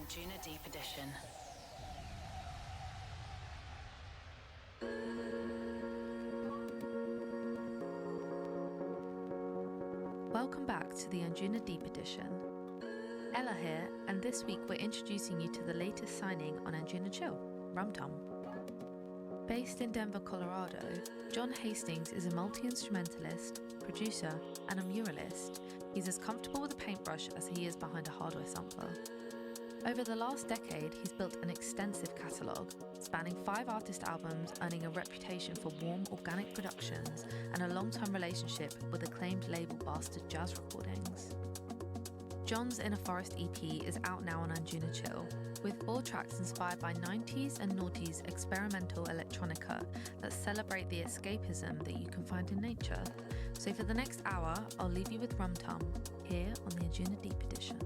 Anjuna Deep Edition. Welcome back to the Anjuna Deep Edition. Ella here, and this week we're introducing you to the latest signing on Anjuna Chill, Rum Tum. Based in Denver, Colorado, John Hastings is a multi-instrumentalist, producer, and a muralist. He's as comfortable with a paintbrush as he is behind a hardware sampler. Over the last decade, he's built an extensive catalogue, spanning 5 artist albums, earning a reputation for warm, organic productions, and a long-term relationship with acclaimed label Bastard Jazz Recordings. John's Inner Forest EP is out now on Anjuna Chill, with 4 tracks inspired by 90s and noughties experimental electronica that celebrate the escapism that you can find in nature. So for the next hour, I'll leave you with Rum Tum, here on the Anjuna Deep Edition.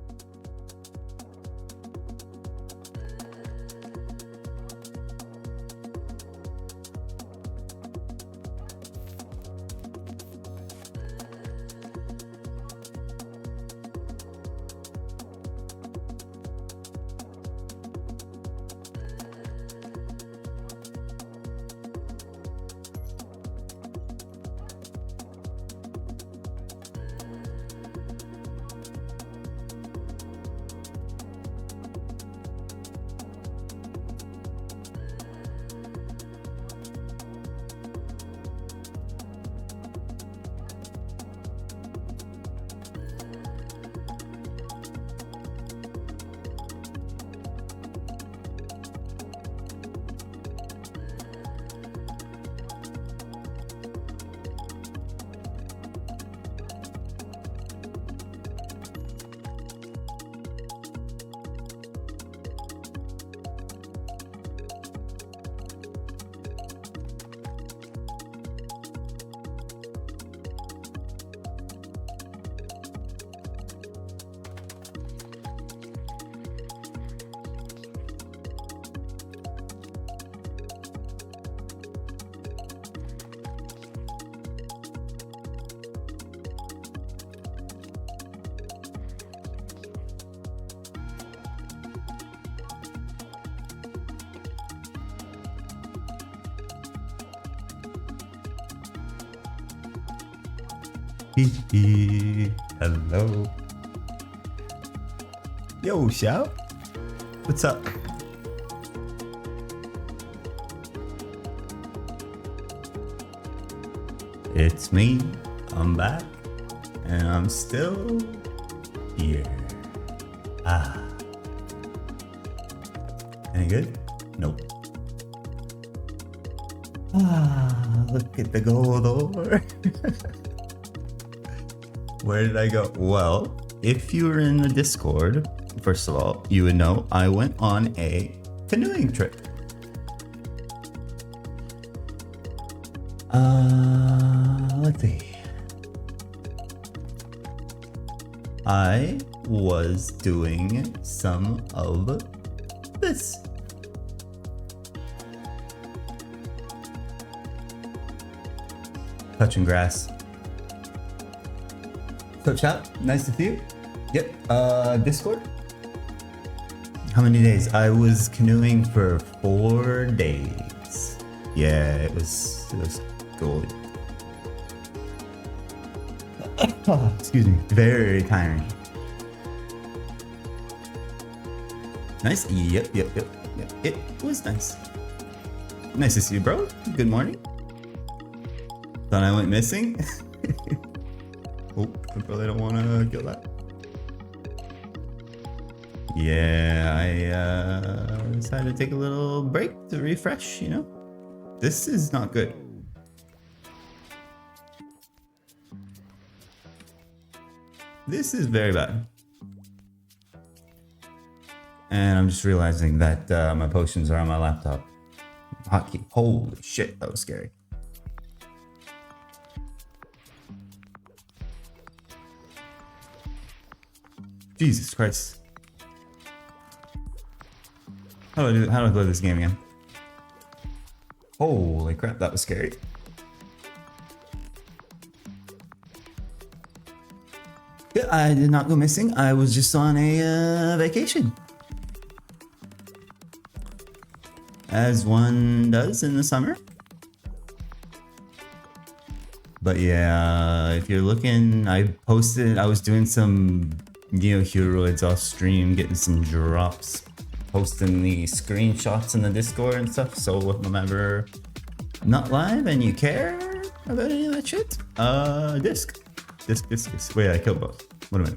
Hello. Yo, Shout. What's up? It's me. I'm back. And I'm still here. Any good? Nope. Look at the gold ore. Where did I go? Well, if you were in the Discord, first of all, you would know I went on a canoeing trip. Let's see. I was doing some of this. Touching grass. What's up, Chat? Nice to see you. Yep. Discord? How many days? I was canoeing for 4 days. Yeah, it was good. Excuse me. Very tiring. Nice? Yep. It was nice. Nice to see you, bro. Good morning. Thought I went missing? Oh, I probably don't want to kill that. Yeah, I decided to take a little break to refresh, you know? This is not good. This is very bad. And I'm just realizing that my potions are on my laptop. Hotkey. Holy shit, that was scary. Jesus Christ. How do I play this game again? Holy crap, that was scary. Yeah, I did not go missing. I was just on a vacation. as one does in the summer. But yeah, if you're looking, I was doing some Neo Heroids off stream, getting some drops, posting the screenshots in the Discord and stuff. So if I'm ever not live and you care about any of that shit, disc. Wait, I killed both. What am I?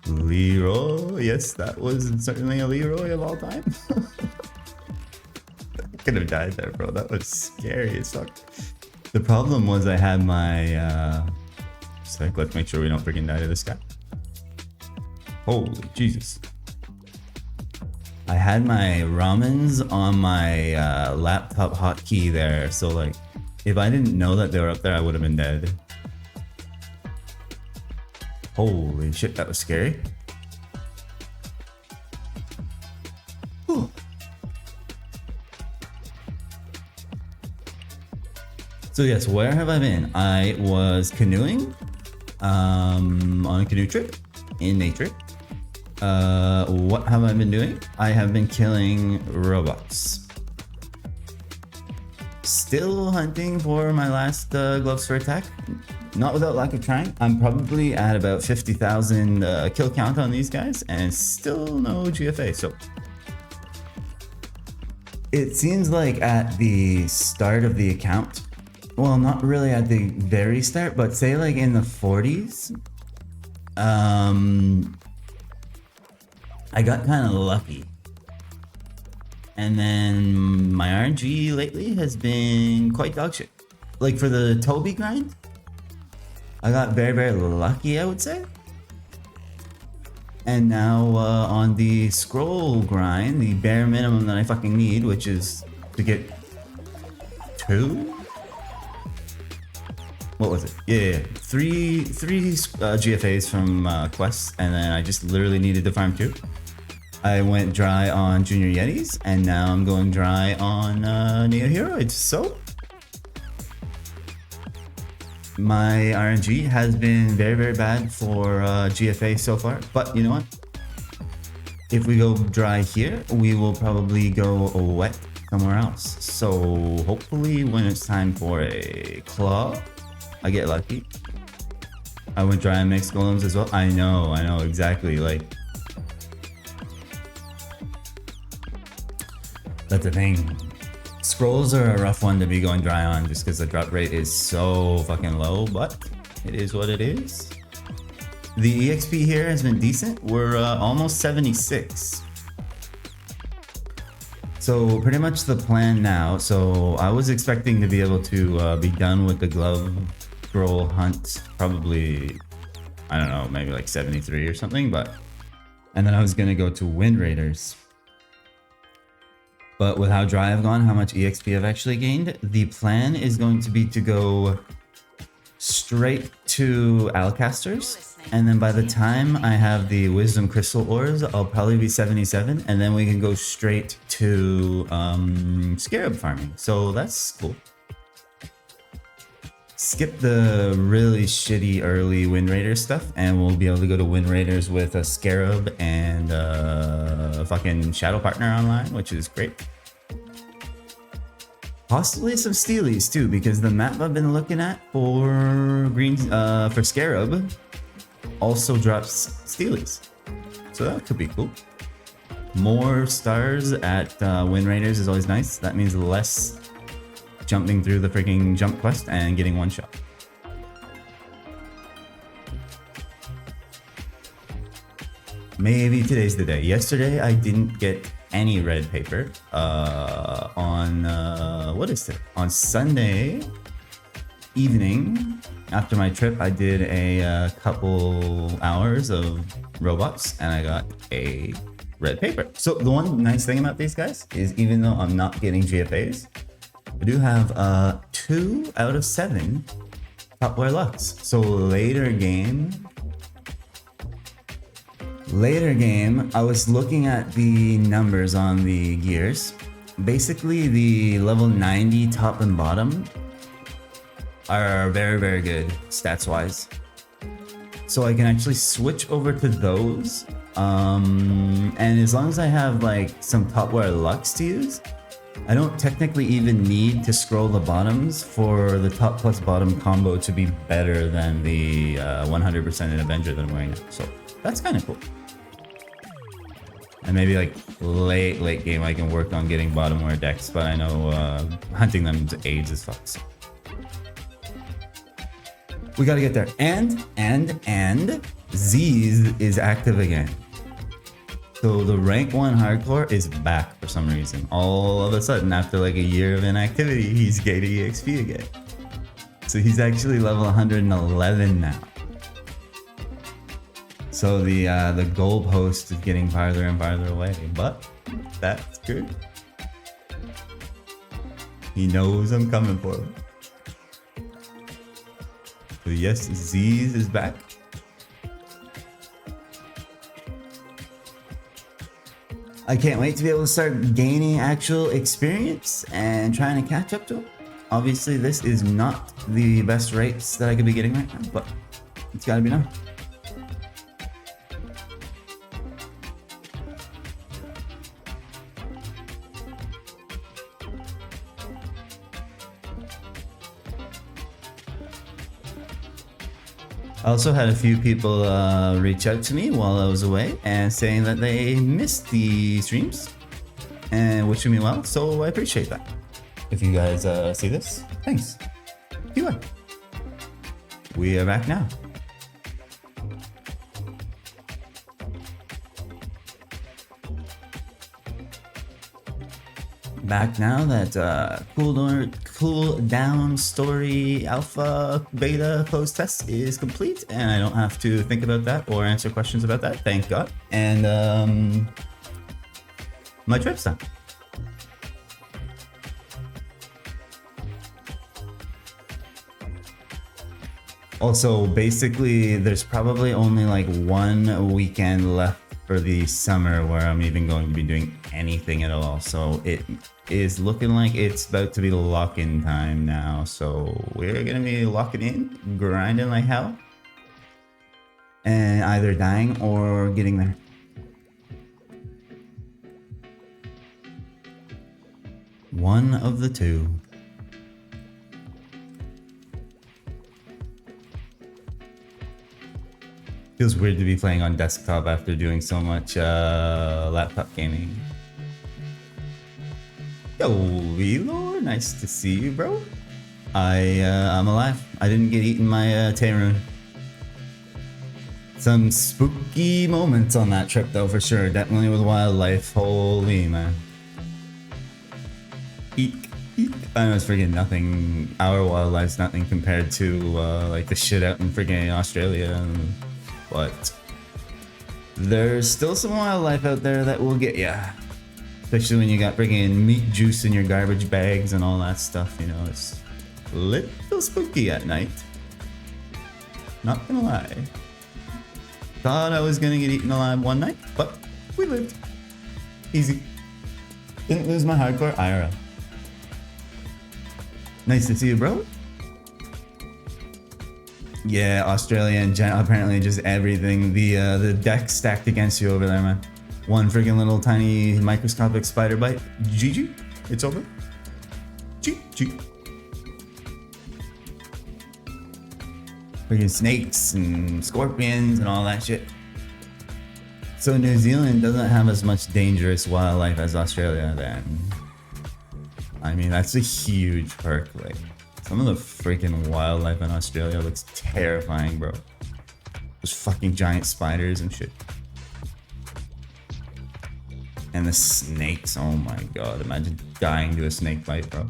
Leroy, yes, that was certainly a Leroy of all time. I could have died there, bro. That was scary as fuck. The problem was I had my, let's make sure we don't freaking die to this guy. Holy Jesus. I had my ramens on my laptop hotkey there, so like, if I didn't know that they were up there, I would have been dead. Holy shit, that was scary. Whew. So yes, where have I been? I was canoeing on a canoe trip in nature. What have I been doing? I have been killing robots. Still hunting for my last gloves for attack. Not without lack of trying. I'm probably at about 50,000 kill count on these guys and still no GFA. So it seems like at the start of the account, well, not really at the very start, but say like in the 40s, I got kind of lucky. And then my RNG lately has been quite dog shit. Like for the Toby grind, I got very, very lucky, I would say. And now on the scroll grind, the bare minimum that I fucking need, which is to get 2? What was it? Yeah, 3 GFAs from quests, and then I just literally needed to farm 2. I went dry on Junior Yetis, and now I'm going dry on Neo Heroids. So my RNG has been very, very bad for GFA so far, but you know what? If we go dry here, we will probably go wet somewhere else. So hopefully when it's time for a claw, I get lucky. I went dry on mixed golems as well. I know, exactly. Like, that's the thing. Scrolls are a rough one to be going dry on just because the drop rate is so fucking low, but it is what it is. The EXP here has been decent. We're almost 76. So pretty much the plan now. So I was expecting to be able to be done with the glove scroll hunt probably, I don't know, maybe like 73 or something, and then I was gonna go to Wind Raiders. But with how dry I've gone, how much EXP I've actually gained, the plan is going to be to go straight to Alcasters, and then by the time I have the Wisdom Crystal Ores, I'll probably be 77, and then we can go straight to Scarab farming. So that's cool. Skip the really shitty early Wind Raider stuff, and we'll be able to go to Wind Raiders with a Scarab and a fucking Shadow Partner online, which is great. Possibly some Steelies too, because the map I've been looking at for for Scarab also drops Steelies, so that could be cool. More stars at Wind Raiders is always nice. That means less jumping through the freaking jump quest and getting one shot. Maybe today's the day. Yesterday I didn't get any red paper. On what is it? On Sunday evening after my trip, I did a couple hours of robots and I got a red paper. So the one nice thing about these guys is even though I'm not getting GFAs, I do have 2 out of 7 top wear lucks. So later game, I was looking at the numbers on the gears. Basically, the level 90 top and bottom are very, very good stats wise. so I can actually switch over to those. And as long as I have like some Topware Lux to use, I don't technically even need to scroll the bottoms for the top plus bottom combo to be better than the 100% in Avenger that I'm wearing now. So that's kind of cool. And maybe like late game I can work on getting bottom wear decks, but I know hunting them to AIDS as fuck. So. We gotta get there. And Z's is active again. So the rank 1 hardcore is back for some reason. All of a sudden, after like a year of inactivity, he's gaining EXP again. So he's actually level 111 now. So the goal post is getting farther and farther away, but that's good. He knows I'm coming for him. So yes, Z's is back. I can't wait to be able to start gaining actual experience and trying to catch up to him. Obviously, this is not the best rates that I could be getting right now, but it's gotta be done. I also had a few people reach out to me while I was away and saying that they missed the streams and wishing me well, so I appreciate that. If you guys see this, thanks. You are. We are back now. Back now that cool down story alpha beta post test is complete, and I don't have to think about that or answer questions about that, thank God. And my trip's done. Also, basically, there's probably only like 1 weekend left for the summer where I'm even going to be doing anything at all. So it is looking like it's about to be lock-in time now. So we're gonna be locking in, grinding like hell, and either dying or getting there. One of the two. Feels weird to be playing on desktop after doing so much laptop gaming. Yo, Velo, nice to see you, bro. I'm alive. I didn't get eaten by Tarun. Some spooky moments on that trip, though, for sure. Definitely with wildlife. Holy man. Eek. I know it's friggin' nothing. Our wildlife's nothing compared to like the shit out in friggin' Australia. But there's still some wildlife out there that will get ya. Especially when you got friggin' meat juice in your garbage bags and all that stuff, you know, it's a little spooky at night. Not gonna lie. Thought I was gonna get eaten alive one night, but we lived. Easy. Didn't lose my hardcore IRL. Nice to see you, bro. Yeah, Australia and apparently just everything. The deck stacked against you over there, man. One freaking little tiny microscopic spider bite. GG. It's over. GG. Freaking snakes and scorpions and all that shit. So New Zealand doesn't have as much dangerous wildlife as Australia then. I mean, that's a huge perk, like. Some of the freaking wildlife in Australia looks terrifying, bro. Those fucking giant spiders and shit. And the snakes, oh my god. Imagine dying to a snake bite, bro.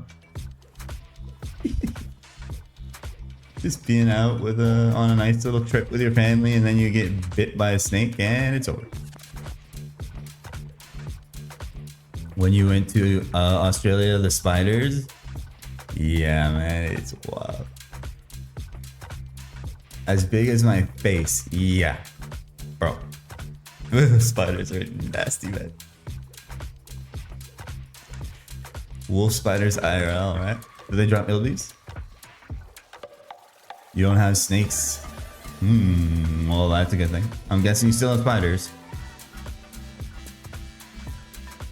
Just being out with on a nice little trip with your family and then you get bit by a snake and it's over. When you went to Australia, the spiders... Yeah, man, it's wild. As big as my face, yeah. Bro. The spiders are nasty, man. Wolf spiders IRL, right? Do they drop mildews? You don't have snakes Well, that's a good thing. I'm guessing you still have spiders.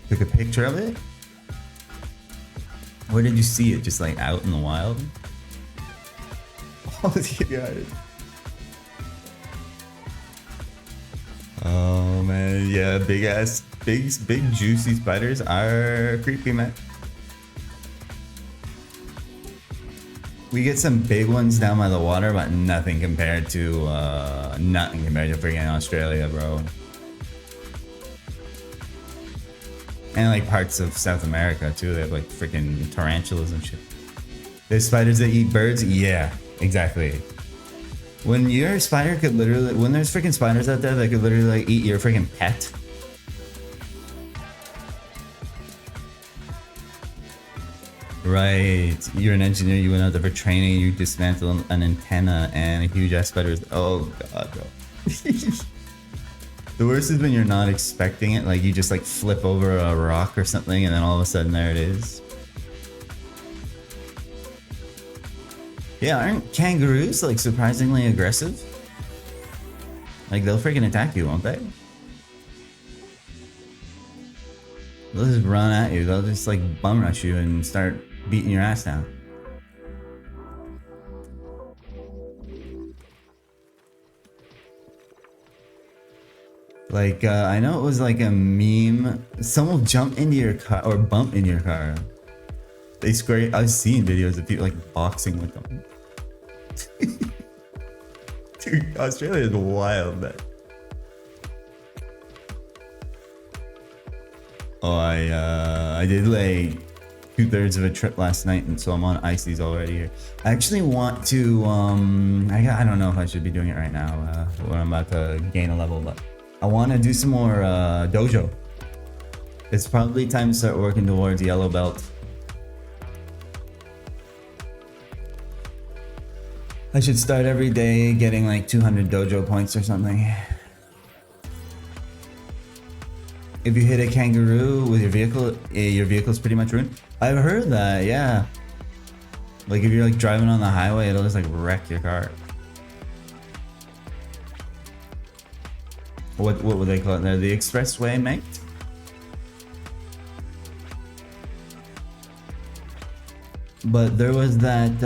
Took a picture of it? Where did you see it? Just like out in the wild? Oh, God. Oh man, yeah, big juicy spiders are creepy, man. We get some big ones down by the water, but nothing compared to freaking Australia, bro. And like parts of South America too. They have like freaking tarantulas and shit. There's spiders that eat birds. Yeah, exactly. When your spider could literally, when there's freaking spiders out there that could literally like eat your freaking pet. Right, you're an engineer, you went out there for training, you dismantled an antenna and a huge ass spider. Oh god, bro. The worst is when you're not expecting it, like you just like flip over a rock or something and then all of a sudden there it is. Yeah, aren't kangaroos like surprisingly aggressive? Like they'll freaking attack you, won't they? They'll just run at you, they'll just like bum rush you and start beating your ass down. Like, I know it was like a meme. Someone will jump into your car or bump into your car. They scrape. I've seen videos of people like boxing with them. Dude, Australia is wild, man. Oh, I did like 2/3 of a trip last night, and so I'm on ices already here. I actually want to, I don't know if I should be doing it right now when I'm about to gain a level, but I want to do some more dojo. It's probably time to start working towards yellow belt. I should start every day getting like 200 dojo points or something. If you hit a kangaroo with your vehicle's pretty much ruined. I've heard that, yeah. Like if you're like driving on the highway, it'll just like wreck your car. What would they call it there? The expressway, mate? But there was that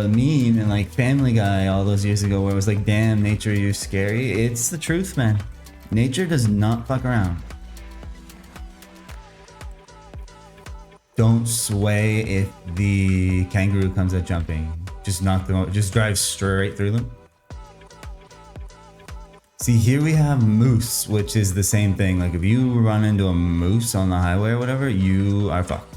meme in like Family Guy all those years ago where it was like, damn, nature, you're scary. It's the truth, man. Nature does not fuck around. Don't sway if the kangaroo comes at jumping. Just knock them out. Just drive straight through them. See, here we have moose, which is the same thing. Like if you run into a moose on the highway or whatever, you are fucked.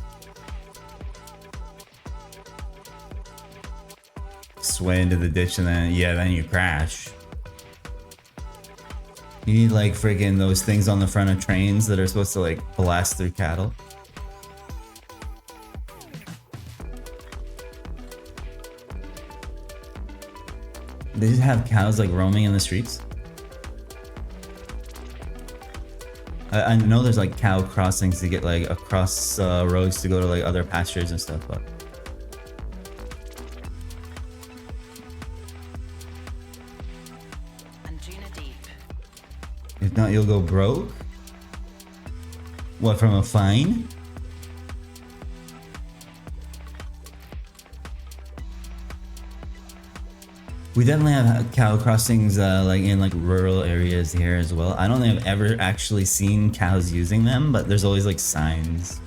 Sway into the ditch and then, yeah, then you crash. You need like friggin' those things on the front of trains that are supposed to like blast through cattle. They just have cows like roaming in the streets. I know there's like cow crossings to get like across roads to go to like other pastures and stuff, but if not, you'll go broke. What, from a fine? We definitely have cow crossings like in like rural areas here as well. I don't think I've ever actually seen cows using them, but there's always like signs.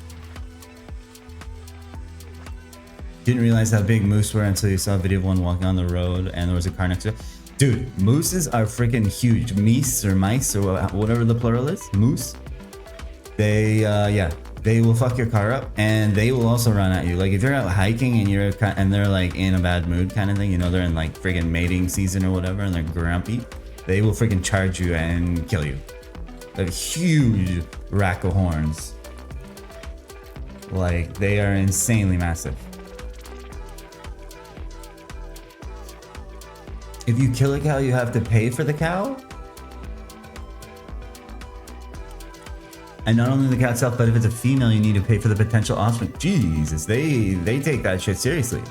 Didn't realize how big moose were until you saw a video of one walking on the road and there was a car next to it. Dude, mooses are freaking huge. Meese or mice or whatever the plural is. Moose. They, yeah, they will fuck your car up and they will also run at you. Like if you're out hiking and they're like in a bad mood kind of thing, you know, they're in like freaking mating season or whatever and they're grumpy, they will freaking charge you and kill you. Like huge rack of horns. Like they are insanely massive. If you kill a cow, you have to pay for the cow? And not only the cow itself, but if it's a female, you need to pay for the potential offspring. Jesus, they take that shit seriously.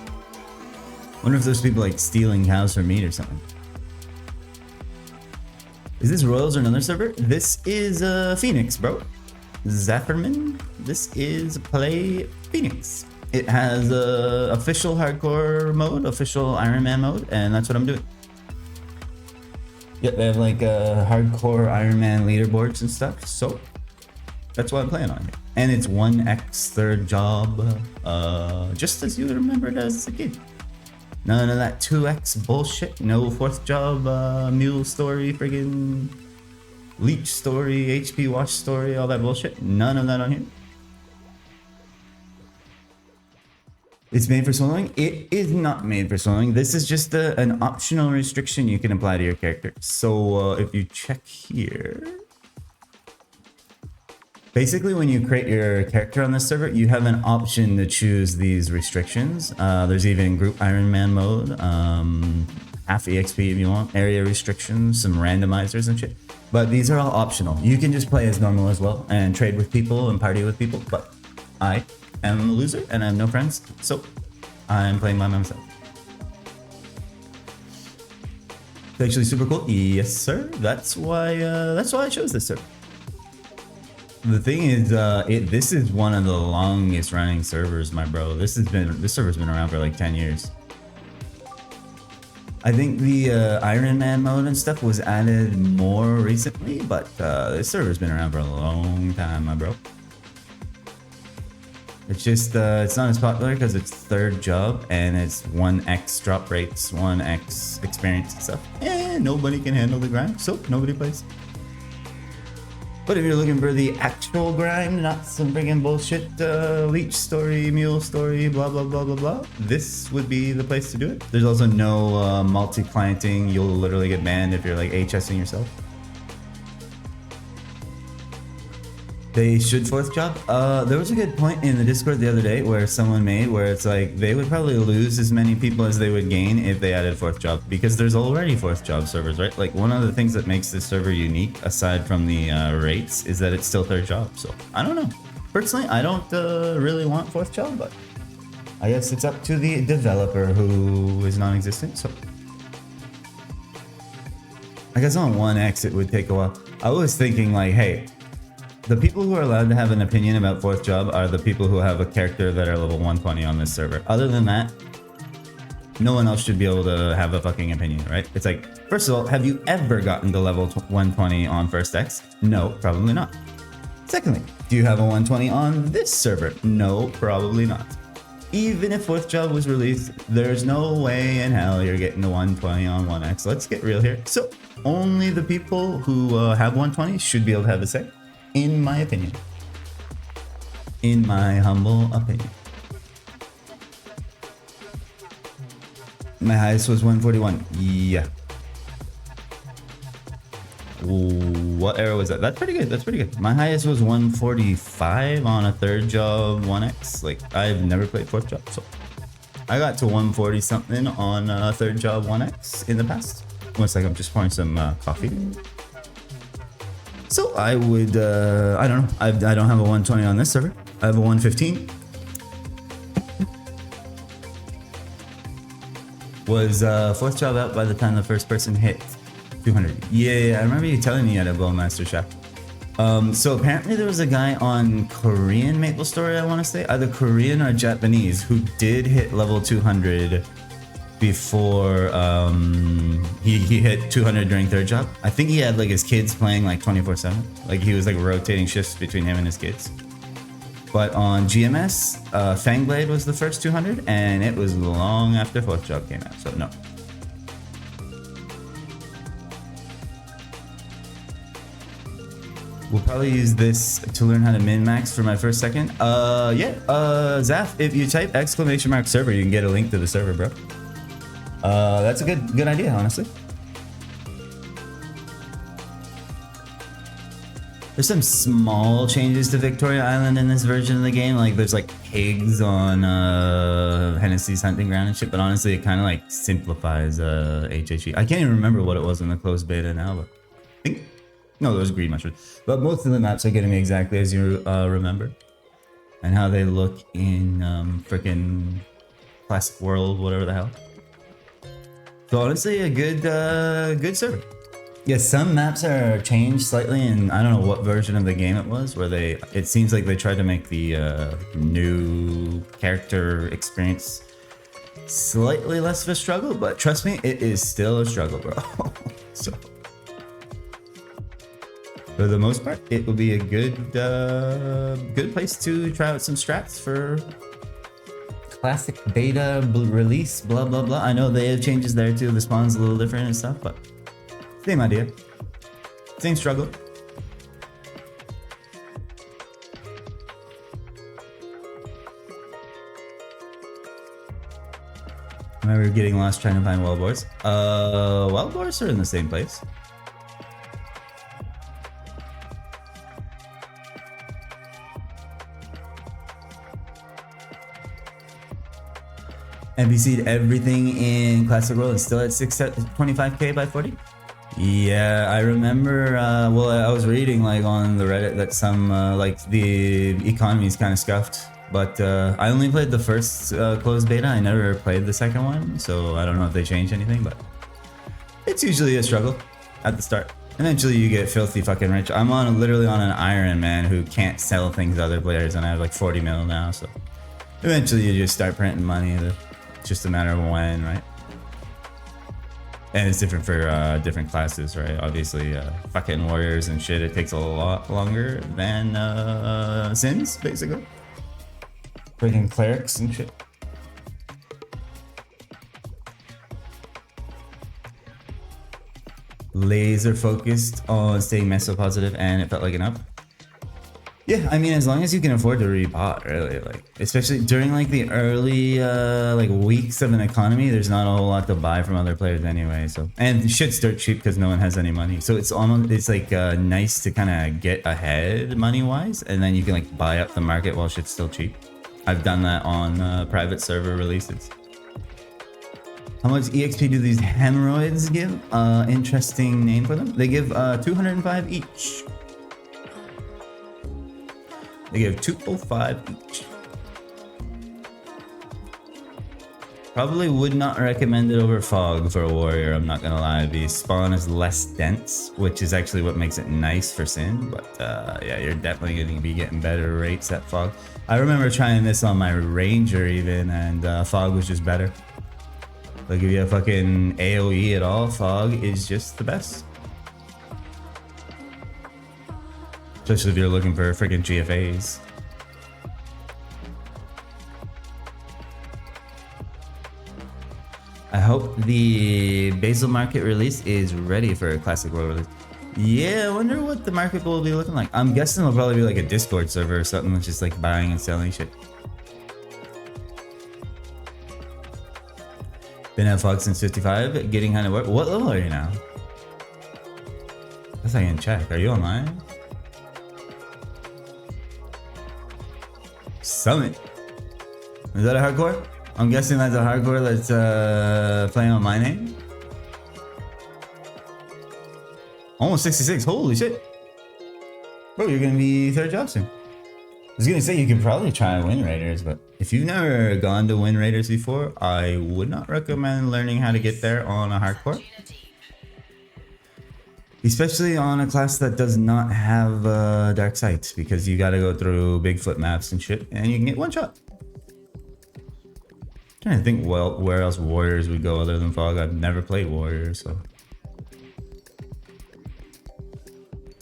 Wonder if there's people like stealing cows for meat or something. Is this Royals or another server? This is Phoenix, bro. Zafferman. This is Play Phoenix. It has official hardcore mode, official Ironman mode, and that's what I'm doing. Yep, they have like hardcore Ironman leaderboards and stuff, so that's what I'm playing on here. And it's 1x third job, just as you remember it as a kid. None of that 2x bullshit, no fourth job, mule story, friggin' leech story, HP wash story, all that bullshit. None of that on here. It's made for soloing? It is not made for soloing. This is just an optional restriction you can apply to your character. So if you check here, basically when you create your character on this server, you have an option to choose these restrictions. There's even group Ironman mode, half EXP if you want, area restrictions, some randomizers and shit. But these are all optional. You can just play as normal as well and trade with people and party with people. But I am a loser and I have no friends, so I'm playing by myself. It's actually super cool. Yes, sir. That's why I chose this server. The thing is, this is one of the longest running servers, my bro. This server's been around for like 10 years. I think the Ironman mode and stuff was added more recently, but this server's been around for a long time, my bro. It's just, it's not as popular because it's third job and it's 1x drop rates, 1x experience and stuff. And nobody can handle the grind, so nobody plays. But if you're looking for the actual grind, not some friggin' bullshit leech story, mule story, blah blah blah blah blah, this would be the place to do it. There's also no multi-clienting. You'll literally get banned if you're like HSing yourself. They should fourth job. There was a good point in the Discord the other day where someone made where it's like they would probably lose as many people as they would gain if they added fourth job, because there's already fourth job servers, right? Like one of the things that makes this server unique, aside from the rates, is that it's still third job. So I don't know. Personally, I don't really want fourth job, but I guess it's up to the developer who is non-existent. So I guess on 1x it would take a while. I was thinking like, hey, the people who are allowed to have an opinion about fourth job are the people who have a character that are level 120 on this server. Other than that, no one else should be able to have a fucking opinion, right? It's like, first of all, have you ever gotten to level 120 on first X? No, probably not. Secondly, do you have a 120 on this server? No, probably not. Even if fourth job was released, there's no way in hell you're getting to 120 on 1X. Let's get real here. So only the people who have 120 should be able to have a say. In my opinion. In my humble opinion. My highest was 141. Yeah. What era was that? That's pretty good. That's pretty good. My highest was 145 on a third job 1x. Like, I've never played fourth job, so I got to 140 something on a third job 1x in the past. One second, I'm just pouring some coffee. So I would, I don't know. I don't have a 120 on this server. I have a 115. Was fourth job out by the time the first person hit 200. Yeah, I remember you telling me you had a Bowmaster shaft. So apparently there was a guy on Korean MapleStory, I want to say, either Korean or Japanese, who did hit level 200 before he hit 200 during third job. I think he had like his kids playing like 24/7. Like he was like rotating shifts between him and his kids. But on GMS, Fangblade was the first 200, and it was long after fourth job came out, so no. We'll probably use this to learn how to min-max for my first second. Yeah, Zaf, if you type !server, you can get a link to the server, bro. That's a good idea, honestly. There's some small changes to Victoria Island in this version of the game. Like there's like pigs on Hennessy's hunting ground and shit, but honestly it kind of like simplifies HHE. I can't even remember what it was in the closed beta now, but I think, no, there was green mushrooms. But most of the maps are getting me exactly as you remember. And how they look in frickin' Classic World, whatever the hell. So honestly, a good server. Yeah, some maps are changed slightly, and I don't know what version of the game it was, where it seems like they tried to make the new character experience slightly less of a struggle, but trust me, it is still a struggle, bro. So, for the most part, it will be a good place to try out some strats for classic beta release, blah, blah, blah. I know they have changes there too, the spawn's a little different and stuff, but same idea. Same struggle. I remember getting lost trying to find wild boars. Wild boars are in the same place. NPC'd everything in Classic World and still at 25k by 40? Yeah, I remember, well, I was reading like on the Reddit that some, like the economy is kind of scuffed, but I only played the first closed beta. I never played the second one, so I don't know if they changed anything, but it's usually a struggle at the start. Eventually you get filthy fucking rich. I'm literally on an Ironman who can't sell things to other players, and I have like 40 mil now, so eventually you just start printing money. It's just a matter of when, right? And it's different for different classes, right? Obviously, fucking warriors and shit, it takes a lot longer than Sims, basically. Freaking clerics and shit. Laser focused on staying meso positive, and it felt like enough. Yeah, I mean, as long as you can afford to rebot, really, like, especially during like the early like weeks of an economy, there's not a whole lot to buy from other players anyway. So, and shit's dirt cheap because no one has any money. So it's like nice to kind of get ahead money wise, and then you can like buy up the market while shit's still cheap. I've done that on private server releases. How much EXP do these hemorrhoids give? Interesting name for them. They give 205 each. They give 205 each. Probably would not recommend it over Fog for a warrior, I'm not gonna lie. The spawn is less dense, which is actually what makes it nice for Sin, but yeah, you're definitely gonna be getting better rates at Fog. I remember trying this on my Ranger even, and Fog was just better. Like if you have fucking AoE at all, Fog is just the best. Especially if you're looking for freaking GFAs. I hope the Basel Market release is ready for a Classic World release. Yeah, I wonder what the market will be looking like. I'm guessing it'll probably be like a Discord server or something that's just like buying and selling shit. Been at Fox since 55, getting kind of work. What level are you now? I guess I can check. Are you online? Summit. Is that a hardcore? I'm guessing that's a hardcore that's playing on my name. Almost 66. Holy shit. Bro, you're gonna be third job soon. I was gonna say you can probably try Win Raiders, but if you've never gone to Win Raiders before, I would not recommend learning how to get there on a hardcore. Especially on a class that does not have dark sight, because you gotta go through Bigfoot maps and shit, and you can get one shot. I'm trying to think where else warriors would go other than Fog. I've never played warriors, so.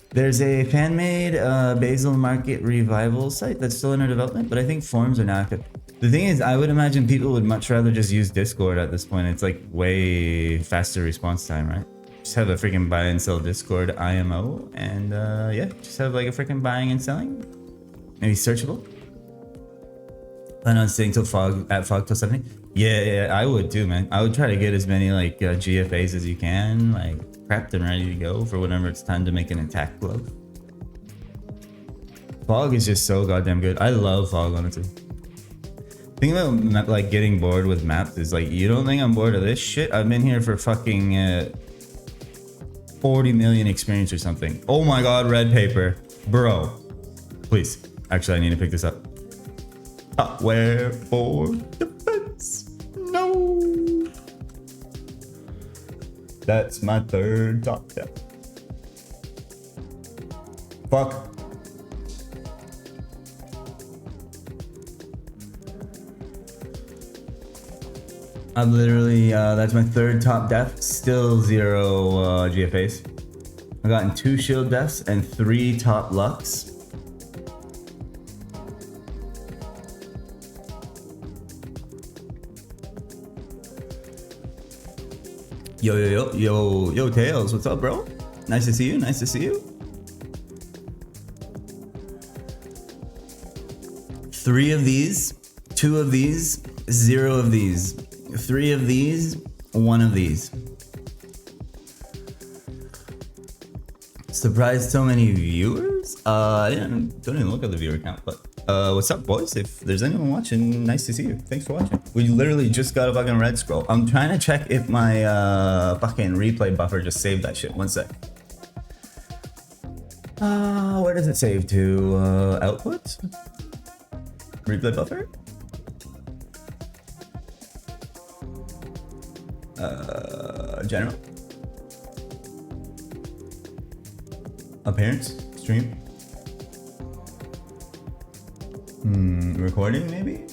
There's a fan-made Basel Market revival site that's still under development, but I think forums are now active. The thing is, I would imagine people would much rather just use Discord at this point. It's like way faster response time, right? Just have a freaking buy and sell Discord IMO, and yeah, just have like a freaking buying and selling. Maybe searchable. Plan on staying till Fog till 70. Yeah, I would too, man. I would try to get as many like GFAs as you can, like prepped and ready to go for whenever it's time to make an attack glove. Fog is just so goddamn good. I love Fog, honestly. Thing about like getting bored with maps is like, you don't think I'm bored of this shit? I've been here for fucking 40 million experience or something. Oh my god, red paper. Bro. Please. Actually, I need to pick this up. Where for defense? No. That's my third top step. Fuck. I'm literally, that's my third top death. Still 0 GFAs. I've gotten 2 shield deaths and 3 top lucks. Yo, Tails, what's up, bro? Nice to see you, nice to see you. 3 of these, 2 of these, 0 of these, 3 of these, 1 of these. Surprised so many viewers? I don't even look at the viewer count, but what's up, boys? If there's anyone watching, nice to see you. Thanks for watching. We literally just got a fucking red scroll. I'm trying to check if my fucking replay buffer just saved that shit. One sec. Where does it save to? Output? Replay buffer? General? Appearance? Stream? Recording maybe?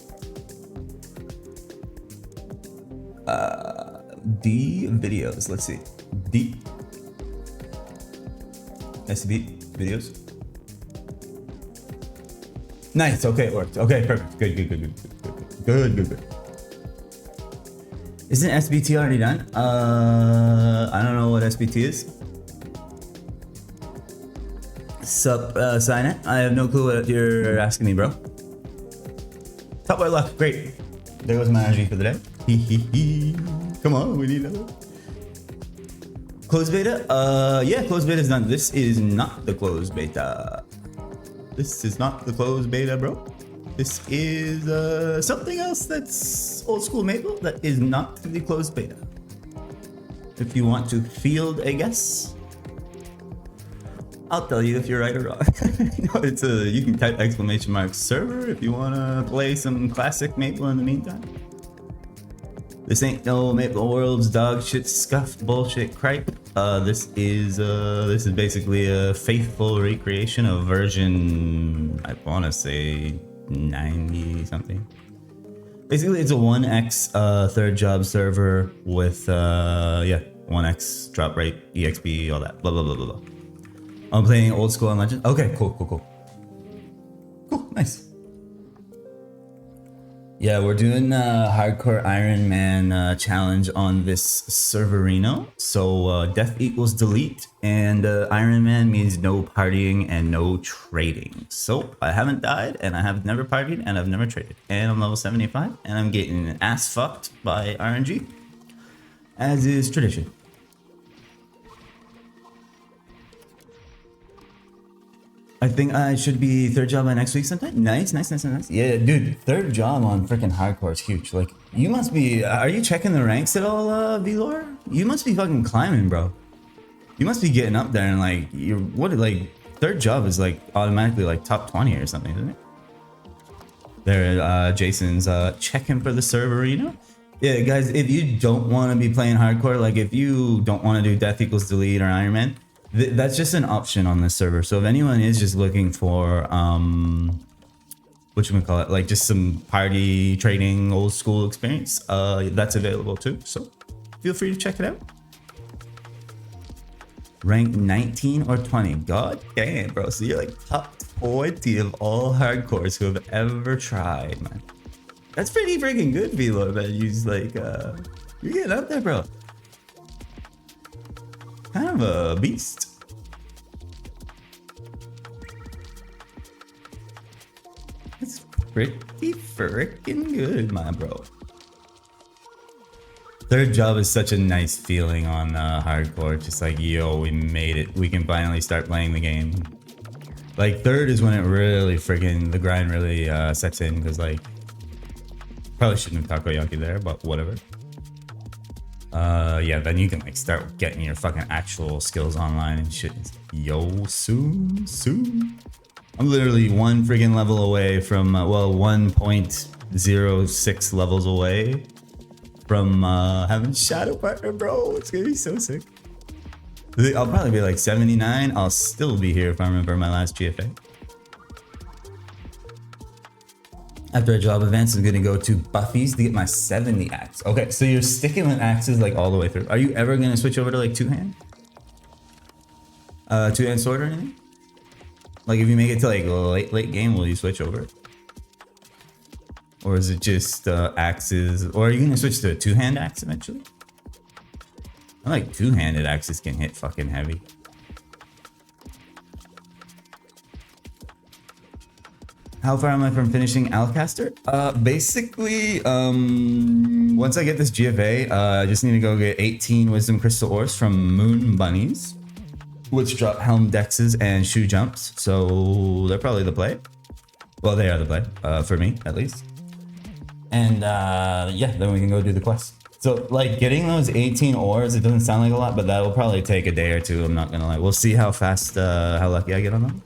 D videos, let's see. D SB videos. Nice, okay, it worked. Okay, perfect. Good. Isn't SBT already done? I don't know what SBT is. Sup, sign it. I have no clue what you're asking me, bro. Top boy luck, great. There goes my energy for the day. Come on, we need another. Closed beta? Yeah, closed beta is done. This is not the closed beta. This is not the closed beta, bro. This is something else that's old school Maple that is not the closed beta. If you want to field a guess, I'll tell you if you're right or wrong. No, it's you can type !! server if you want to play some classic Maple in the meantime. This ain't no Maple World's dog shit scuffed bullshit cripe. This is basically a faithful recreation of version, I want to say 90 something. Basically, it's a 1x third job server with 1x drop rate, EXP, all that, blah blah blah blah blah. I'm playing old school and legend. Okay, cool, nice. Yeah, we're doing a hardcore Ironman challenge on this serverino. So death equals delete, and Ironman means no partying and no trading. So I haven't died, and I have never partied, and I've never traded. And I'm level 75, and I'm getting ass fucked by RNG, as is tradition. I think I should be third job by next week sometime. Nice. Yeah, dude, third job on freaking hardcore is huge. Like, you must be. Are you checking the ranks at all, Velor? You must be fucking climbing, bro. You must be getting up there and like third job is like automatically like top 20 or something, isn't it? There, Jason's checking for the serverino. Yeah, guys, if you don't want to be playing hardcore, like if you don't want to do death equals delete or Ironman, that's just an option on this server. So if anyone is just looking for whatchamacallit, like just some party trading old school experience, that's available too. So feel free to check it out. Rank 19 or 20. God damn, bro. So you're like top 20 of all hardcores who have ever tried, man. That's pretty freaking good, Velo, man. You just like you're getting up there, bro. Kind of a beast. It's pretty freaking good, my bro. Third job is such a nice feeling on hardcore. Just like, yo, we made it. We can finally start playing the game. Like, third is when it really freaking, the grind really sets in. Because, like, probably shouldn't have takoyaki there, but whatever. Yeah, then you can like start getting your fucking actual skills online and shit. Yo, soon. I'm literally one friggin' level away from, 1.06 levels away from having Shadow Partner, bro. It's gonna be so sick. I'll probably be like 79. I'll still be here if I remember my last GFA. After a job advance, I'm gonna go to Buffy's to get my 70 axe. Okay, so you're sticking with axes like all the way through. Are you ever gonna switch over to like two-hand? Two-hand sword or anything? Like if you make it to like late game, will you switch over? Or is it just axes? Or are you gonna switch to a two-hand axe eventually? I like two-handed axes can hit fucking heavy. How far am I from finishing Alcaster? Basically, once I get this GFA, I just need to go get 18 Wisdom Crystal Ores from Moon Bunnies, which drop Helm Dexes and Shoe Jumps, so they're probably the play. Well, they are the play, for me, at least. And yeah, then we can go do the quest. So, like, getting those 18 ores, it doesn't sound like a lot, but that will probably take a day or two, I'm not gonna lie. We'll see how fast, how lucky I get on them.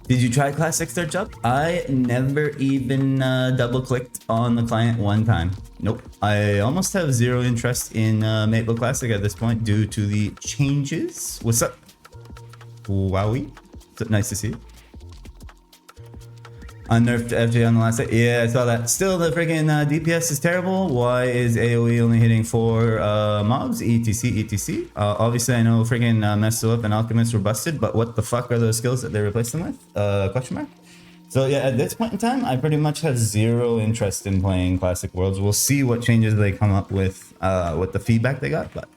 Did you try Class 6 third job? I never even double-clicked on the client one time. Nope. I almost have zero interest in Maple Classic at this point due to the changes. What's up? Wowie. Nice to see you. Unnerfed FJ on the last set. Yeah, I saw that. Still, the freaking DPS is terrible. Why is AoE only hitting 4 mobs? ETC, ETC. Obviously, I know freaking Mesolith and Alchemist were busted, but what the fuck are those skills that they replaced them with? Question mark? So yeah, at this point in time, I pretty much have zero interest in playing Classic Worlds. We'll see what changes they come up with the feedback they got, but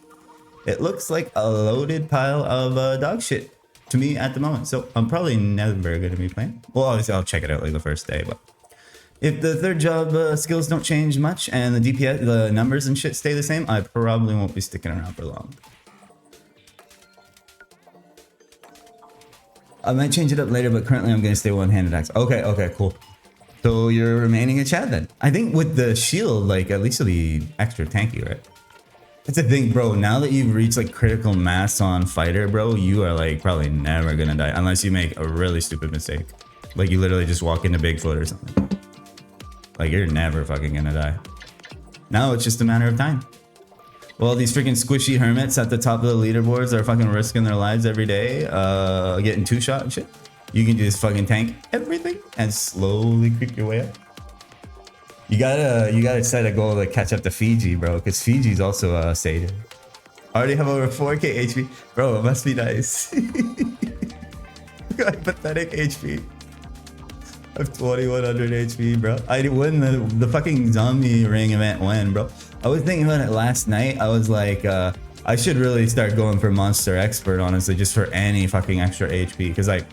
it looks like a loaded pile of dog shit to me at the moment, so I'm probably never going to be playing. Well, obviously I'll check it out like the first day, but if the third job skills don't change much and the DPS, the numbers and shit stay the same, I probably won't be sticking around for long. I might change it up later, but currently I'm going to stay one-handed axe. Okay, cool. So you're remaining a Chad then. I think with the shield, like at least it'll be extra tanky, right? That's the thing, bro. Now that you've reached like critical mass on fighter, bro, you are like probably never gonna die unless you make a really stupid mistake. Like you literally just walk into Bigfoot or something. Like you're never fucking gonna die. Now it's just a matter of time. Well, these freaking squishy hermits at the top of the leaderboards are fucking risking their lives every day, getting two-shot and shit. You can just fucking tank everything and slowly creep your way up. You gotta set a goal to catch up to Fiji, bro, because Fiji's also a satyr. Already have over 4k HP. Bro, it must be nice. Got pathetic HP. I have 2100 HP, bro. I did win the fucking zombie ring event when, bro. I was thinking about it last night. I was like, I should really start going for Monster Expert, honestly, just for any fucking extra HP, because like,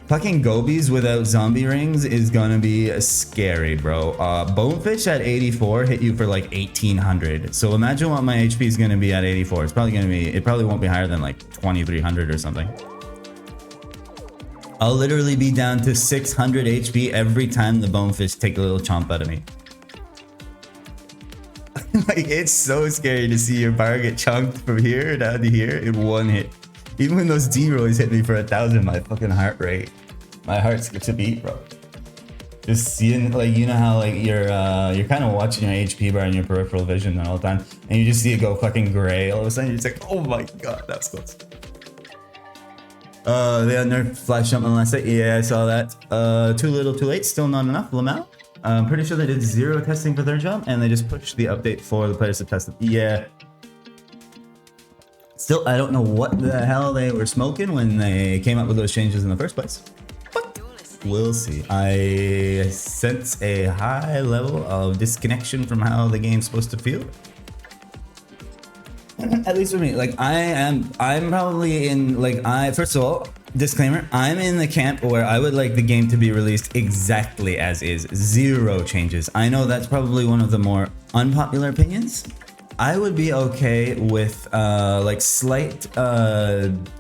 fucking gobies without zombie rings is gonna be scary, bro. Bonefish at 84 hit you for like 1800. So imagine what my HP is gonna be at 84. It's probably gonna be, it probably won't be higher than like 2300 or something. I'll literally be down to 600 HP every time the bonefish take a little chomp out of me. Like it's so scary to see your bar get chunked from here down to here in one hit. Even when those D-rolls hit me for 1000, my fucking heart rate, my heart skips a beat, bro. Just seeing, like, you know how like you're kind of watching your HP bar and your peripheral vision all the time, and you just see it go fucking gray. All of a sudden, you're just like, oh my god, that's close. They unnerfed flash jump on the last set. Yeah, I saw that. Too little, too late. Still not enough. Lamau. I'm pretty sure they did 0 testing for third jump, and they just pushed the update for the players to test it. Yeah. Still, I don't know what the hell they were smoking when they came up with those changes in the first place. But we'll see. I sense a high level of disconnection from how the game's supposed to feel. At least for me, like I'm probably in like first of all, disclaimer, I'm in the camp where I would like the game to be released exactly as is, 0 changes. I know that's probably one of the more unpopular opinions. I would be okay with like slight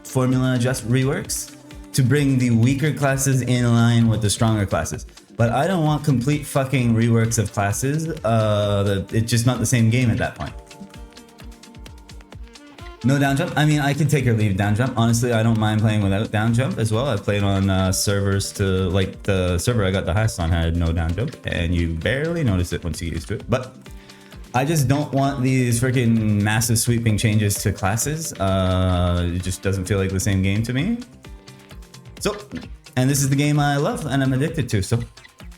formula adjust reworks to bring the weaker classes in line with the stronger classes. But I don't want complete fucking reworks of classes. It's just not the same game at that point. No down jump. I mean, I can take or leave down jump. Honestly, I don't mind playing without down jump as well. I've played on servers to like the server I got the highest on had no down jump, and you barely notice it once you get used to it. But I just don't want these freaking massive sweeping changes to classes. It just doesn't feel like the same game to me. So, and this is the game I love and I'm addicted to. So,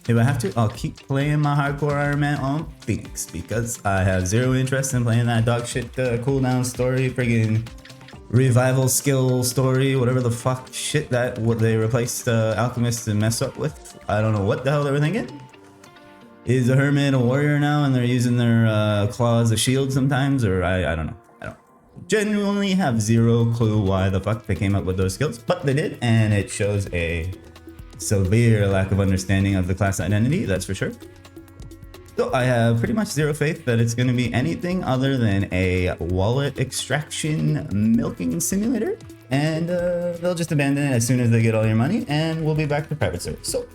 if I have to, I'll keep playing my hardcore Ironman on Phoenix because I have zero interest in playing that dog shit cooldown story, friggin' revival skill story, whatever the fuck shit that what they replaced Alchemist and mess up with. I don't know what the hell they were thinking. Is a hermit a warrior now and they're using their claws as shield sometimes, or I don't know. I don't genuinely have zero clue why the fuck they came up with those skills, but they did, and it shows a severe lack of understanding of the class identity, that's for sure. So I have pretty much zero faith that it's going to be anything other than a wallet extraction milking simulator, and they'll just abandon it as soon as they get all your money, and we'll be back to private server. So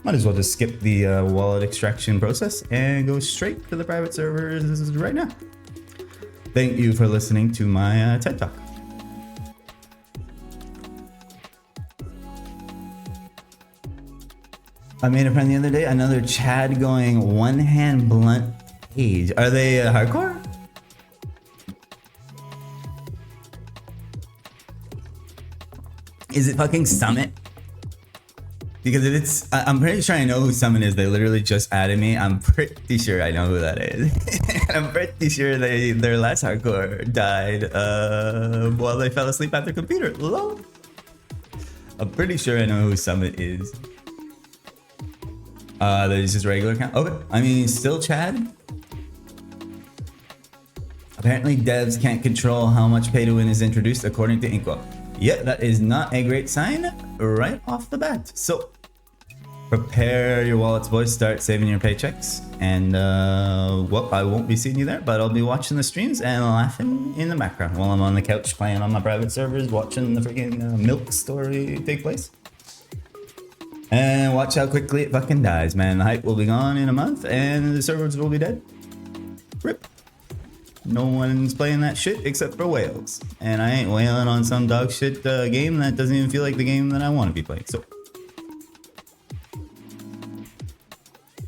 might as well just skip the wallet extraction process and go straight to the private servers right now. Thank you for listening to my TED Talk. I made a friend the other day, another Chad going one hand blunt page. Are they hardcore? Is it fucking Summit? Because if it's, I'm pretty sure I know who Summit is. They literally just added me. I'm pretty sure I know who that is. I'm pretty sure their last hardcore died while they fell asleep at their computer. Lol. I'm pretty sure I know who Summit is. That is just regular account. Okay, I mean, still Chad. Apparently, devs can't control how much pay to win is introduced, according to Inkwell. Yeah, that is not a great sign right off the bat. So, prepare your wallets, boys. Start saving your paychecks. And, well, I won't be seeing you there, but I'll be watching the streams and laughing in the background while I'm on the couch playing on my private servers, watching the freaking milk story take place. And watch how quickly it fucking dies, man. The hype will be gone in a month and the servers will be dead. Rip. No one's playing that shit except for whales. And I ain't whaling on some dog shit game that doesn't even feel like the game that I want to be playing. So,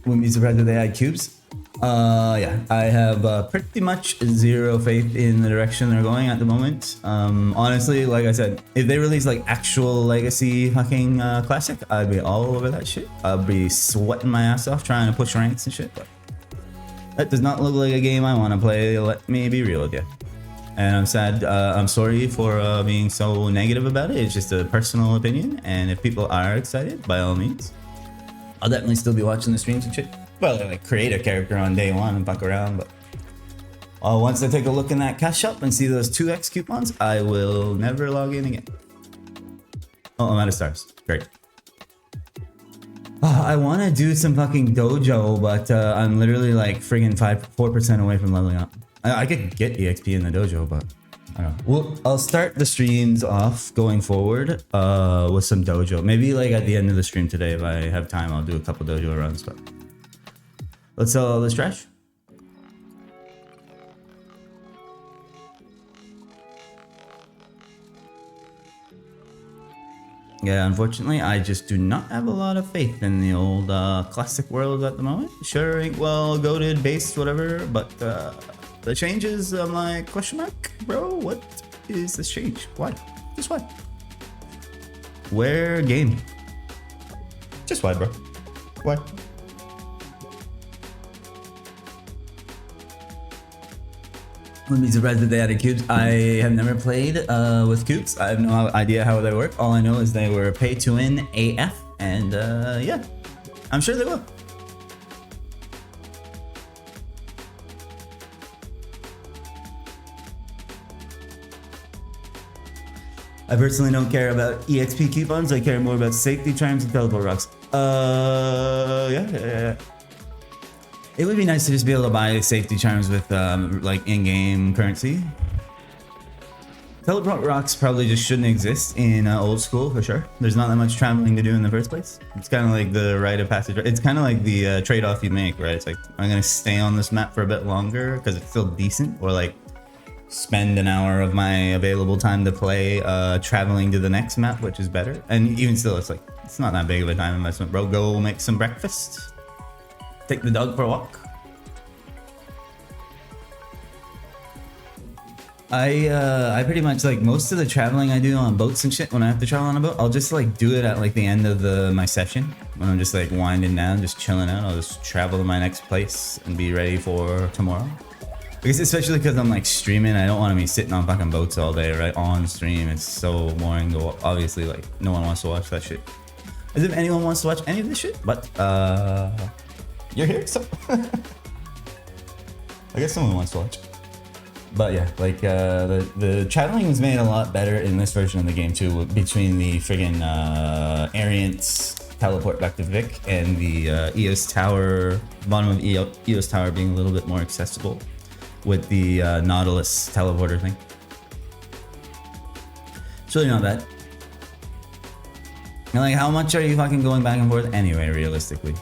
wouldn't be surprised if they had cubes. Yeah, I have pretty much zero faith in the direction they're going at the moment. Honestly, like I said, if they release like actual legacy fucking classic, I'd be all over that shit. I'd be sweating my ass off trying to push ranks and shit. But that does not look like a game I want to play. Let me be real with you. And I'm sad. I'm sorry for being so negative about it. It's just a personal opinion. And if people are excited, by all means, I'll definitely still be watching the streams and shit. Well, like create a character on day one and fuck around, but once I take a look in that cash shop and see those 2x coupons, I will never log in again. Oh, I'm out of stars. Great. Oh, I want to do some fucking dojo, but I'm literally like friggin' 4% away from leveling up. I could get EXP in the dojo, but I don't know. Well, I'll start the streams off going forward with some dojo. Maybe like at the end of the stream today, if I have time, I'll do a couple dojo runs, but let's sell all this trash. Yeah, unfortunately, I just do not have a lot of faith in the old classic world at the moment. Sure, well, goated, based, whatever, but the changes, I'm like, question mark, bro, what is this change? Why? Just why? Where game? Just why, bro? Why? Wouldn't be surprised if they added cubes. I have never played with cubes. I have no idea how they work. All I know is they were pay to win AF, and yeah, I'm sure they will. I personally don't care about EXP coupons. I care more about safety charms and teleport rocks. Yeah. It would be nice to just be able to buy safety charms with like in-game currency. Teleport rocks probably just shouldn't exist in old school for sure. There's not that much traveling to do in the first place. It's kind of like the rite of passage. It's kind of like the trade-off you make, right? It's like, I'm gonna stay on this map for a bit longer because it's still decent, or like spend an hour of my available time to play traveling to the next map, which is better. And even still, it's like, it's not that big of a time investment, bro. Go make some breakfast. Take the dog for a walk. I pretty much like most of the traveling I do on boats and shit. When I have to travel on a boat, I'll just like do it at like the end of my session when I'm just like winding down, just chilling out. I'll just travel to my next place and be ready for tomorrow. Because especially because I'm like streaming, I don't want to be sitting on fucking boats all day, right? On stream, it's so boring. Obviously, like no one wants to watch that shit. As if anyone wants to watch any of this shit, but you're here, so I guess someone wants to watch. But yeah, like the traveling was made a lot better in this version of the game too, between the friggin' Ariant's teleport back to Vic and the Eos Tower, bottom of Eos Tower being a little bit more accessible with the Nautilus teleporter thing. It's really not bad. And like, how much are you fucking going back and forth anyway, realistically?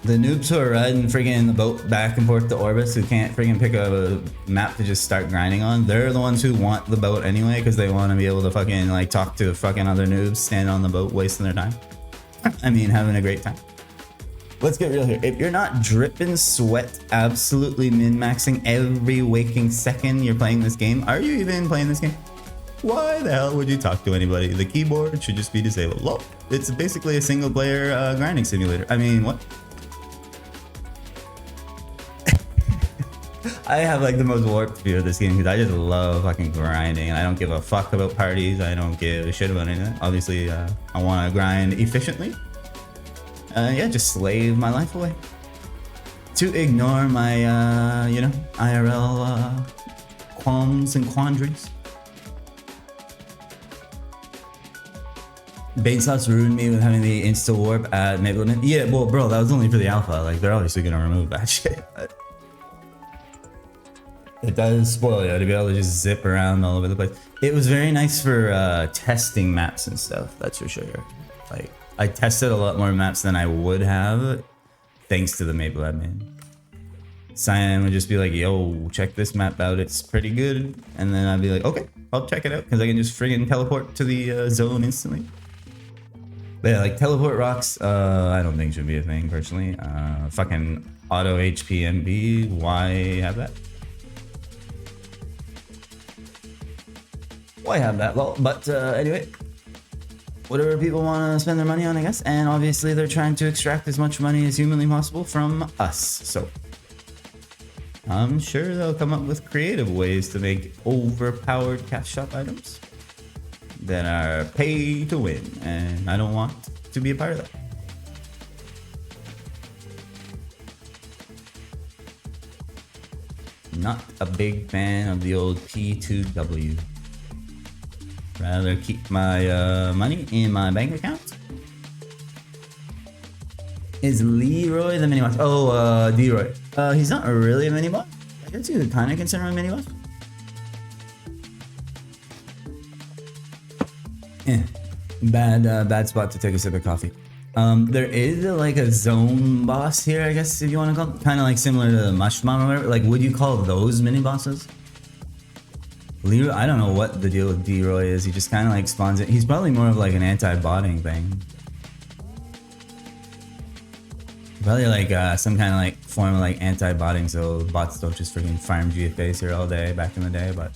The noobs who are riding friggin' the boat back and forth to Orbis, who can't friggin' pick a map to just start grinding on, they're the ones who want the boat anyway, because they want to be able to fucking like talk to fucking other noobs, stand on the boat, wasting their time. I mean, having a great time. Let's get real here. If you're not dripping sweat, absolutely min-maxing every waking second you're playing this game, are you even playing this game? Why the hell would you talk to anybody? The keyboard should just be disabled. Look, it's basically a single player grinding simulator. I mean, what? I have like the most warped view of this game because I just love fucking grinding and I don't give a fuck about parties. I don't give a shit about anything. Obviously, I want to grind efficiently. Yeah, just slave my life away to ignore my, you know, IRL qualms and quandaries. Bait sauce ruined me with having the insta warp at Maple. Yeah, well, bro, that was only for the alpha. Like, they're obviously gonna remove that shit. But it does spoil you to be able to just zip around all over the place. It was very nice for testing maps and stuff. That's for sure. Like, I tested a lot more maps than I would have, thanks to the Maple admin. Cyan would just be like, "Yo, check this map out. It's pretty good," and then I'd be like, "Okay, I'll check it out," because I can just friggin' teleport to the zone instantly. But yeah, like teleport rocks, I don't think should be a thing personally. Fucking auto HP MB, why have that? Why have that? Well, but anyway, whatever people want to spend their money on, I guess. And obviously, they're trying to extract as much money as humanly possible from us. So I'm sure they'll come up with creative ways to make overpowered cash shop items that are pay to win, and I don't want to be a part of that. Not a big fan of the old P2W. Rather keep my money in my bank account. Is Leroy the mini boss? Oh, D-Roy. He's not really a mini boss. I guess you could kind of consider him a mini boss. Yeah, bad spot to take a sip of coffee. There is like a zone boss here, I guess, if you want to call it. Kind of like similar to the Mushmom or whatever. Like, would you call those mini bosses? Leroy, I don't know what the deal with D-Roy is. He just kind of like spawns it. He's probably more of like an anti-botting thing. Probably like some kind of like form of like anti-botting, so bots don't just freaking farm GFAs here all day back in the day. But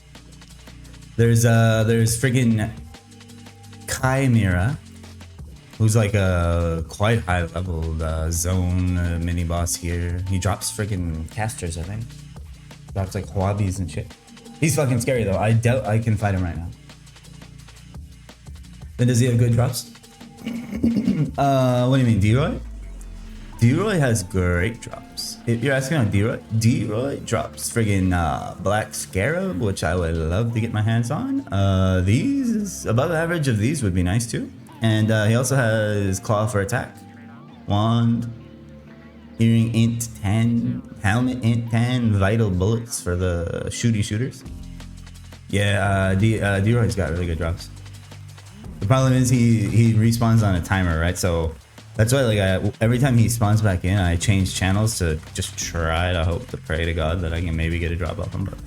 there's freaking Chimera, who's like a quite high leveled zone mini boss here. He drops freaking casters, I think. Drops like Huabies and shit. He's fucking scary though. I doubt I can fight him right now. Then does he have good drops? What do you mean, D-Roy? D-Roy has great drops. If you're asking on D-Roy, D-Roy drops friggin' Black Scarab, which I would love to get my hands on. These, above average of these would be nice too. And he also has Claw for attack, Wand, Earring Int 10, Helmet Int 10, Vital Bullets for the shooty shooters. Yeah, D-Roy's got really good drops. The problem is he respawns on a timer, right? So that's why, like, every time he spawns back in, I change channels to just try to hope to pray to God that I can maybe get a drop off him. But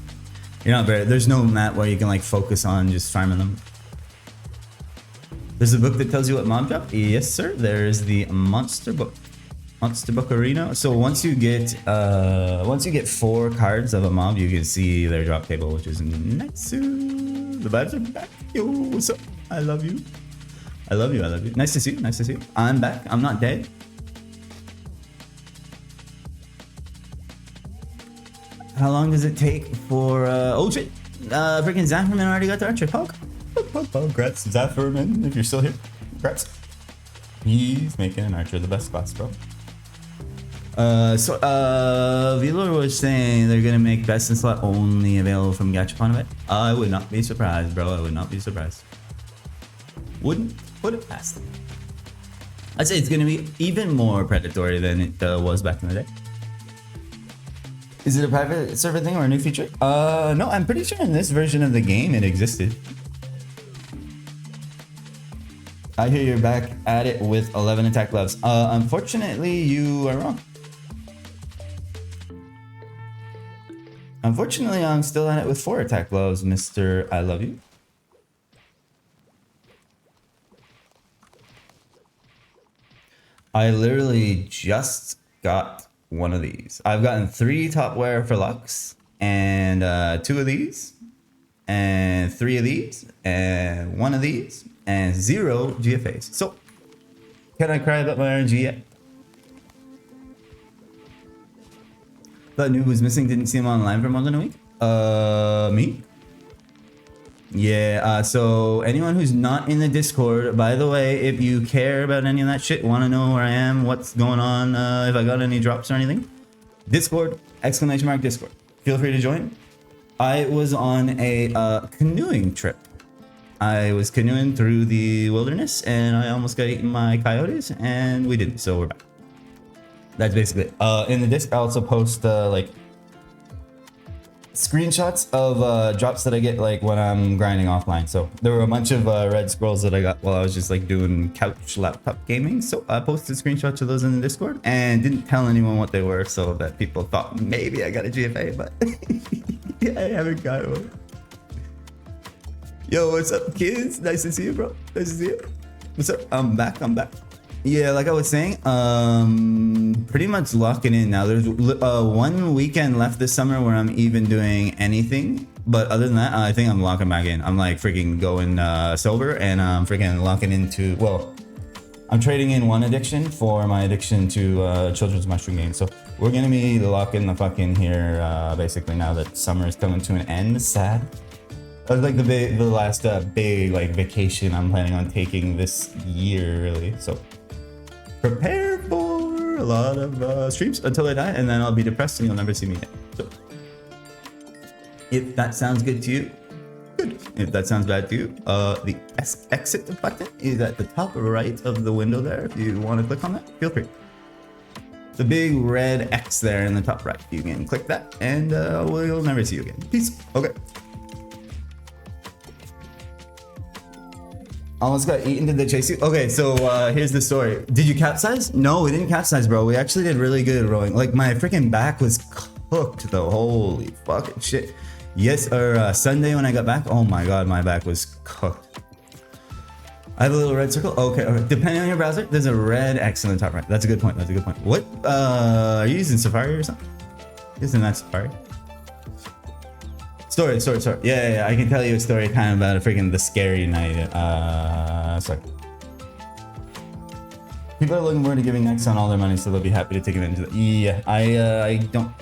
you're not very. There's no map where you can like focus on just farming them. There's a book that tells you what mob drop. Yes, sir. There's the monster book. Wants to book arena. So once you get 4 cards of a mob, you can see their drop table, which is nice. The vibes are back. Yo, what's up? I love you. I love you. I love you. Nice to see you. Nice to see you. I'm back. I'm not dead. How long does it take for oh shit? Freaking Zafferman already got the archer. Pog. Congrats, Zafferman, if you're still here. Congrats. He's making an archer the best class, bro. Velor was saying they're gonna make best in slot only available from Gachapon event. I would not be surprised, bro. I would not be surprised. Wouldn't put it past them. I'd say it's gonna be even more predatory than it was back in the day. Is it a private server thing or a new feature? No, I'm pretty sure in this version of the game it existed. I hear you're back at it with 11 attack gloves. Unfortunately, you are wrong. Unfortunately, I'm still at it with 4 attack gloves, Mr. I love you. I literally just got one of these. I've gotten 3 top wear for Lux, and 2 of these, and 3 of these, and 1 of these, and 0 GFAs. So, can I cry about my RNG yet? Thought Noob was missing, didn't see him online for more than a week. Me? Yeah, so anyone who's not in the Discord, by the way, if you care about any of that shit, want to know where I am, what's going on, if I got any drops or anything, Discord, ! Discord. Feel free to join. I was on a canoeing trip. I was canoeing through the wilderness and I almost got eaten by coyotes and we didn't, so we're back. That's basically it. In the disc, I also post like screenshots of drops that I get like when I'm grinding offline. So there were a bunch of red scrolls that I got while I was just like doing couch laptop gaming. So I posted screenshots of those in the Discord and didn't tell anyone what they were so that people thought maybe I got a GFA, but yeah, I haven't got one. Yo, what's up, kids? Nice to see you, bro. Nice to see you. What's up? I'm back. Yeah, like I was saying, pretty much locking in now. There's 1 weekend left this summer where I'm even doing anything. But other than that, I think I'm locking back in. I'm like freaking going sober and I'm freaking locking into, well, I'm trading in one addiction for my addiction to children's mushroom games. So we're going to be locking the fuck in here basically now that summer is coming to an end. Sad. That was like the last big like vacation I'm planning on taking this year, really. So prepare for a lot of streams until I die, and then I'll be depressed and you'll never see me again. So if that sounds good to you, good. If that sounds bad to you, the exit button is at the top right of the window there. If you want to click on that, feel free. The big red X there in the top right. You can click that and we'll never see you again. Peace. Okay. Almost got eaten. Did they chase you? Okay, so here's the story. Did you capsize? No, we didn't capsize, bro. We actually did really good rowing. Like my freaking back was cooked though. Holy fucking shit. Yes, or Sunday when I got back. Oh my god, my back was cooked. I have a little red circle. Okay, depending on your browser, there's a red X in the top right. That's a good point. That's a good point. What? Are you using Safari or something? Isn't that Safari? Story. Yeah, I can tell you a story kind of about a freaking the scary night. Sorry. People are looking forward to giving X on all their money, so they'll be happy to take advantage of it. Yeah, I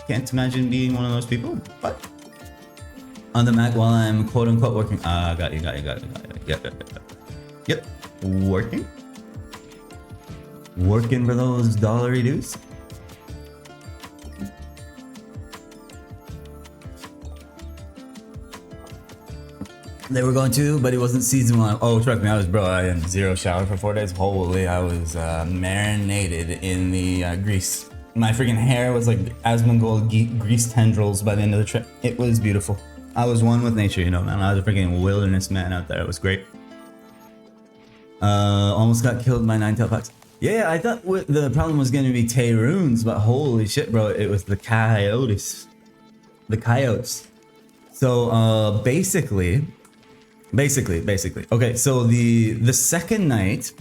can't imagine being one of those people, but on the Mac while I'm quote unquote working. Got you. Yep. Working for those dollary dues. They were going to, but it wasn't season 1. Oh, trust me, I had 0 shower for 4 days. Holy, I was marinated in the grease. My freaking hair was like Asmongold grease tendrils by the end of the trip. It was beautiful. I was one with nature, you know, man. I was a freaking wilderness man out there. It was great. Almost got killed by 9-tailed fox. Yeah, I thought the problem was going to be Tayroons, but holy shit, bro. It was the coyotes. The coyotes. So, basically. Okay, so the second night,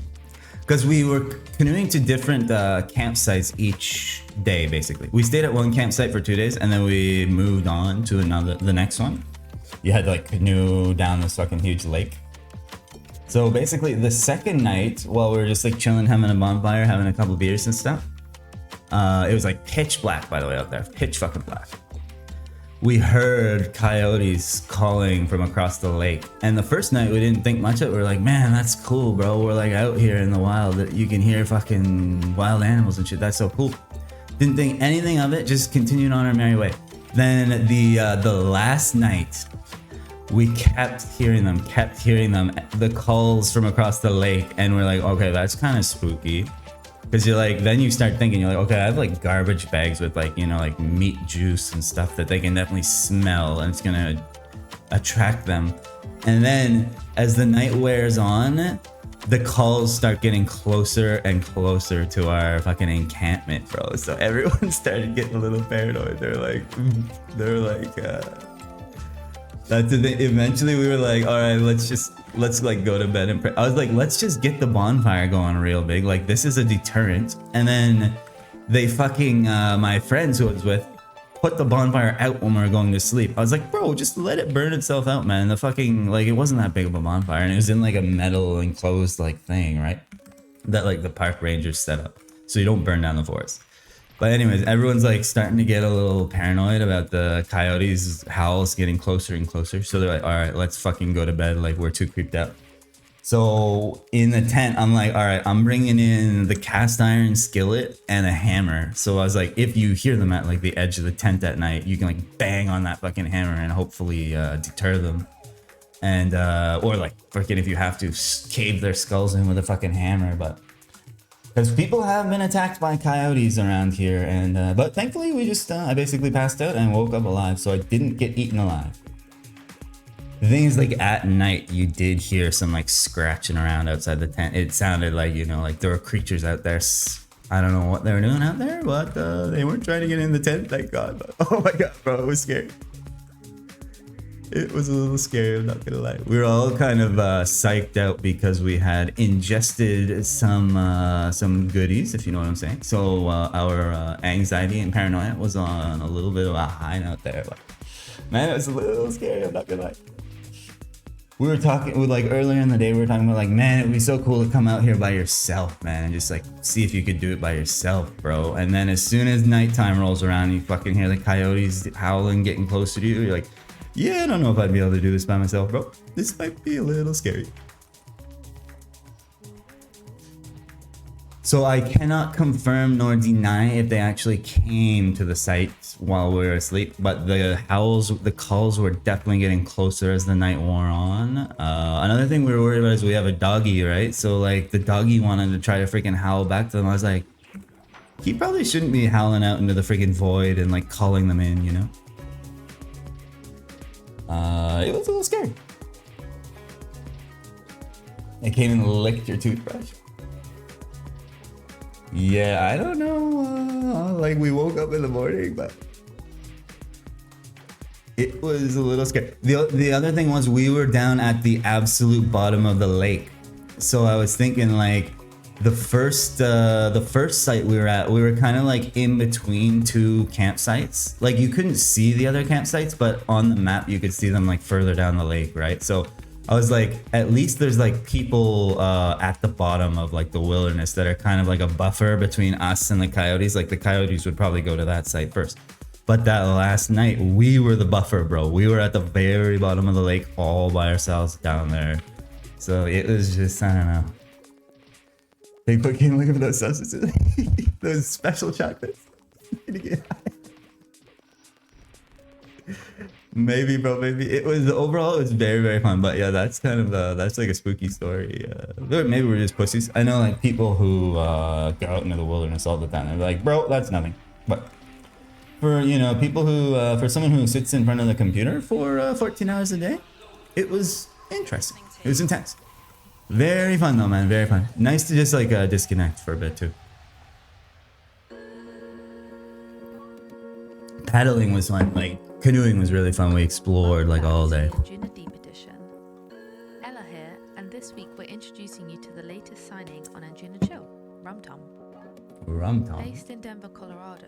because we were canoeing to different campsites each day. Basically, we stayed at one campsite for 2 days, and then we moved on to the next one. You had to like canoe down this fucking huge lake. So basically, the second night, while we were just like chilling, having a bonfire, having a couple beers and stuff, it was like pitch black, by the way, out there, pitch fucking black. We heard coyotes calling from across the lake. And the first night we didn't think much of it. We were like, man, that's cool, bro. We're like out here in the wild that you can hear fucking wild animals and shit. That's so cool. Didn't think anything of it. Just continued on our merry way. Then the last night, we kept hearing them, the calls from across the lake. And we're like, okay, that's kind of spooky. Because you're like, then you start thinking, you're like, okay, I have like garbage bags with like, you know, like meat juice and stuff that they can definitely smell and it's gonna attract them. And then as the night wears on, the calls start getting closer and closer to our fucking encampment, bro. So everyone started getting a little paranoid. They're like, that's the thing. Eventually we were like, all right, let's like go to bed and pray. I was like, let's just get the bonfire going real big. Like this is a deterrent. And then they fucking, my friends who I was with, put the bonfire out when we were going to sleep. I was like, bro, just let it burn itself out, man. The fucking, like, it wasn't that big of a bonfire. And it was in like a metal enclosed like thing, right? That like the park rangers set up. So you don't burn down the forest. But anyways, everyone's like starting to get a little paranoid about the coyotes' howls getting closer and closer. So they're like, all right, let's fucking go to bed. Like we're too creeped out. So in the tent, I'm like, all right, I'm bringing in the cast iron skillet and a hammer. So I was like, if you hear them at like the edge of the tent at night, you can like bang on that fucking hammer and hopefully deter them. And, or like freaking if you have to cave their skulls in with a fucking hammer, but. Because people have been attacked by coyotes around here, and but thankfully we just I basically passed out and woke up alive, so I didn't get eaten alive. The thing is, like at night you did hear some like scratching around outside the tent. It sounded like, you know, like there were creatures out there. I don't know what they were doing out there, but they weren't trying to get in the tent, thank God. But, oh my God, bro, it was scary. It was a little scary, I'm not gonna lie. We were all kind of psyched out because we had ingested some goodies, if you know what I'm saying. So our anxiety and paranoia was on a little bit of a high note there. But man, it was a little scary, I'm not gonna lie. We were talking, like earlier in the day, we were talking about like, man, it'd be so cool to come out here by yourself, man, and just like see if you could do it by yourself, bro. And then as soon as nighttime rolls around, you fucking hear the coyotes howling, getting closer to you. You're like, yeah, I don't know if I'd be able to do this by myself, bro. This might be a little scary. So I cannot confirm nor deny if they actually came to the site while we were asleep, but the calls were definitely getting closer as the night wore on. Another thing we were worried about is we have a doggy, right? So like the doggy wanted to try to freaking howl back to them. I was like, he probably shouldn't be howling out into the freaking void and like calling them in, you know? It was a little scary. It came and licked your toothbrush. Yeah, I don't know. Like we woke up in the morning, but it was a little scary. The other thing was we were down at the absolute bottom of the lake, so I was thinking like the first site we were at, we were kind of like in between two campsites. Like you couldn't see the other campsites, but on the map you could see them like further down the lake, right? So I was like, at least there's like people at the bottom of like the wilderness that are kind of like a buffer between us and the coyotes. Like the coyotes would probably go to that site first. But that last night, we were the buffer, bro. We were at the very bottom of the lake all by ourselves down there. So it was just, I don't know. Big Boy came looking for those substances. Those special chocolates. Maybe, bro, maybe. It was, overall, it was very, very fun. But yeah, that's kind of, that's like a spooky story. Maybe we're just pussies. I know like people who go out into the wilderness all the time. They're like, bro, that's nothing. But for, you know, people who, for someone who sits in front of the computer for 14 hours a day, it was interesting. It was intense. Very fun though, man. Very fun. Nice to just like disconnect for a bit too. Paddling was fun. Like canoeing was really fun. We explored like all day. Juna Deep Edition. Ella here, and this week we're introducing you to the latest signing on Anjuna Chill, Rum Tom. Based in Denver, Colorado,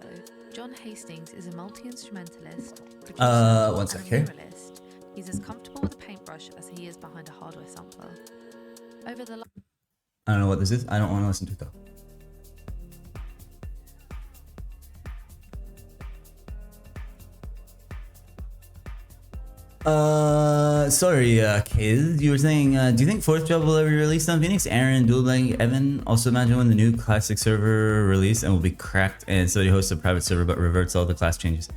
John Hastings is a multi-instrumentalist, producer, one and sec a here. muralist. He's as comfortable with a paintbrush as he is behind a hardware sampler. Over the I don't know what this is. I don't want to listen to it though. Sorry, kid. You were saying, do you think fourth job will ever be released on Phoenix? Aaron, Dueling, Evan. Also imagine when the new classic server release and will be cracked and somebody hosts a private server but reverts all the class changes.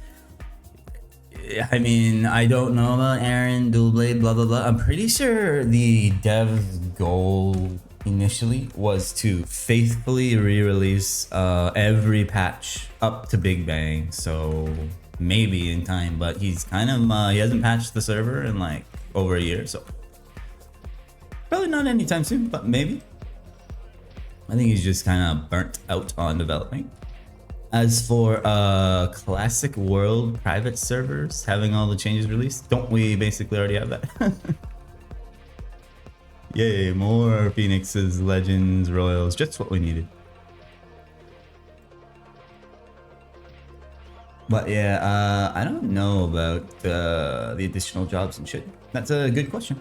I mean, I don't know about Aaron, Dual Blade, blah blah blah. I'm pretty sure the dev's goal initially was to faithfully re-release every patch up to Big Bang. So maybe in time, but he's kind of he hasn't patched the server in like over a year, so probably not anytime soon, but maybe. I think he's just kind of burnt out on developing. As for classic world private servers having all the changes released, don't we basically already have that? Yay, more Phoenixes, Legends, Royals, just what we needed. But yeah, I don't know about the additional jobs and shit. That's a good question.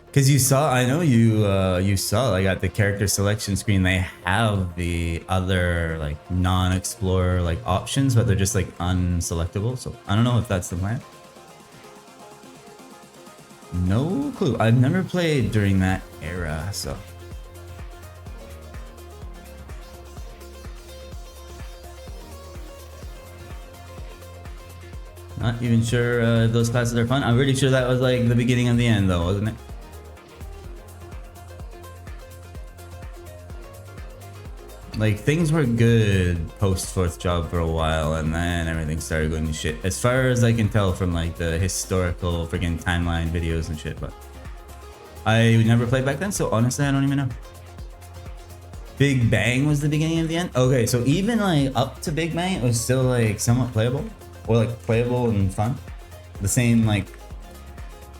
Because you saw, I know you saw like at the character selection screen, they have the other like non-explorer like options, but they're just like unselectable. So I don't know if that's the plan. No clue. I've never played during that era, so. Not even sure if those classes are fun. I'm pretty sure that was like the beginning of the end though, wasn't it? Like things were good post fourth job for a while and then everything started going to shit. As far as I can tell from like the historical freaking timeline videos and shit, but I never played back then, so honestly I don't even know. Big Bang was the beginning of the end? Okay, so even like up to Big Bang it was still like somewhat playable? Or like playable and fun? The same like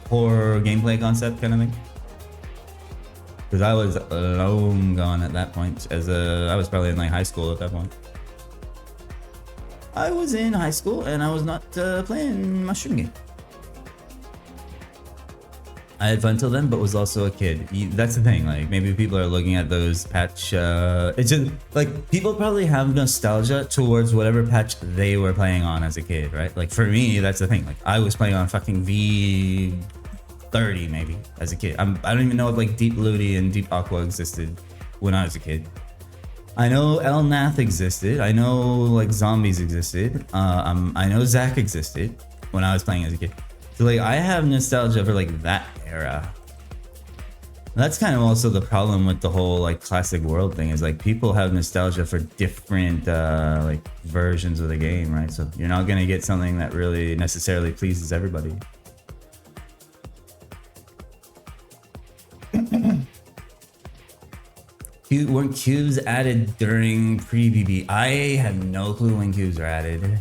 horror gameplay concept kind of thing? Because I was long gone at that point. I was probably in like high school at that point. I was in high school and I was not playing Mushroom Game. I had fun till then, but was also a kid. That's the thing. Like maybe people are looking at those patch. It's just like people probably have nostalgia towards whatever patch they were playing on as a kid, right? Like for me, that's the thing. Like I was playing on fucking V30 maybe as a kid. I don't even know if like Deep Looty and Deep Aqua existed when I was a kid. I know El Nath existed. I know like zombies existed. I know Zack existed when I was playing as a kid. So like I have nostalgia for like that era. And that's kind of also the problem with the whole like classic world thing is like people have nostalgia for different like versions of the game, right? So you're not gonna get something that really necessarily pleases everybody. Weren't cubes added during pre-BB? I have no clue when cubes are added.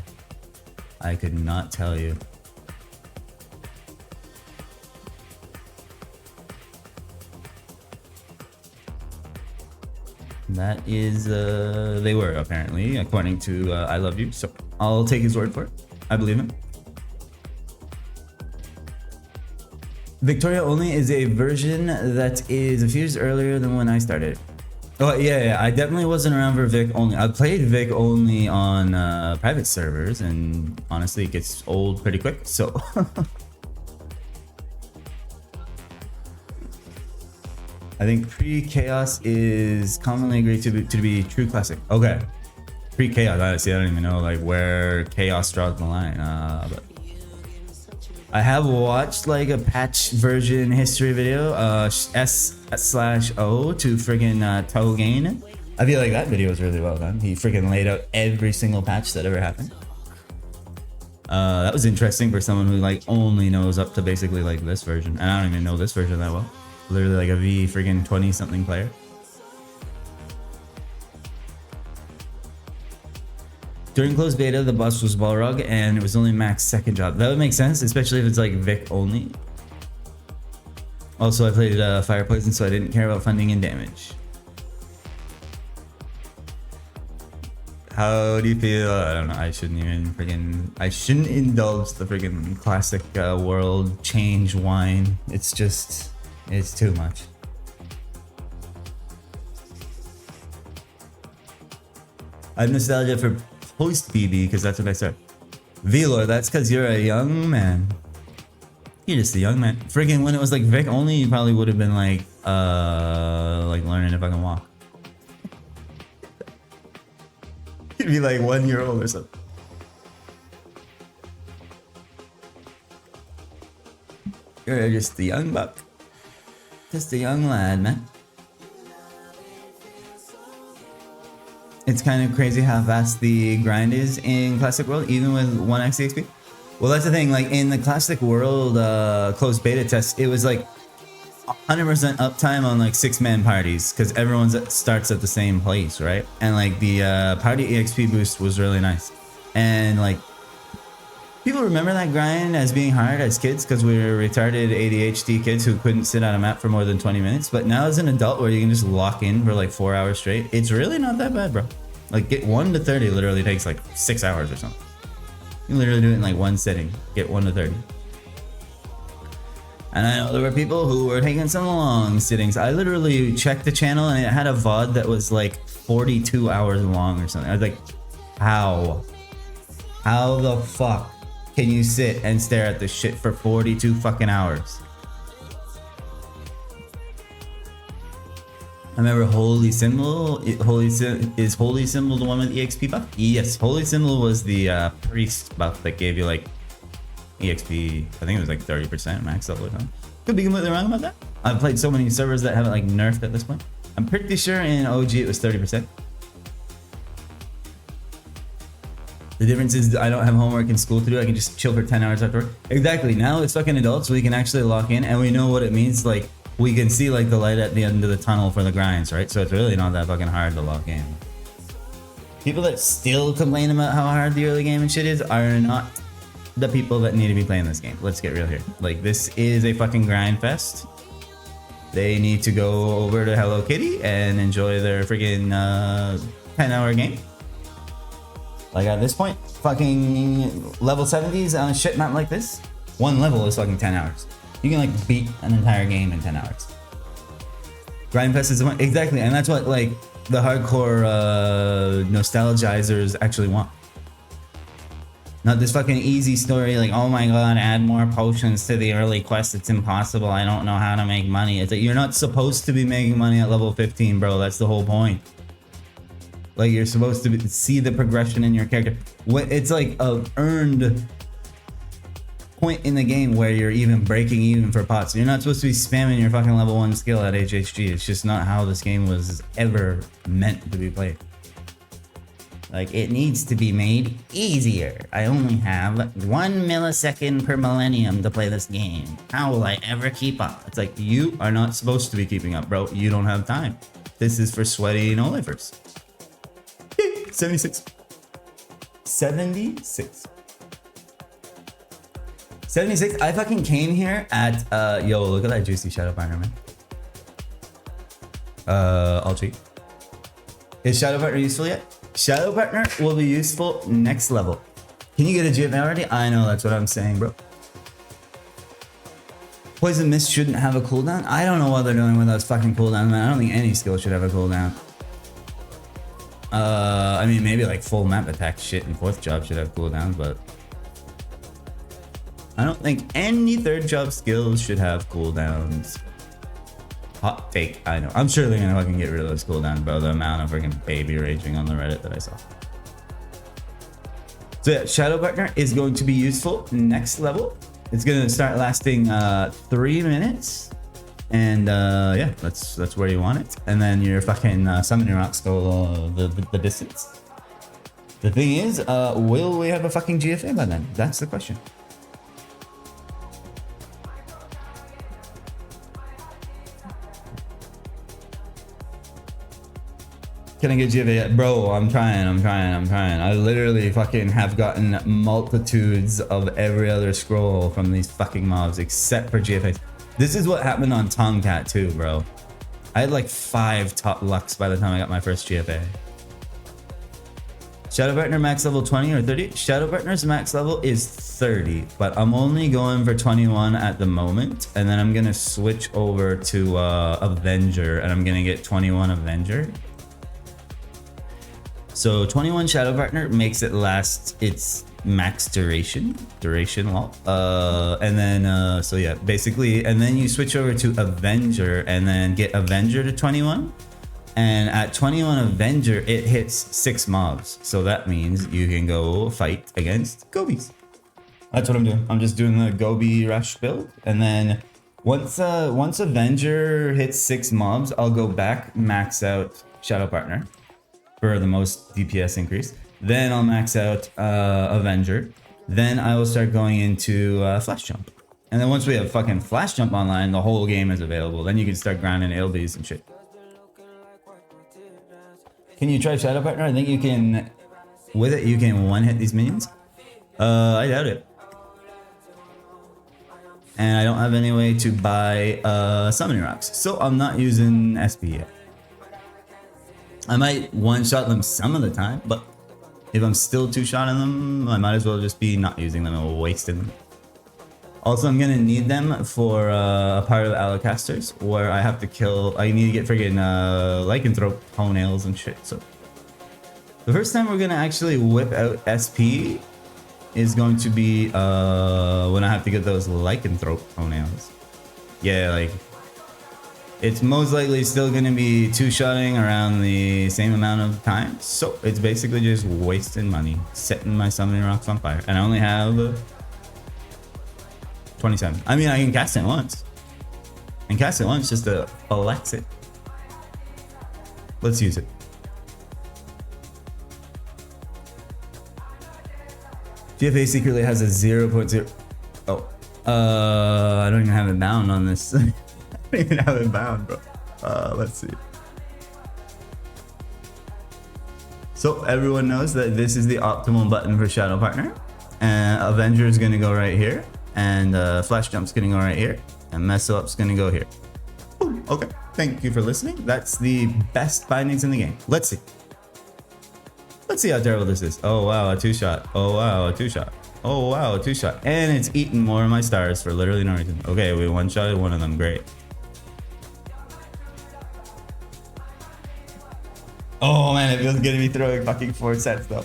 I could not tell you. That is, they were apparently, according to I Love You. So I'll take his word for it. I believe him. Victoria Only is a version that is a few years earlier than when I started. Oh yeah, I definitely wasn't around for Vic Only. I played Vic Only on private servers, and honestly, it gets old pretty quick. So. I think pre-chaos is commonly agreed to be true classic. Okay, pre-chaos. Honestly, I don't even know like where chaos draws the line. But I have watched like a patch version history video, S/O to friggin' Togain. I feel like that video was really well done. He friggin' laid out every single patch that ever happened. That was interesting for someone who like only knows up to basically like this version, and I don't even know this version that well. Literally like a V friggin' 20 something player. During closed beta, the boss was Balrog and it was only Mac's second job. That would make sense, especially if it's like Vic only. Also, I played Fire Poison, so I didn't care about funding and damage. How do you feel? I don't know. I shouldn't indulge the friggin' classic world change wine. It's too much. I have nostalgia for post BB because that's what I said. Velor, that's because you're a young man. You're just a young man. Friggin' when it was like Vic only, you probably would have been like learning to fucking walk. You'd be like 1 year old or something. You're just a young buck. Just a young lad, man. It's kind of crazy how fast the grind is in Classic World, even with 1x XP. Well, that's the thing, like in the Classic World closed beta test, it was like 100% uptime on like 6-man parties because everyone starts at the same place, right? And like the party EXP boost was really nice. And like people remember that grind as being hard as kids because we were retarded ADHD kids who couldn't sit on a map for more than 20 minutes. But now as an adult where you can just lock in for like 4 hours straight, it's really not that bad, bro. Like get 1 to 30 literally takes like 6 hours or something. You can literally do it in like one sitting, get 1 to 30. And I know there were people who were taking some long sittings. I literally checked the channel and it had a VOD that was like 42 hours long or something. I was like, how? How the fuck can you sit and stare at this shit for 42 fucking hours? I remember Holy Symbol. Is Holy Symbol the one with EXP buff? Yes, Holy Symbol was the priest buff that gave you like EXP, I think it was like 30% max level or something. Could be completely wrong about that. I've played so many servers that haven't like nerfed at this point. I'm pretty sure in OG it was 30%. The difference is I don't have homework in school to do. I can just chill for 10 hours after work. Exactly. Now it's fucking adults. We can actually lock in and we know what it means. Like we can see like the light at the end of the tunnel for the grinds, right? So it's really not that fucking hard to lock in. People that still complain about how hard the early game and shit is are not the people that need to be playing this game. Let's get real here. Like this is a fucking grind fest. They need to go over to Hello Kitty and enjoy their freaking 10-hour game. Like at this point, fucking level 70s on a shit map like this, one level is fucking 10 hours. You can like beat an entire game in 10 hours. Grind fest is the one, exactly, and that's what like the hardcore nostalgizers actually want. Not this fucking easy story like, oh my god, add more potions to the early quest. It's impossible. I don't know how to make money. It's like, you're not supposed to be making money at level 15, bro. That's the whole point. Like, you're supposed to see the progression in your character. It's like a earned point in the game where you're even breaking even for pots. You're not supposed to be spamming your fucking level 1 skill at HHG. It's just not how this game was ever meant to be played. Like, it needs to be made easier. I only have 1 millisecond per millennium to play this game. How will I ever keep up? It's like, you are not supposed to be keeping up, bro. You don't have time. This is for sweaty no-lifers. 76. 76. 76. I fucking came here at, yo, look at that juicy Shadow Partner, man. I'll cheat. Is Shadow Partner useful yet? Shadow Partner will be useful next level. Can you get a GFA already? I know, that's what I'm saying, bro. Poison Mist shouldn't have a cooldown? I don't know what they're doing with those fucking cooldowns, man. I don't think any skill should have a cooldown. I mean, maybe like full map attack shit and 4th job should have cooldowns, but I don't think any 3rd job skills should have cooldowns. Hot take, I know. I'm sure they're gonna fucking get rid of those cooldowns, bro. The amount of freaking baby raging on the Reddit that I saw. So yeah, Shadow Partner is going to be useful next level. It's gonna start lasting 3 minutes. And yeah, that's where you want it. And then your fucking summon your rocks go the distance. The thing is, will we have a fucking GFA by then? That's the question. Can I get GFA yet? Bro, I'm trying. I literally fucking have gotten multitudes of every other scroll from these fucking mobs except for GFA. This is what happened on Tomcat too, bro. I had like 5 top lucks by the time I got my first GFA. Shadow Partner max level 20 or 30? Shadow Partner's max level is 30, but I'm only going for 21 at the moment, and then I'm gonna switch over to Avenger, and I'm gonna get 21 Avenger. So 21 Shadow Partner makes it last its max duration wall. And then so yeah, basically, and then you switch over to Avenger and then get Avenger to 21. And at 21 Avenger, it hits 6 mobs. So that means you can go fight against Gobies. That's what I'm doing. I'm just doing the Gobi rush build. And then once Avenger hits 6 mobs, I'll go back, max out Shadow Partner for the most DPS increase. Then I'll max out Avenger. Then I will start going into Flash Jump. And then once we have fucking Flash Jump online, the whole game is available. Then you can start grinding ALBs and shit. Can you try Shadow Partner? I think you can. With it, you can one-hit these minions. I doubt it. And I don't have any way to buy summoning rocks, so I'm not using SP yet. I might one-shot them some of the time, but if I'm still two-shotting them, I might as well just be not using them and wasting them. Also, I'm gonna need them for a part of the Allocasters where I have to kill. I need to get friggin' lycanthrope toenails and shit. So the first time we're gonna actually whip out SP is going to be when I have to get those lycanthrope toenails. Yeah, like it's most likely still gonna be two-shotting around the same amount of time. So it's basically just wasting money, setting my summoning rocks on fire, and I only have 27. I mean, I can cast it once. And cast it once just to flex it. Let's use it. GFA secretly has a 0.0. Oh. I don't even have it bound on this. I don't even have it bound, bro. Let's see. So everyone knows that this is the optimal button for Shadow Partner. And Avenger is gonna go right here. And Flash Jump's gonna go right here, and Mess Up's gonna go here. Ooh, okay, thank you for listening. That's the best bindings in the game. Let's see. Let's see how terrible this is. Oh wow, a two-shot. Oh wow, a two-shot. Oh wow, a two-shot. And it's eating more of my stars for literally no reason. Okay, we one-shotted one of them. Great. Oh man, it feels good to be throwing fucking 4 sets though.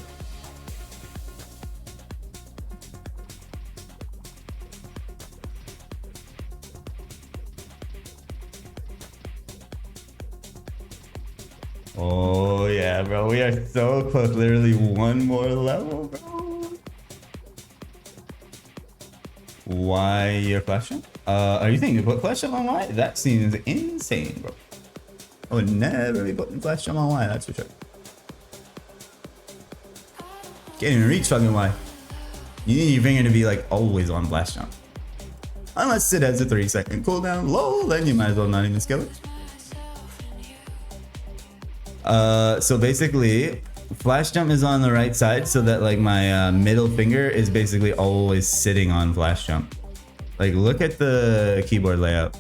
Oh yeah, bro, we are so close. Literally one more level, bro. Why you're flashing? Are you thinking to put flash jump on Y? That seems insane, bro. I would never be putting flash jump on Y, that's for sure. Can't even reach fucking Y. You need your finger to be like always on flash jump. Unless it has a 3-second cooldown. Lol, then you might as well not even skill it. So basically, flash jump is on the right side so that like my middle finger is basically always sitting on flash jump. Like look at the keyboard layout.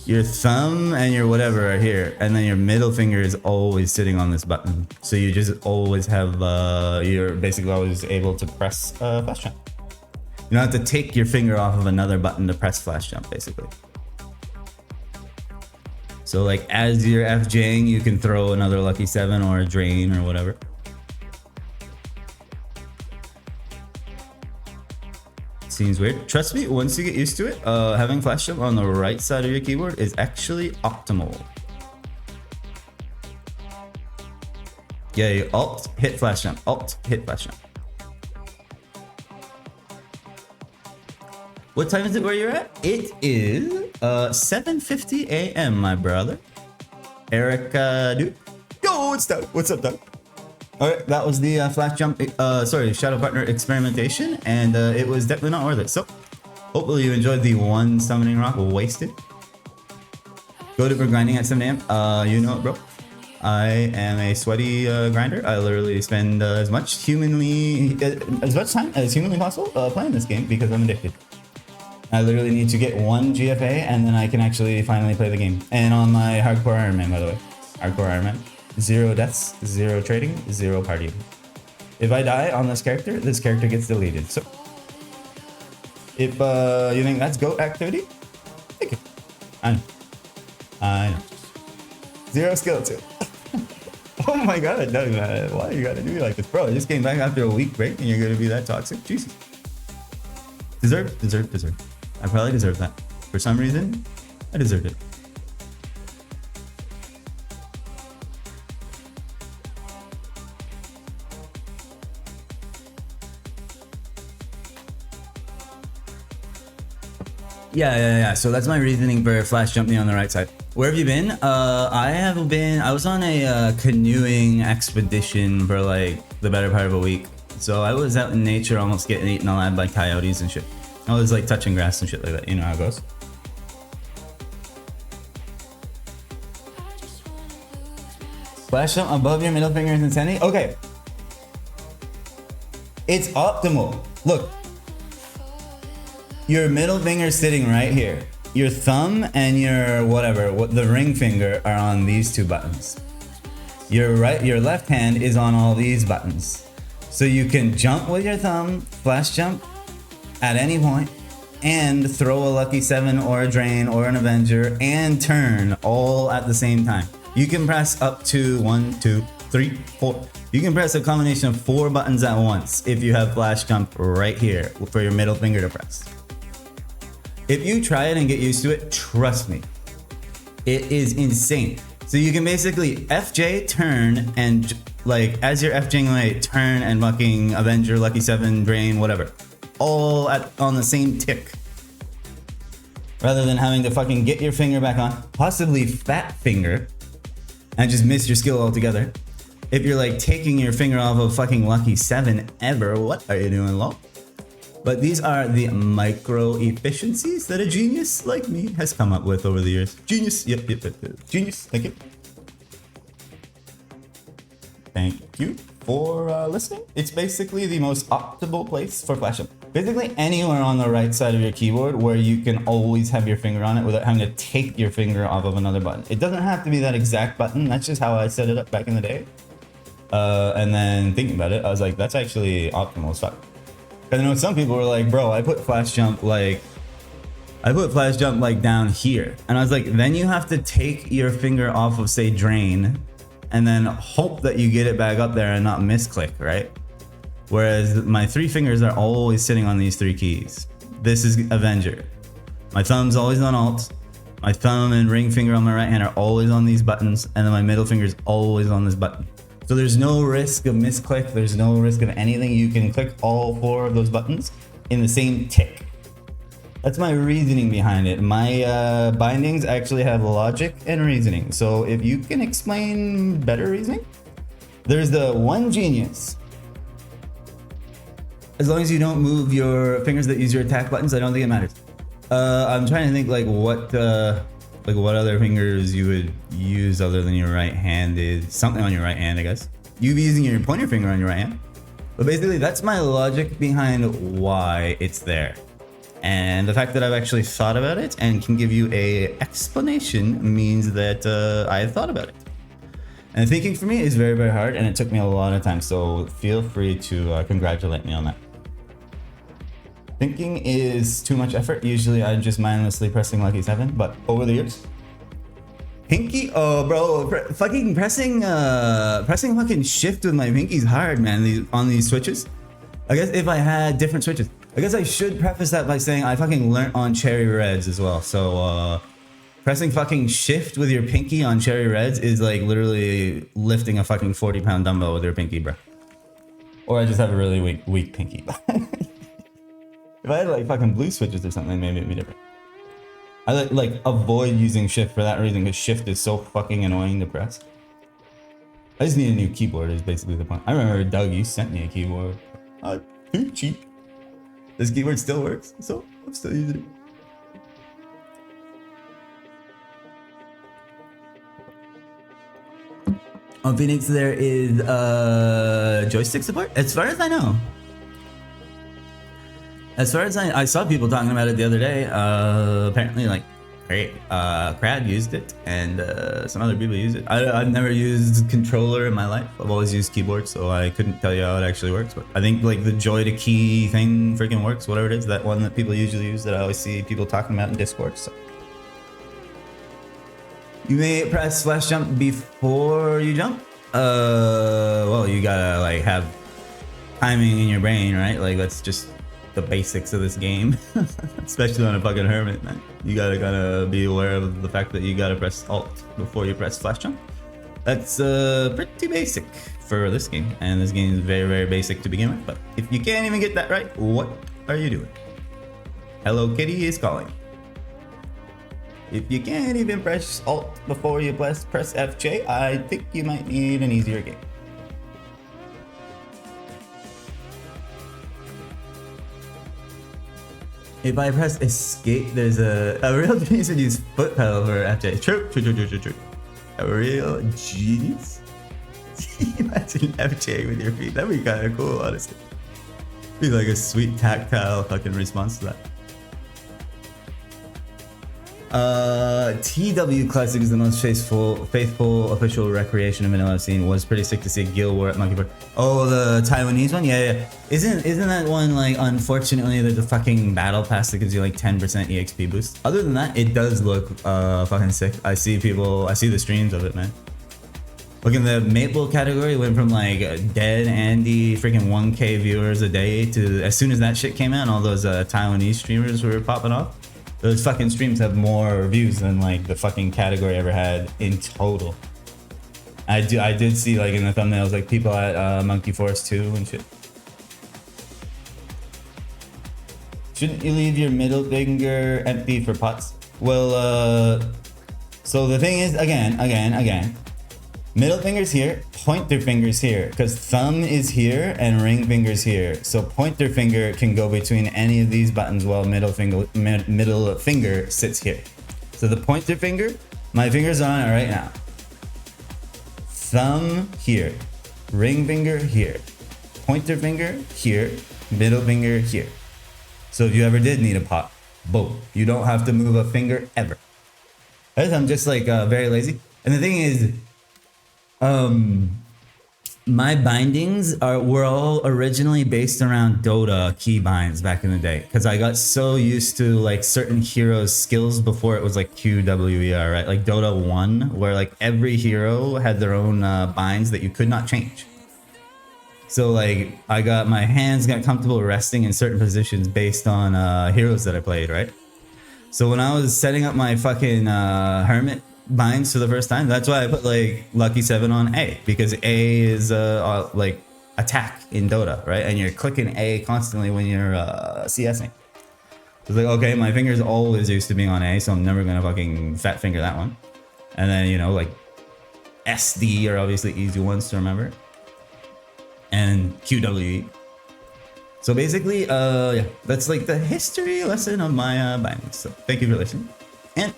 Your thumb and your whatever are here, and then your middle finger is always sitting on this button. So you just always have, you're basically always able to press flash jump. You don't have to take your finger off of another button to press flash jump, basically. So like as you're FJing, you can throw another Lucky 7 or a Drain or whatever. Seems weird. Trust me, once you get used to it, having flash jump on the right side of your keyboard is actually optimal. Yeah, you alt, hit flash jump, alt, hit flash jump. What time is it where you're at? It is 7:50 a.m. my brother. Erica, dude. Yo, what's up? What's up, Doug? Alright, that was the flash jump, Shadow Partner experimentation, and it was definitely not worth it. So, hopefully you enjoyed the one summoning rock wasted. Go to for grinding at 7 a.m. You know it, bro. I am a sweaty grinder. I literally spend as much time as humanly possible playing this game because I'm addicted. I literally need to get one GFA and then I can actually finally play the game. And on my hardcore Ironman, by the way. Hardcore Ironman. 0 deaths, 0 trading, 0 partying. If I die on this character gets deleted. So, if you think that's GOAT activity, take it. I know. 0 skill too. Oh my god, no, man. Why you gotta do me like this? Bro, I just came back after a week break and you're gonna be that toxic? Jesus. Deserve. I probably deserve that. For some reason, I deserved it. Yeah. So that's my reasoning for flash jumping on the right side. Where have you been? I was on a canoeing expedition for like the better part of a week. So I was out in nature almost getting eaten alive by coyotes and shit. I was like touching grass and shit like that. You know how it goes. Flash jump above your middle finger is insanity? Okay. It's optimal. Look. Your middle finger is sitting right here. Your thumb and your the ring finger are on these 2 buttons. Your left hand is on all these buttons. So you can jump with your thumb, flash jump at any point, and throw a lucky 7 or a drain or an Avenger and turn all at the same time. You can press up to 1, 2, 3, 4. You can press a combination of 4 buttons at once if you have flash jump right here for your middle finger to press. If you try it and get used to it, trust me, it is insane. So you can basically FJ, turn, and like as you're FJing away, turn and fucking Avenger, Lucky 7, Drain, whatever. All on the same tick. Rather than having to fucking get your finger back on, possibly fat finger, and just miss your skill altogether. If you're like taking your finger off of fucking Lucky 7 ever, what are you doing, lol? But these are the micro efficiencies that a genius like me has come up with over the years. Genius, yep. Genius, thank you. Thank you for listening. It's basically the most optimal place for flash jump. Basically anywhere on the right side of your keyboard where you can always have your finger on it without having to take your finger off of another button. It doesn't have to be that exact button. That's just how I set it up back in the day. And then thinking about it, I was like, that's actually optimal as fuck. I know some people were like, bro, I put flash jump like down here. And I was like, then you have to take your finger off of, say, drain, and then hope that you get it back up there and not misclick, right? Whereas my 3 fingers are always sitting on these 3 keys. This is Avenger. My thumb's always on Alt. My thumb and ring finger on my right hand are always on these buttons, and then my middle finger is always on this button. So there's no risk of misclick, there's no risk of anything. You can click all 4 of those buttons in the same tick. That's my reasoning behind it. My bindings actually have logic and reasoning. So if you can explain better reasoning, there's the one genius. As long as you don't move your fingers that use your attack buttons, I don't think it matters. I'm trying to think like what other fingers you would use other than your right hand is something on your right hand, I guess. You'd be using your pointer finger on your right hand. But basically that's my logic behind why it's there. And the fact that I've actually thought about it and can give you a explanation means that I've thought about it. And thinking for me is very, very hard, and it took me a lot of time. So feel free to congratulate me on that. Thinking is too much effort. Usually I'm just mindlessly pressing Lucky 7, but over the years, pinky, oh bro, fucking pressing fucking shift with my pinky's hard, man. On these switches. I guess if I had different switches, I guess I should preface that by saying I fucking learnt on cherry reds as well. So pressing fucking shift with your pinky on cherry reds is like literally lifting a fucking 40-pound dumbbell with your pinky, bro. Or I just have a really weak pinky. If I had like fucking blue switches or something, maybe it'd be different. I like avoid using shift for that reason, because shift is so fucking annoying to press. I just need a new keyboard is basically the point. I remember Doug, you sent me a keyboard. Too cheap. This keyboard still works, so I'm still using it. On Phoenix there is joystick support, as far as I know. As far as I saw people talking about it the other day. Apparently, like, Crad used it, and some other people use it. I've never used controller in my life. I've always used keyboard, so I couldn't tell you how it actually works. But I think like the joy to key thing freaking works. Whatever it is, that one that people usually use, that I always see people talking about in Discord. So you may press flash jump before you jump. Well, you gotta like have timing in your brain, right? Like that's just the basics of this game, especially on a fucking hermit, man. You gotta kind of be aware of the fact that you gotta press alt before you press flash jump. That's pretty basic for this game, and this game is very, very basic to begin with. But if you can't even get that right, what are you doing? Hello Kitty is calling. If you can't even press alt before you press FJ, I think you might need an easier game. If I press escape, there's a real genius would use foot pedal for FJ. True. A real genius? Imagine FJ with your feet. That'd be kind of cool, honestly. Be like a sweet tactile fucking response to that. TW Classic is the most faithful official recreation event I've seen. Was pretty sick to see Gil War at Monkey Park. Oh, the Taiwanese one? Yeah. Isn't that one like, unfortunately, there's a fucking battle pass that gives you like 10% EXP boost? Other than that, it does look fucking sick. I see the streams of it, man. Look, in the Maple category, went from like dead Andy freaking 1K viewers a day to, as soon as that shit came out, all those Taiwanese streamers were popping off. Those fucking streams have more views than like the fucking category ever had in total. I did see like in the thumbnails like people at Monkey Forest 2 and shit. Shouldn't you leave your middle finger empty for pots? Well, so the thing is, again, middle finger's here, pointer finger's here, because thumb is here and ring finger's here. So pointer finger can go between any of these buttons while middle finger sits here. So the pointer finger, my finger's on it right now. Thumb here, ring finger here, pointer finger here, middle finger here. So if you ever did need a pot, boom, you don't have to move a finger ever. I'm just like very lazy. And the thing is, my bindings were all originally based around Dota keybinds back in the day, because I got so used to like certain heroes' skills before it was like QWER, right? Like Dota 1, where like every hero had their own binds that you could not change. So like my hands got comfortable resting in certain positions based on heroes that I played, right? So when I was setting up my fucking hermit binds for the first time, that's why I put like Lucky 7 on A, because A is like attack in Dota, right? And you're clicking A constantly when you're CSing. So it's like, okay, my fingers always used to being on A, so I'm never gonna fucking fat finger that one. And then, you know, like SD are obviously easy ones to remember, and QWE. So basically, yeah, that's like the history lesson of my bindings. So thank you for listening. And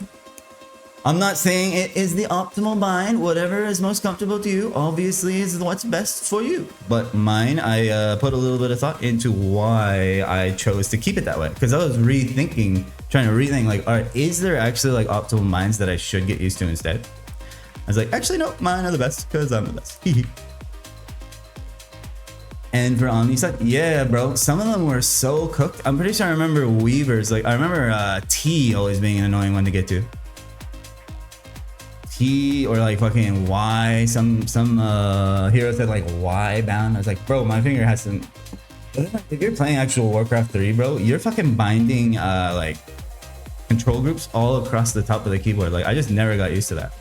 I'm not saying it is the optimal bind. Whatever is most comfortable to you, obviously, is what's best for you. But mine, I put a little bit of thought into why I chose to keep it that way. Because I was trying to rethink, like, all right, is there actually like optimal binds that I should get used to instead? I was like, actually, no, mine are the best because I'm the best. And for Omniside, yeah, bro, some of them were so cooked. I'm pretty sure I remember Weavers. Like, I remember T always being an annoying one to get to. T or like fucking Y. Some heroes had like Y bound. I was like, bro, my finger has to. If you're playing actual Warcraft 3, bro, you're fucking binding like control groups all across the top of the keyboard. Like, I just never got used to that.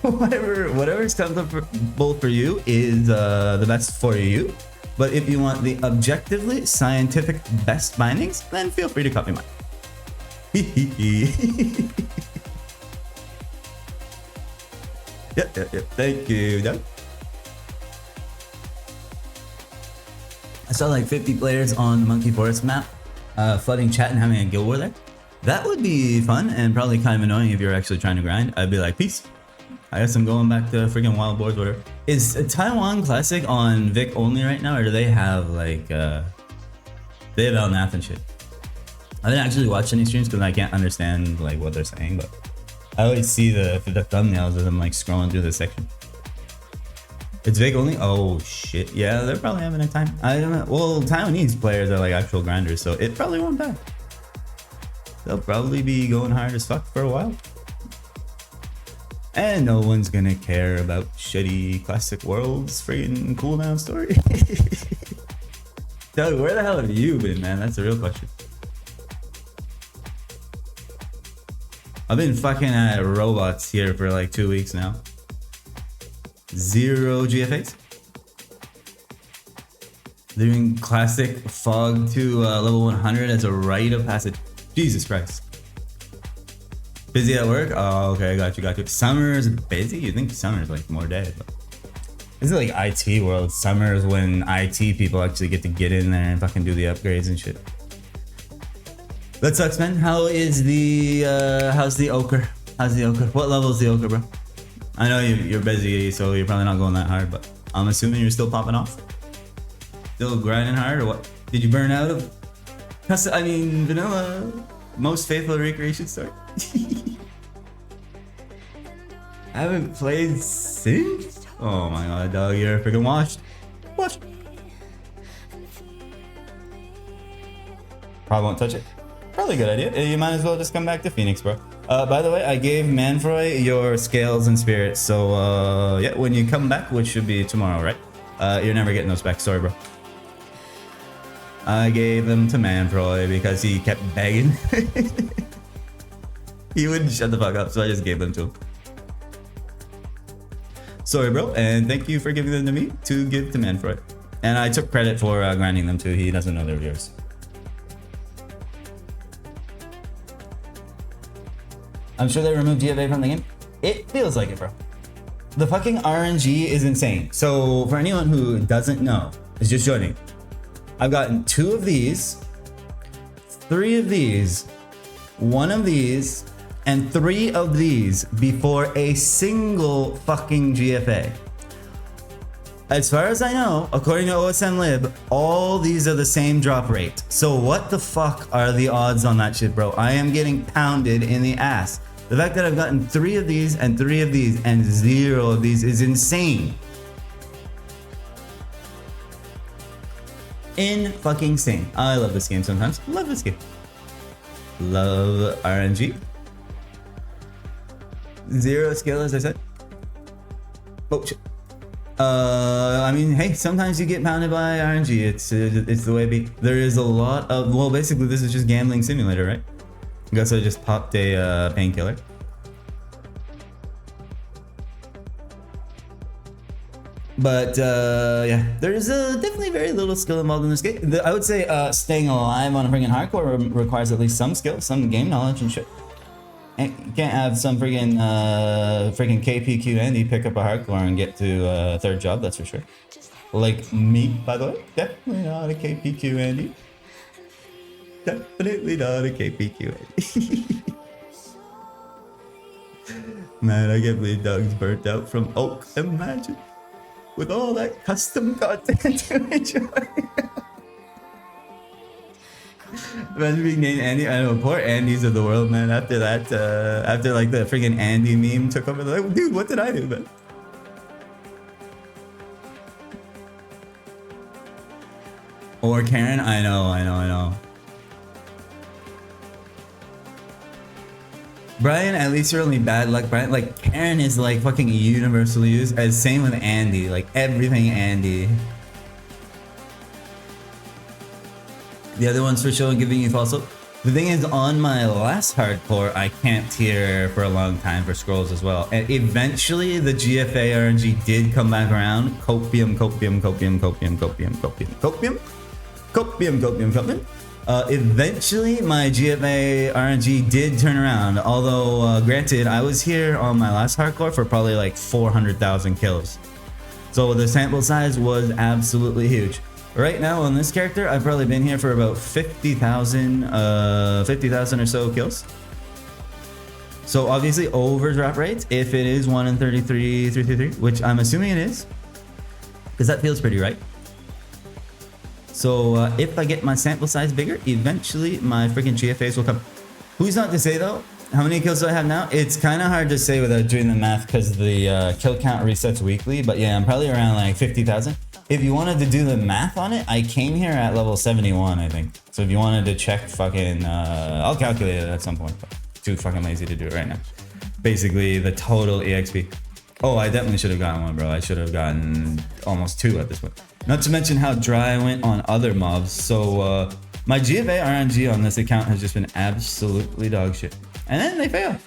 Whatever is comfortable for you is the best for you. But if you want the objectively scientific best bindings, then feel free to copy mine. Yep. Thank you. No. I saw like 50 players on the Monkey Forest map, flooding chat and having a guild war there. That would be fun and probably kind of annoying if you're actually trying to grind. I'd be like, peace. I guess I'm going back to freaking Wild Boars, whatever. Is Taiwan Classic on Vic only right now, or do they have like They have math and shit. I didn't actually watch any streams because I can't understand like what they're saying, but I always see the thumbnails of them like scrolling through the section. It's Vic only? Oh shit. Yeah, they're probably having a time. I don't know. Well, Taiwanese players are like actual grinders, so it probably won't die. They'll probably be going hard as fuck for a while. And no one's gonna care about shitty classic worlds freaking cooldown story. Doug, where the hell have you been, man? That's the real question. I've been fucking at robots here for like 2 weeks now. 0 GFAs. Doing classic fog to level 100 as a rite of passage. Jesus Christ. Busy at work? Oh, okay, got you. Summer's busy? You think summer's like more dead. But this is like IT world. Summer's when IT people actually get to get in there and fucking do the upgrades and shit. That sucks, man. How is the how's the ochre? How's the ochre? What level is the ochre, bro? I know you're busy, so you're probably not going that hard, but I'm assuming you're still popping off. Still grinding hard, or what? Did you burn out of vanilla? Most faithful recreation start. I haven't played since. Oh my god, dog, you're freaking washed. Washed. Probably won't touch it. Probably a good idea. You might as well just come back to Phoenix, bro. By the way, I gave Manfroy your scales and spirits, so yeah, when you come back, which should be tomorrow, right? You're never getting those back. Sorry, bro. I gave them to Manfroy because he kept begging. He wouldn't shut the fuck up, so I just gave them to him. Sorry, bro, and thank you for giving them to me to give to Manfroy. And I took credit for grinding them too. He doesn't know they're yours. I'm sure they removed GFA from the game. It feels like it, bro. The fucking RNG is insane. So for anyone who doesn't know, is just joining, I've gotten 2 of these, 3 of these, 1 of these, and 3 of these before a single fucking GFA. As far as I know, according to OSM Lib, all these are the same drop rate. So what the fuck are the odds on that shit, bro? I am getting pounded in the ass. The fact that I've gotten 3 of these and 3 of these and 0 of these is insane. In fucking insane. I love this game sometimes. Love this game. Love RNG. 0 skill, as I said. Oh shit. I mean, hey, sometimes you get pounded by RNG. It's the way it be. There is a lot of, well, basically this is just gambling simulator, right? I guess I just popped a painkiller. But yeah, there's definitely very little skill involved in this game. I would say staying alive on a freaking hardcore requires at least some skill, some game knowledge and shit. And you can't have some freaking KPQ Andy pick up a hardcore and get to a 3rd job, that's for sure. Like me, by the way, definitely not a KPQ Andy. Definitely not a KPQ Andy. Man, I can't believe Doug's burnt out from Oak. Imagine. With all that custom content to enjoy. Imagine being named Andy. I know, poor Andys of the world, man. After that, after like the freaking Andy meme took over, they're like, dude, what did I do, man? Or Karen, I know. Brian, at least you're only bad luck, Brian. Like, Karen is like fucking universally used, as same with Andy. Like, everything Andy. The other one's for show and giving you false hope. The thing is, on my last hardcore, I camped here for a long time for scrolls as well. And eventually, the GFA RNG did come back around. Copium. Eventually, my GFA RNG did turn around. Although, granted, I was here on my last hardcore for probably like 400,000 kills. So the sample size was absolutely huge. Right now on this character, I've probably been here for about 50,000 or so kills. So obviously over drop rates, if it is 1 in 33, 333, which I'm assuming it is, because that feels pretty right. So if I get my sample size bigger, eventually my freaking GFAs will come. Who's not to say though? How many kills do I have now? It's kind of hard to say without doing the math because the kill count resets weekly. But yeah, I'm probably around like 50,000. If you wanted to do the math on it, I came here at level 71, I think. So if you wanted to check fucking, I'll calculate it at some point. But too fucking lazy to do it right now. Basically, the total EXP. Oh, I definitely should have gotten one, bro. I should have gotten almost 2 at this point. Not to mention how dry I went on other mobs. So my GFA RNG on this account has just been absolutely dog shit. And then they fail.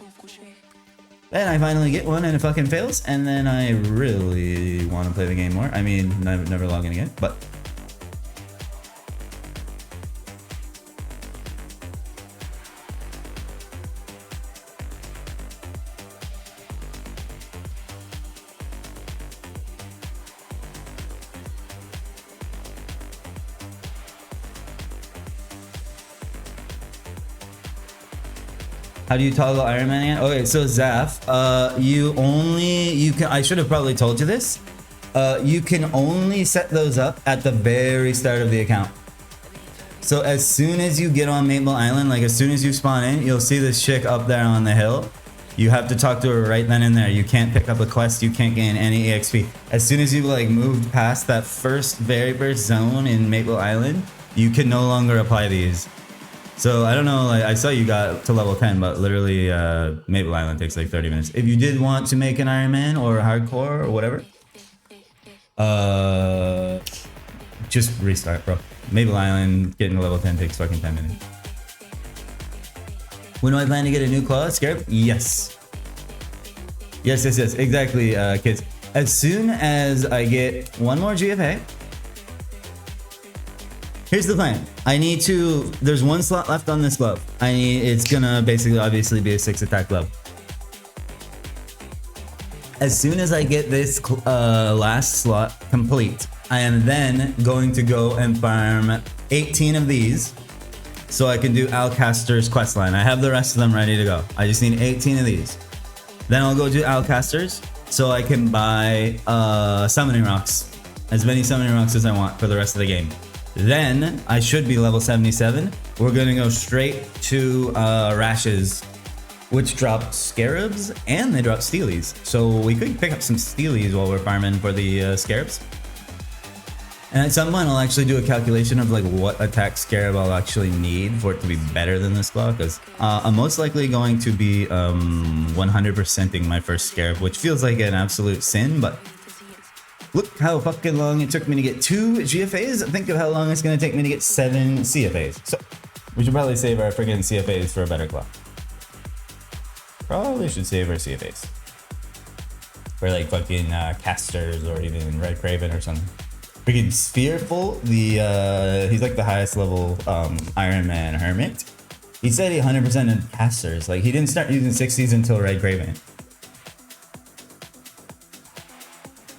Then I finally get one and it fucking fails, and then I really want to play the game more. I mean, never log in again, but... How do you toggle Ironman again? Okay, so Zaf, I should have probably told you this. You can only set those up at the very start of the account. So as soon as you get on Maple Island, like as soon as you spawn in, you'll see this chick up there on the hill. You have to talk to her right then and there. You can't pick up a quest, you can't gain any EXP. As soon as you like moved past that very first zone in Maple Island, you can no longer apply these. So I don't know, like I saw you got to level 10, but literally Maple Island takes like 30 minutes. If you did want to make an Ironman or hardcore or whatever, just restart, bro. Maple Island getting to level 10 takes fucking 10 minutes. When do I plan to get a new claw? Scarab? Yes. Yes, exactly, kids. As soon as I get one more GFA, here's the plan. There's one slot left on this glove. It's gonna basically obviously be a 6 attack glove. As soon as I get this last slot complete, I am then going to go and farm 18 of these so I can do Alcaster's questline. I have the rest of them ready to go. I just need 18 of these. Then I'll go do Alcaster's so I can buy summoning rocks. As many summoning rocks as I want for the rest of the game. Then I should be level 77. We're gonna go straight to Rashes, which drop Scarabs and they drop Steelies. So we could pick up some Steelies while we're farming for the Scarabs. And at some point I'll actually do a calculation of like what attack Scarab I'll actually need for it to be better than this claw, because I'm most likely going to be 100%ing my first Scarab, which feels like an absolute sin, but look how fucking long it took me to get 2 GFAs. Think of how long it's going to take me to get 7 CFAs. So we should probably save our friggin' CFAs for a better claw. Probably should save our CFAs for like fucking casters or even Red Craven or something. Freaking Sphereful, he's like the highest level Ironman Hermit. He said he 100% in casters. Like he didn't start using 60s until Red Craven.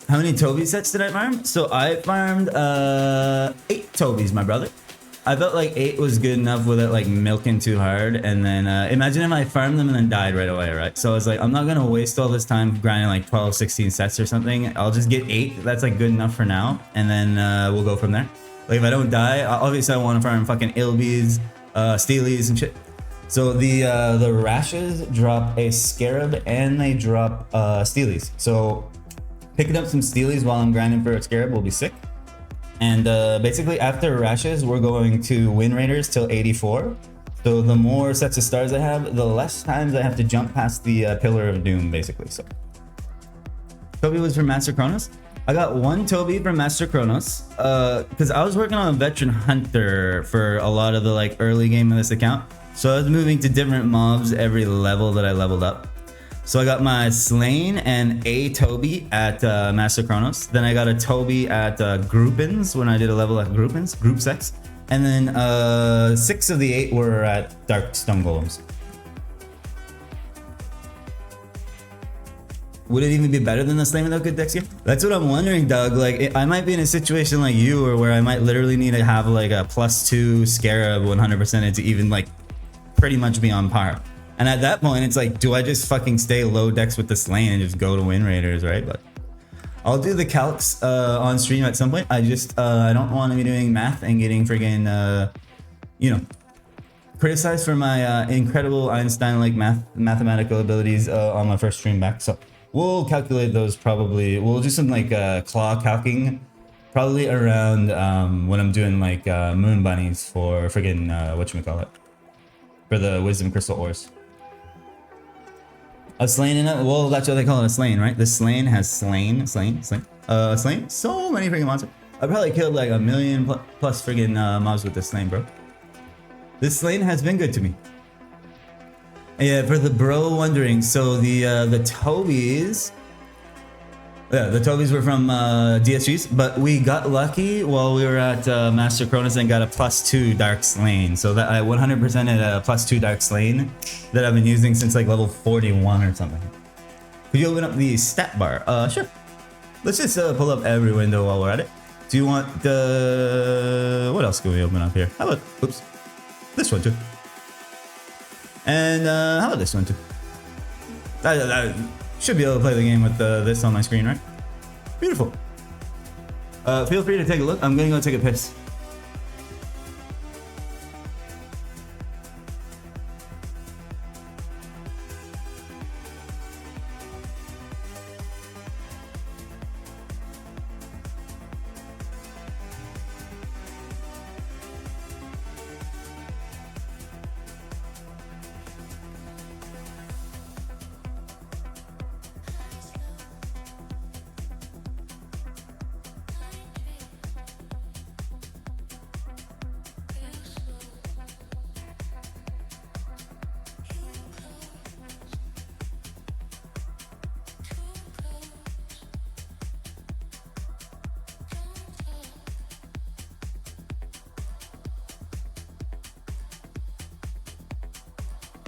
How many Toby sets did I farm? So I farmed 8 Tobys, my brother. I felt like 8 was good enough without like milking too hard. And then imagine if I farmed them and then died right away, right? So I was like, I'm not gonna waste all this time grinding like 12, 16 sets or something. I'll just get 8. That's like good enough for now. And then we'll go from there. Like if I don't die, obviously I want to farm fucking Ilbies, Steelies and shit. So the Rashes drop a Scarab and they drop Steelies. So picking up some Steelies while I'm grinding for a Scarab will be sick. And basically after Rashes, we're going to Wind Raiders till 84. So the more sets of stars I have, the less times I have to jump past the Pillar of Doom, basically. So Toby was from Master Chronos. I got 1 Toby from Master Chronos because I was working on a Veteran Hunter for a lot of the like early game of this account. So I was moving to different mobs every level that I leveled up. So I got my Slain and a Toby at Master Chronos. Then I got a Toby at Groupins when I did a level at Groupins, Group Sex. And then 6 of the 8 were at Dark Stone Golems. Would it even be better than the Slain without good dex gear? That's what I'm wondering, Doug. Like, I might be in a situation like you, or where I might literally need to have like a +2 Scarab 100% to even like pretty much be on par. And at that point, it's like, do I just fucking stay low dex with the Slain and just go to Wind Raiders, right? But I'll do the calcs on stream at some point. I just I don't want to be doing math and getting friggin' you know, criticized for my incredible Einstein-like mathematical abilities on my first stream back. So we'll calculate those probably. We'll do some like claw calcing probably around when I'm doing like moon bunnies for friggin' whatchamacallit, for the wisdom crystal ores. A slain in it? Well, that's what they call it, a slain, right? The slain has slain. Slain. So many freaking monsters. I probably killed like 1 million plus friggin' mobs with this slain, bro. This slain has been good to me. Yeah, for the bro wondering, so the Tobies, yeah, the Tobies were from DSGs, but we got lucky while we were at Master Cronus and got a +2 Dark Slain. So that I 100% had a +2 Dark Slain that I've been using since like level 41 or something. Could you open up the stat bar? Sure. Let's just pull up every window while we're at it. Do you want the... What else can we open up here? How about... Oops. This one too. And how about this one too? I should be able to play the game with this on my screen, right? Beautiful. Feel free to take a look. I'm gonna go take a piss.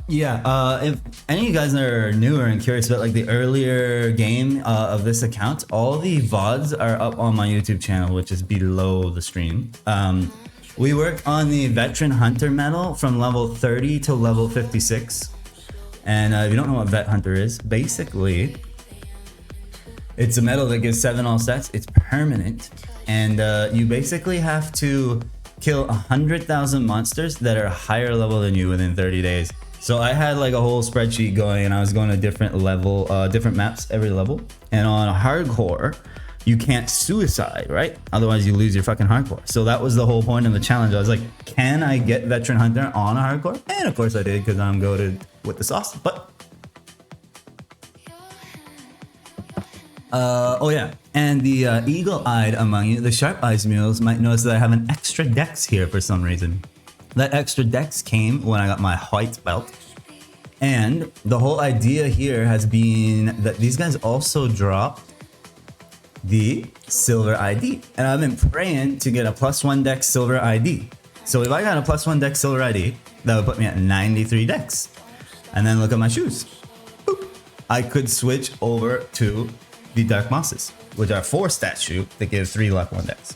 Yeah, if any of you guys are newer and curious about like the earlier game of this account, all the VODs are up on my YouTube channel, which is below the stream. We worked on the Veteran Hunter medal from level 30 to level 56. And if you don't know what Vet Hunter is, basically, it's a medal that gives 7 all stats. It's permanent. And you basically have to kill 100,000 monsters that are higher level than you within 30 days. So I had like a whole spreadsheet going and I was going to different level, different maps every level. And on hardcore, you can't suicide, right? Otherwise you lose your fucking hardcore. So that was the whole point of the challenge. I was like, can I get Veteran Hunter on a hardcore? And of course I did because I'm goated with the sauce. But oh yeah, and the eagle-eyed among you, the sharp-eyed mules, might notice that I have an extra dex here for some reason. That extra dex came when I got my white belt. And the whole idea here has been that these guys also drop the silver ID. And I've been praying to get a +1 dex silver ID. So if I got a +1 dex silver ID, that would put me at 93 dex. And then look at my shoes. Boop. I could switch over to the Dark Mosses, which are 4 stat shoe that give 3 luck 1 dex.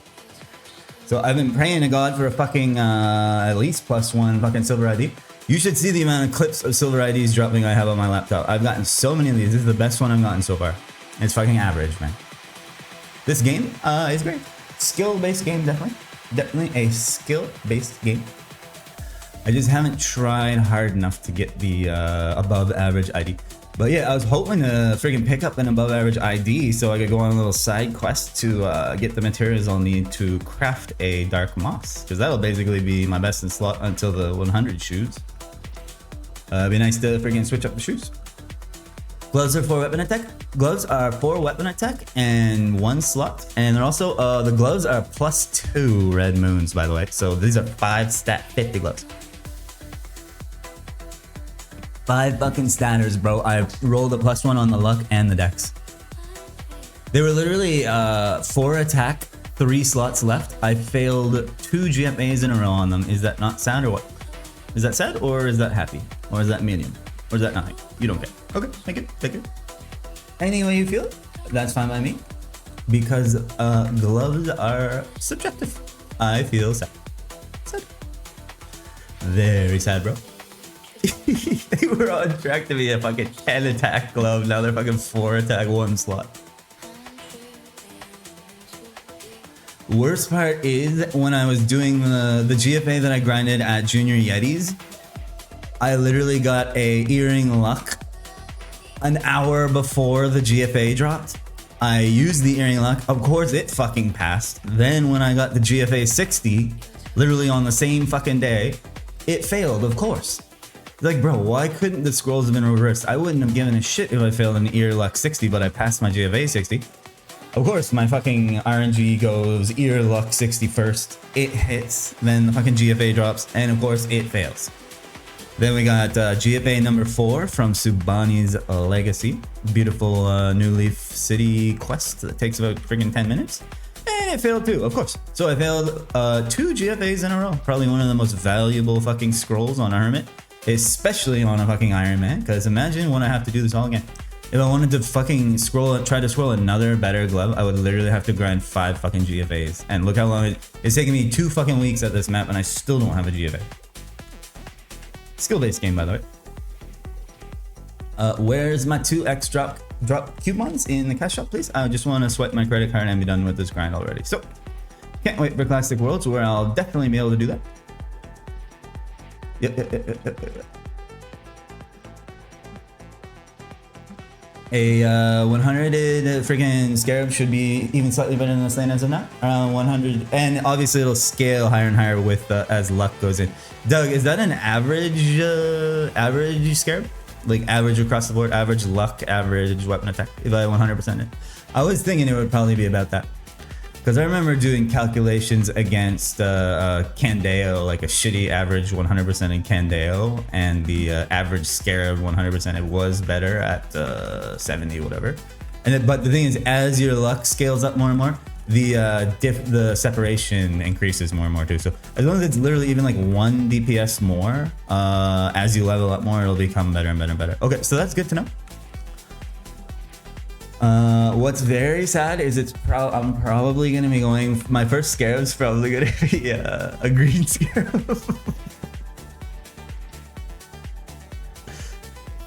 So I've been praying to God for a fucking at least +1 fucking silver ID. You should see the amount of clips of silver IDs dropping I have on my laptop. I've gotten so many of these. This is the best one I've gotten so far. It's fucking average, man. This game is great. Skill-based game, definitely. Definitely a skill-based game. I just haven't tried hard enough to get the above average ID. But yeah, I was hoping to freaking pick up an above average ID so I could go on a little side quest to get the materials I'll need to craft a Dark Moss. Because that'll basically be my best in slot until the 100 shoes. It'd be nice to freaking switch up the shoes. Gloves are 4 weapon attack. Gloves are 4 weapon attack and 1 slot. And they're also, the gloves are +2 red moons, by the way. So these are 5 stat 50 gloves. 5 fucking statters, bro. I rolled a +1 on the luck and the dex. They were literally 4 attack, 3 slots left. I failed 2 GMAs in a row on them. Is that not sad or what? Is that sad or is that happy? Or is that medium? Or is that nothing? You don't care. Okay, take it. Any way you feel it, that's fine by me. Because gloves are subjective. I feel sad. Sad. Very sad, bro. They were on track to be a fucking 10 attack glove. Now they're fucking 4 attack 1 slot. Worst part is when I was doing the GFA that I grinded at Junior Yetis, I literally got a earring luck an hour before the GFA dropped. I used the earring luck. Of course, it fucking passed. Then when I got the GFA 60, literally on the same fucking day, it failed, of course. Like, bro, why couldn't the scrolls have been reversed? I wouldn't have given a shit if I failed an ear luck 60, but I passed my GFA 60. Of course, my fucking RNG goes ear luck 60 first. It hits, then the fucking GFA drops, and of course, it fails. Then we got GFA number 4 from Subani's Legacy. Beautiful New Leaf City quest that takes about friggin' 10 minutes. And it failed too, of course. So I failed 2 GFAs in a row. Probably one of the most valuable fucking scrolls on a Hermit. Especially on a fucking Ironman. Because imagine when I have to do this all again. If I wanted to fucking try to scroll another better glove, I would literally have to grind 5 fucking GFAs. And look how long it's taken me 2 fucking weeks at this map and I still don't have a GFA. Skill-based game, by the way. Where's my 2x drop coupons in the cash shop, please? I just want to swipe my credit card and be done with this grind already. So, can't wait for Classic Worlds, where I'll definitely be able to do that. Yep. A 100 freaking Scarab should be even slightly better than this lane as of now. Around 100, and obviously it'll scale higher and higher with as luck goes in. Doug, is that an average Scarab? Like average across the board, average luck, average weapon attack? If I 100% it, I was thinking it would probably be about that. Because I remember doing calculations against Candeo, like a shitty average 100% in Candeo, and the average Scarab 100%, it was better at 70, whatever. But the thing is, as your luck scales up more and more, the separation increases more and more too. So as long as it's literally even like 1 DPS more, as you level up more, it'll become better and better and better. Okay, so that's good to know. What's very sad is I'm probably gonna be going. My first Scarab's probably gonna be a green Scarab.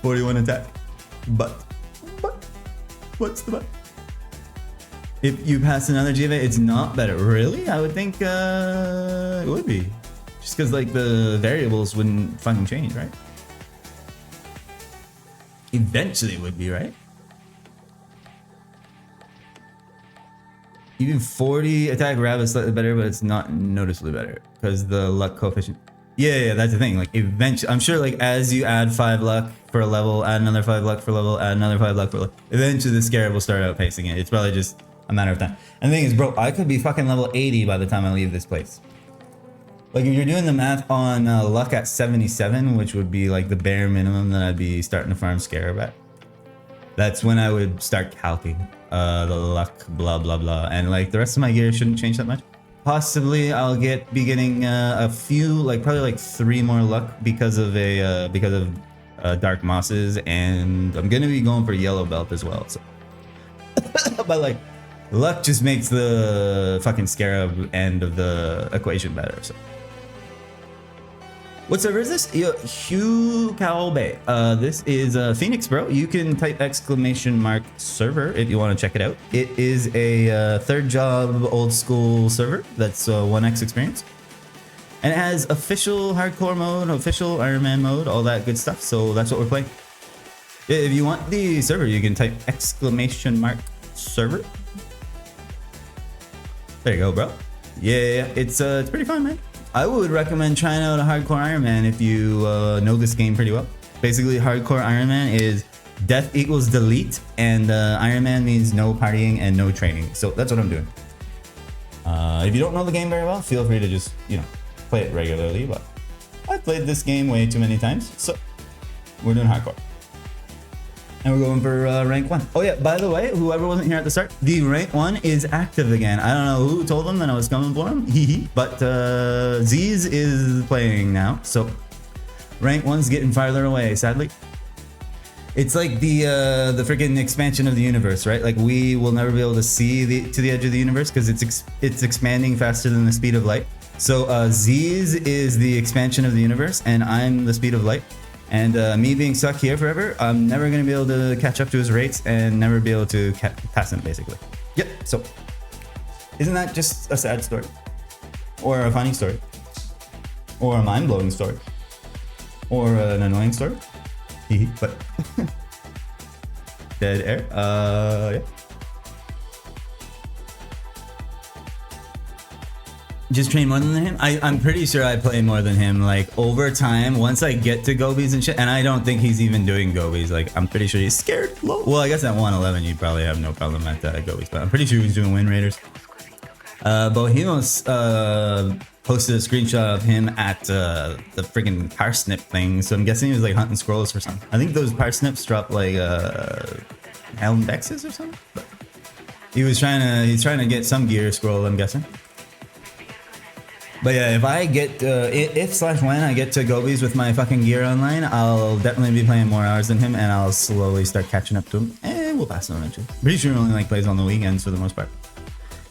41 attack, but what's the but? If you pass another GFA, it's not better. Really? I would think it would be, just because like the variables wouldn't fucking change, right? Eventually, it would be, right? Even 40 attack Rav is slightly better, but it's not noticeably better because the luck coefficient. Yeah, that's the thing. Like eventually, I'm sure like as you add 5 luck for a level, add another 5 luck for a level, add another 5 luck for a level, eventually the Scarab will start outpacing it. It's probably just a matter of time. And the thing is, bro, I could be fucking level 80 by the time I leave this place. Like if you're doing the math on luck at 77, which would be like the bare minimum that I'd be starting to farm Scarab at, that's when I would start calcing the luck, blah blah blah, and like the rest of my gear shouldn't change that much. Possibly I'll be getting a few, like probably like 3 more luck because of dark mosses, and I'm gonna be going for yellow belt as well. So, but like luck just makes the fucking Scarab end of the equation better. So. What server is this? Hugh Cowl Bay. This is Phoenix, bro. You can type ! server if you want to check it out. It is a third job old school server that's 1x experience. And it has official hardcore mode, official Ironman mode, all that good stuff. So that's what we're playing. If you want the server, you can type ! server. There you go, bro. Yeah, it's pretty fun, man. I would recommend trying out a hardcore Ironman if you know this game pretty well. Basically, hardcore Ironman is death equals delete, and Ironman means no partying and no training. So that's what I'm doing. If you don't know the game very well, feel free to just, play it regularly. But I've played this game way too many times, so we're doing hardcore. And we're going for rank 1. Oh yeah, by the way, whoever wasn't here at the start, the rank 1 is active again. I don't know who told them that I was coming for him, but Z's is playing now, so rank 1's getting farther away, sadly. It's like the freaking expansion of the universe, right? Like we will never be able to see to the edge of the universe because it's expanding faster than the speed of light. So Z's is the expansion of the universe, and I'm the speed of light. And me being stuck here forever, I'm never going to be able to catch up to his rates and never be able to pass him, basically. Yep, so Isn't that just a sad story? Or a funny story? Or a mind-blowing story? Or an annoying story? But dead air. Yeah. Just train more than him? I'm pretty sure I play more than him. Like over time, once I get to gobies and shit, and I don't think he's even doing gobies. Like I'm pretty sure he's scared low. Well, I guess at 111 you'd probably have no problem at gobies, but I'm pretty sure he's doing Wind Raiders. Bohemos posted a screenshot of him at the freaking parsnip thing, so I'm guessing he was like hunting scrolls for something. I think those parsnips drop like Helm Dexes or something. But he's trying to get some gear scroll, I'm guessing. But yeah, if I get when I get to gobies with my fucking gear online, I'll definitely be playing more hours than him, and I'll slowly start catching up to him, and we'll pass him eventually. Pretty sure he only like plays on the weekends for the most part.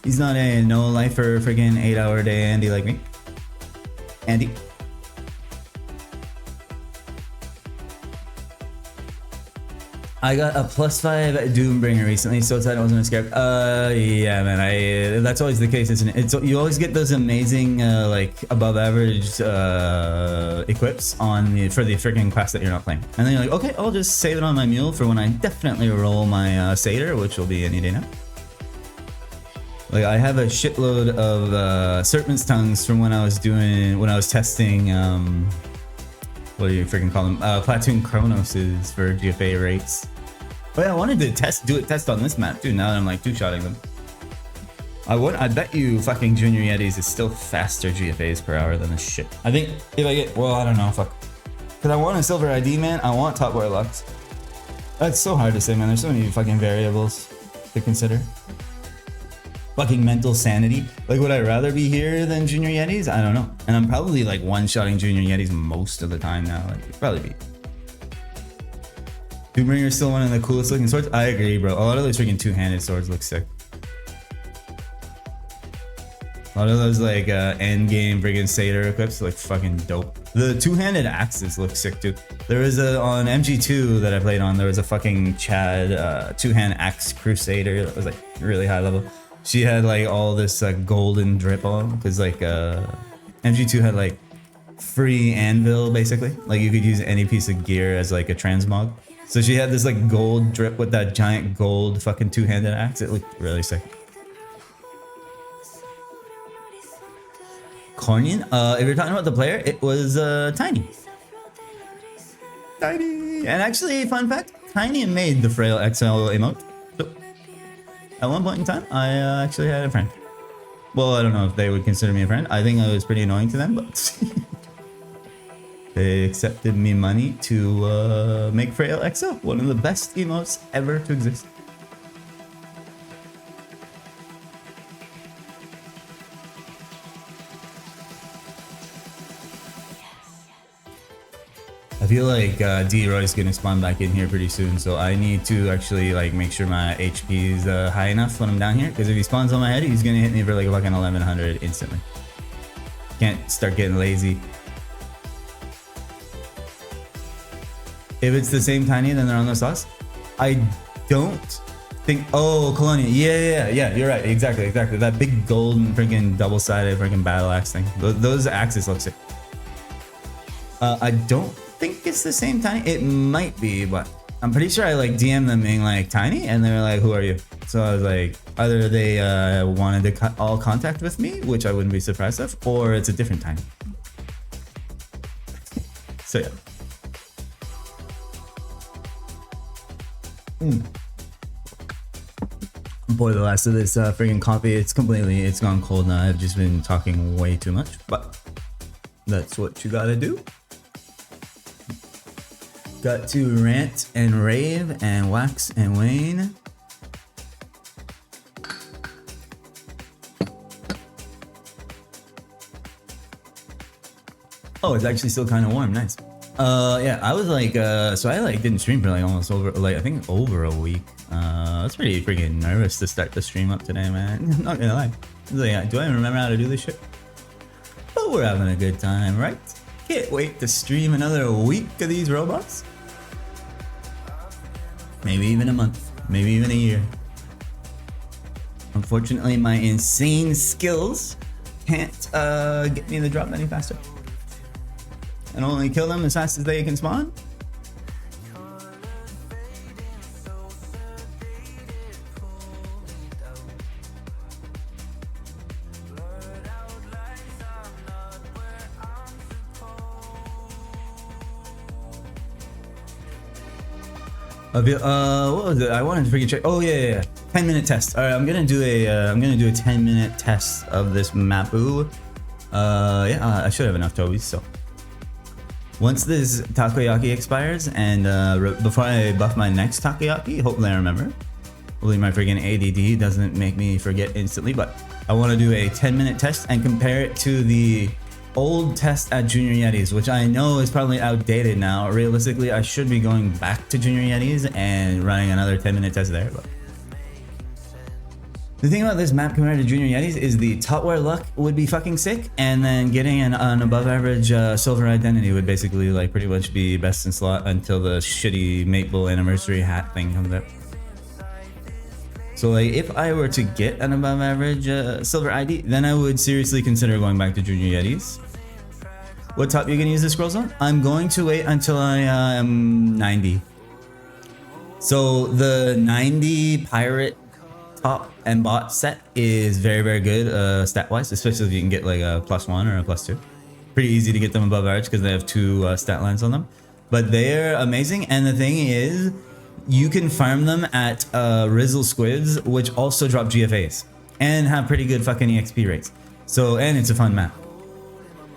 He's not a no-lifer freaking 8-hour day Andy like me. Andy. I got a +5 Doombringer recently, so I wasn't scared. Yeah, man. That's always the case, isn't it? You always get those amazing, like above average equips for the freaking class that you're not playing, and then you're like, okay, I'll just save it on my mule for when I definitely roll my satyr, which will be any day now. Like I have a shitload of serpent's tongues from when I was testing what do you freaking call them? Platoon Chronoses for GFA rates. But yeah, I wanted to do a test on this map too. Now that I'm like two-shotting them, I bet you fucking Junior Yetis is still faster GFAs per hour than this shit. I think if I get, well, I don't know, fuck. Cause I want a silver ID, man. I want top wear lux. That's so hard to say, man. There's so many fucking variables to consider. Fucking mental sanity. Like, would I rather be here than Junior Yetis? I don't know. And I'm probably like one-shotting Junior Yetis most of the time now. Like, it'd probably be. Doombringer is still one of the coolest looking swords. I agree, bro. A lot of those freaking two-handed swords look sick. A lot of those like end game friggin' satyr equips look fucking dope. The two-handed axes look sick too. There was on MG2 that I played on. There was a fucking Chad two-hand axe crusader that was like really high level. She had like all this golden drip on because like MG2 had like free anvil basically. Like you could use any piece of gear as like a transmog. So she had this like gold drip with that giant gold fucking two-handed axe. It looked really sick. Cornian? If you're talking about the player, it was Tiny. Tiny! And actually, fun fact, Tiny made the Frail XL emote. So, at one point in time, I actually had a friend. Well, I don't know if they would consider me a friend. I think I was pretty annoying to them, but they accepted me money to make Frail XL, one of the best emotes ever to exist. I feel like D-Roy's gonna spawn back in here pretty soon, so I need to actually like make sure my HP is high enough when I'm down here, because if he spawns on my head, he's gonna hit me for like fucking 1100 instantly. Can't start getting lazy. If it's the same Tiny, then they're on the sauce. I don't think. Oh, Colonia. Yeah. You're right. Exactly. That big golden freaking double-sided freaking battle axe thing. Those axes look sick. I don't think it's the same Tiny. It might be, but I'm pretty sure I like DM'd them being like Tiny, and they were like, "Who are you?" So I was like, either they wanted to cut all contact with me, which I wouldn't be surprised of, or it's a different Tiny. So yeah. Boy, the last of this friggin' coffee, it's gone cold now. I've just been talking way too much, but that's what you gotta do. Got to rant and rave and wax and wane. Oh, it's actually still kind of warm. Nice. Yeah, I was like, so I like didn't stream for like almost I think over a week. I was pretty freaking nervous to start the stream up today, man. I'm not gonna lie. I was like, do I remember how to do this shit? But we're having a good time, right? Can't wait to stream another week of these robots. Maybe even a month. Maybe even a year. Unfortunately, my insane skills can't get me the drop any faster. And only kill them as fast as they can spawn. What was it? I wanted to freaking check. Oh yeah. 10-minute test. All right, I'm gonna do a 10-minute test of this map. I should have enough Tobies. So once this takoyaki expires, and before I buff my next takoyaki, hopefully I remember. Hopefully my freaking ADD doesn't make me forget instantly. But I want to do a 10-minute test and compare it to the old test at Junior Yetis, which I know is probably outdated now. Realistically, I should be going back to Junior Yetis and running another 10-minute test there. But the thing about this map compared to Junior Yetis is the top wear luck would be fucking sick, and then getting an above average silver identity would basically like pretty much be best in slot until the shitty Maple anniversary hat thing comes out. So like if I were to get an above average silver ID, then I would seriously consider going back to Junior Yetis. What top you gonna use the scrolls on? I'm going to wait until I am 90. So the 90 pirate top and bot set is very, very good stat wise, especially if you can get like a +1 or a +2. Pretty easy to get them above average because they have 2 stat lines on them. But they're amazing, and the thing is, you can farm them at Rizzle Squids, which also drop GFAs and have pretty good fucking EXP rates. So, and it's a fun map.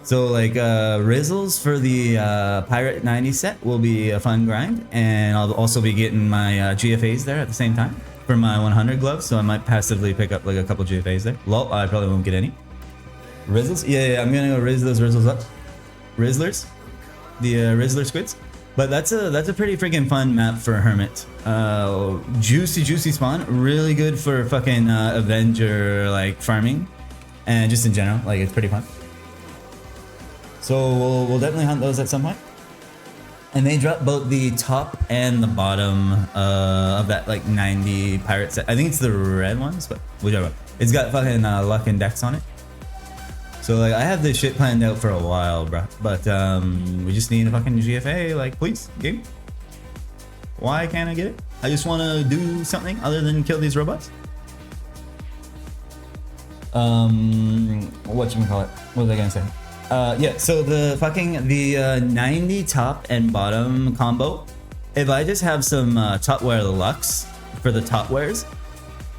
So like Rizzles for the Pirate 90 set will be a fun grind, and I'll also be getting my GFAs there at the same time for my 100 gloves, so I might passively pick up like a couple GFAs there. Lol, I probably won't get any. Rizzles? Yeah, I'm gonna go Rizz those Rizzles up. Rizzlers? The Rizzler Squids? But that's a pretty freaking fun map for Hermit. Juicy spawn, really good for fucking Avenger like farming, and just in general, like it's pretty fun. So we'll definitely hunt those at some point. And they drop both the top and the bottom of that like 90 pirate set. I think it's the red ones, but whichever. It's got fucking luck and dex on it. So like I have this shit planned out for a while, bro. But we just need a fucking GFA, like please, game. Why can't I get it? I just want to do something other than kill these robots. Whatchamacallit? What was I gonna say? Yeah, so the 90 top and bottom combo, if I just have some top wear Lux for the top wears,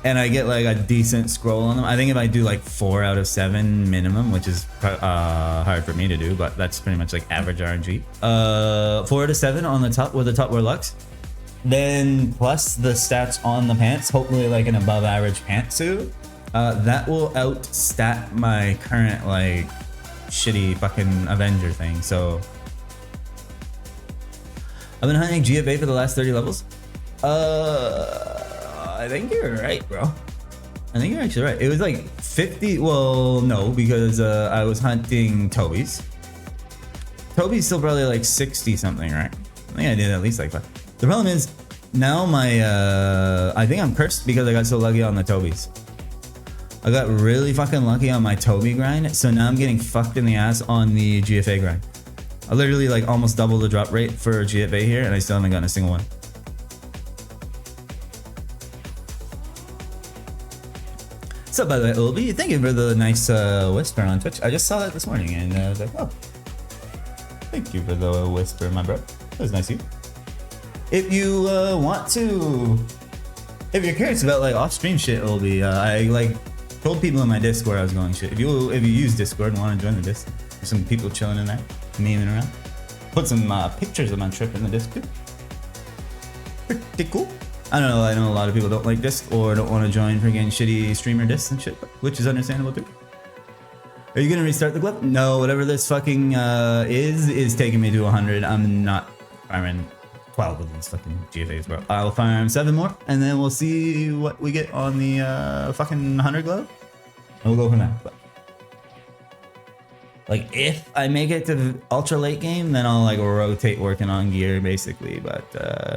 and I get like a decent scroll on them, I think if I do like 4 out of 7 minimum, which is hard for me to do, but that's pretty much like average RNG. 4 out of 7 on the top with the top wear Lux, then plus the stats on the pants, hopefully like an above average pantsuit, that will outstat my current like shitty fucking Avenger thing. So I've been hunting GFA for the last 30 levels. I think you're right, bro. I think you're actually right. It was like 50. Well, no, because I was hunting Toby's. Toby's still probably like 60 something, right? I think I did at least like 5. The problem is now my I think I'm cursed because I got so lucky on the Toby's. I got really fucking lucky on my Toby grind, so now I'm getting fucked in the ass on the GFA grind. I literally like almost double the drop rate for GFA here, and I still haven't gotten a single one. What's up, by the way, Ulby? Thank you for the nice whisper on Twitch. I just saw that this morning, and I was like, oh, thank you for the whisper, my bro. That was nice of you. If you want to, if you're curious about like off-stream shit, Ulby, I like told people in my Discord I was going shit. If you use Discord and want to join the Discord, there's some people chilling in there, memeing around. Put some pictures of my trip in the Discord. Pretty cool. I don't know. I know a lot of people don't like Disc or don't want to join freaking shitty streamer Discs and shit, which is understandable too. Are you gonna restart the glove? No. Whatever this fucking is taking me to 100. I'm not farming 12 of these fucking GFAs, bro. I'll farm 7 more, and then we'll see what we get on the fucking 100 glove. And we'll go from there. But like, if I make it to the ultra late game, then I'll like rotate working on gear basically. But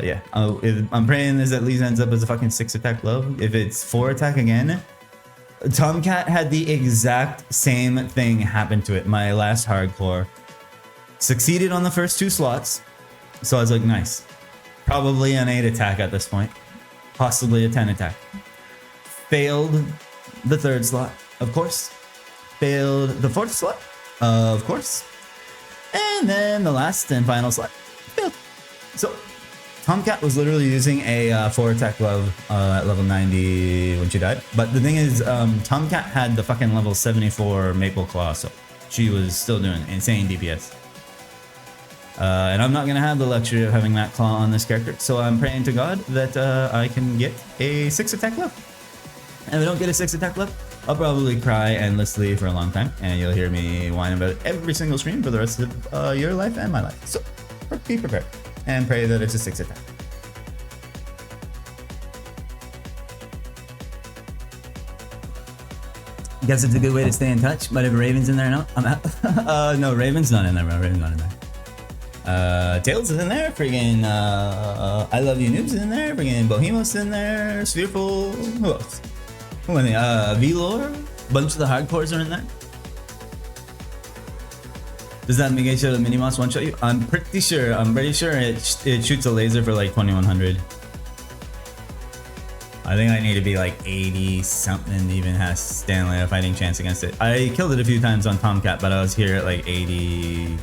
yeah, I'm praying this at least ends up as a fucking 6 attack glove. If it's 4 attack again, Tomcat had the exact same thing happen to it. My last hardcore succeeded on the first 2 slots. So I was like, nice. Probably an 8 attack at this point. Possibly a 10 attack. Failed the 3rd slot, of course. Failed the 4th slot, of course. And then the last and final slot failed. So Tomcat was literally using a 4 attack glove at level 90 when she died. But the thing is, Tomcat had the fucking level 74 Maple Claw, so she was still doing insane DPS. And I'm not going to have the luxury of having that claw on this character, so I'm praying to God that I can get a 6 attack glove. And if I don't get a 6 attack glove, I'll probably cry endlessly for a long time, and you'll hear me whine about it every single stream for the rest of your life and my life. So be prepared and pray that it's a 6 attack. Guess it's a good way to stay in touch, but if Raven's in there, no, I'm out. No, Raven's not in there, bro. Raven's not in there. Tails is in there, friggin' I Love You Noobs is in there, friggin' Bohemos in there, Sphereful, who else? Who in there? Velor, bunch of the hardcores are in there. Does that make sure the Minimas one shot you? I'm pretty sure it shoots a laser for like 2100. I think I need to be like 80 something to even have Stanley a fighting chance against it. I killed it a few times on Tomcat, but I was here at like 80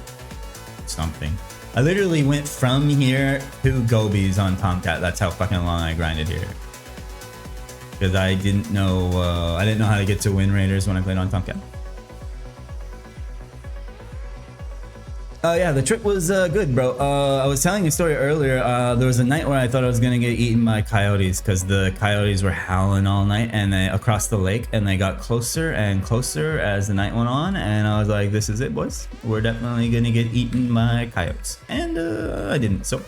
something. I literally went from here to Gobies on Tomcat. That's how fucking long I grinded here. Because I didn't know how to get to Wind Raiders when I played on Tomcat. Yeah, the trip was good, bro. I was telling you a story earlier. There was a night where I thought I was gonna get eaten by coyotes because the coyotes were howling all night and they across the lake, and they got closer and closer as the night went on. And I was like, "This is it, boys. We're definitely gonna get eaten by coyotes." And I didn't. So,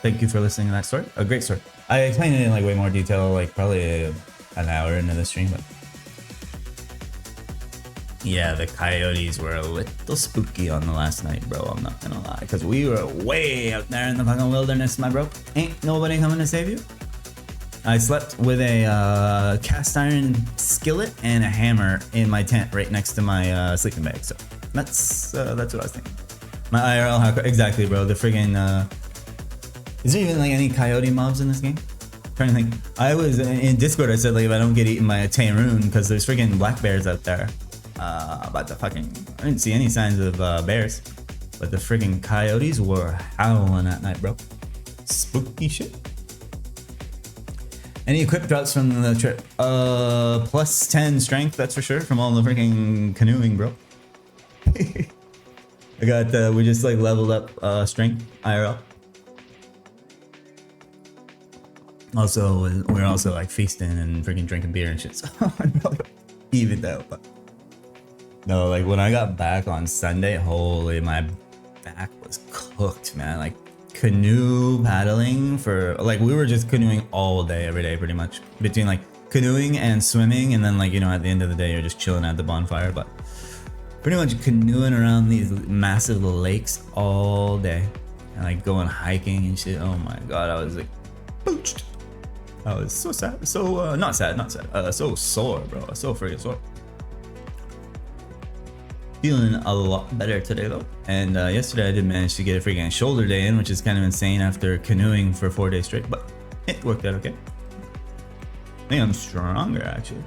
thank you for listening to that story. A great story. I explained it in like way more detail, like probably an hour into the stream, but. Yeah, the coyotes were a little spooky on the last night, bro. I'm not gonna lie, because we were way out there in the fucking wilderness, my bro. Ain't nobody coming to save you. I slept with a cast iron skillet and a hammer in my tent right next to my sleeping bag. So that's what I was thinking. My IRL hardcore, exactly, bro. The friggin' is there even like any coyote mobs in this game? I'm trying to think. I was in Discord. I said like if I don't get eaten by a Tayroon, because there's friggin' black bears out there. But I didn't see any signs of bears, but the friggin' coyotes were howling that night, bro. Spooky shit. Any equip drops from the trip? Plus 10 strength, that's for sure, from all the friggin' canoeing, bro. I got, we just like leveled up strength, IRL. Also, we're also like feasting and friggin' drinking beer and shit, so even though, but. No, like when I got back on Sunday, holy, my back was cooked, man. Like canoe paddling for, like we were just canoeing all day, every day, pretty much. Between like canoeing and swimming, and then like, you know, at the end of the day, you're just chilling at the bonfire. But pretty much canoeing around these massive lakes all day. And like going hiking and shit. Oh my God, I was like, pooched. I was so sad. So, not sad. So sore, bro. So freaking sore. Feeling a lot better today though, and yesterday I did manage to get a freaking shoulder day in, which is kind of insane after canoeing for 4 days straight, but it worked out okay. I think I'm stronger actually.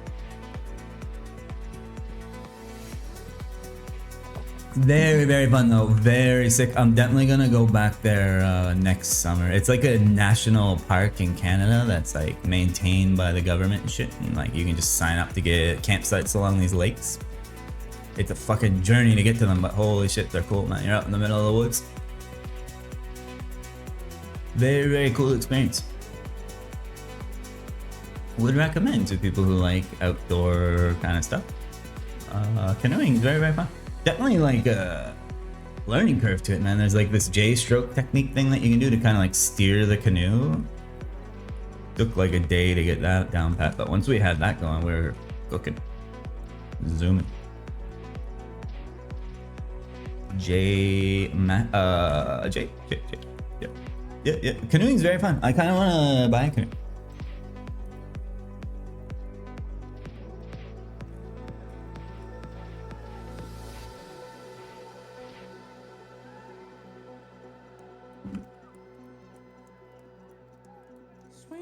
Very, very fun though, very sick. I'm definitely gonna go back there next summer. It's like a national park in Canada that's like maintained by the government and shit, and like you can just sign up to get campsites along these lakes. It's a fucking journey to get to them, but holy shit, they're cool, man. You're out in the middle of the woods. Very, very cool experience. Would recommend to people who like outdoor kind of stuff. Canoeing is very, very fun. Definitely like a learning curve to it, man. There's like this J-stroke technique thing that you can do to kind of like steer the canoe. Took like a day to get that down pat, but once we had that going, we were cooking. Zooming. J. Yeah. Canoeing's very fun. I kind of want to buy a canoe.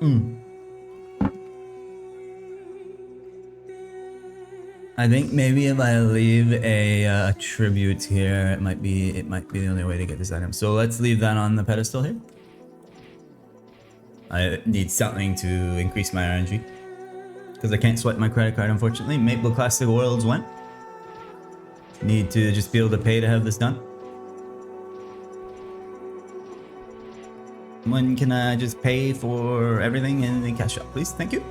I think maybe if I leave a tribute here, it might be the only way to get this item. So let's leave that on the pedestal here. I need something to increase my RNG because I can't swipe my credit card, unfortunately. Maple Classic Worlds went. Need to just be able to pay to have this done. When can I just pay for everything in cash shop, please? Thank you.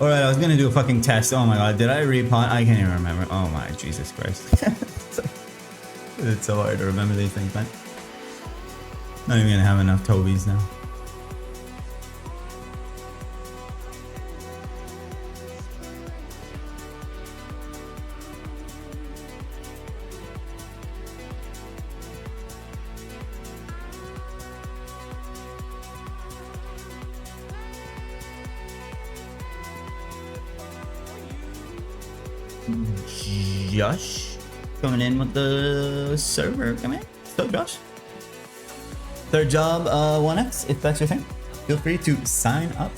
Alright, I was gonna do a fucking test. Oh my god, did I repot? I can't even remember. Oh my Jesus Christ. It's so hard to remember these things, man. Not even gonna have enough Tobys now. Josh coming in with the server. Come in. So Josh. Third job 1x, if that's your thing. Feel free to sign up.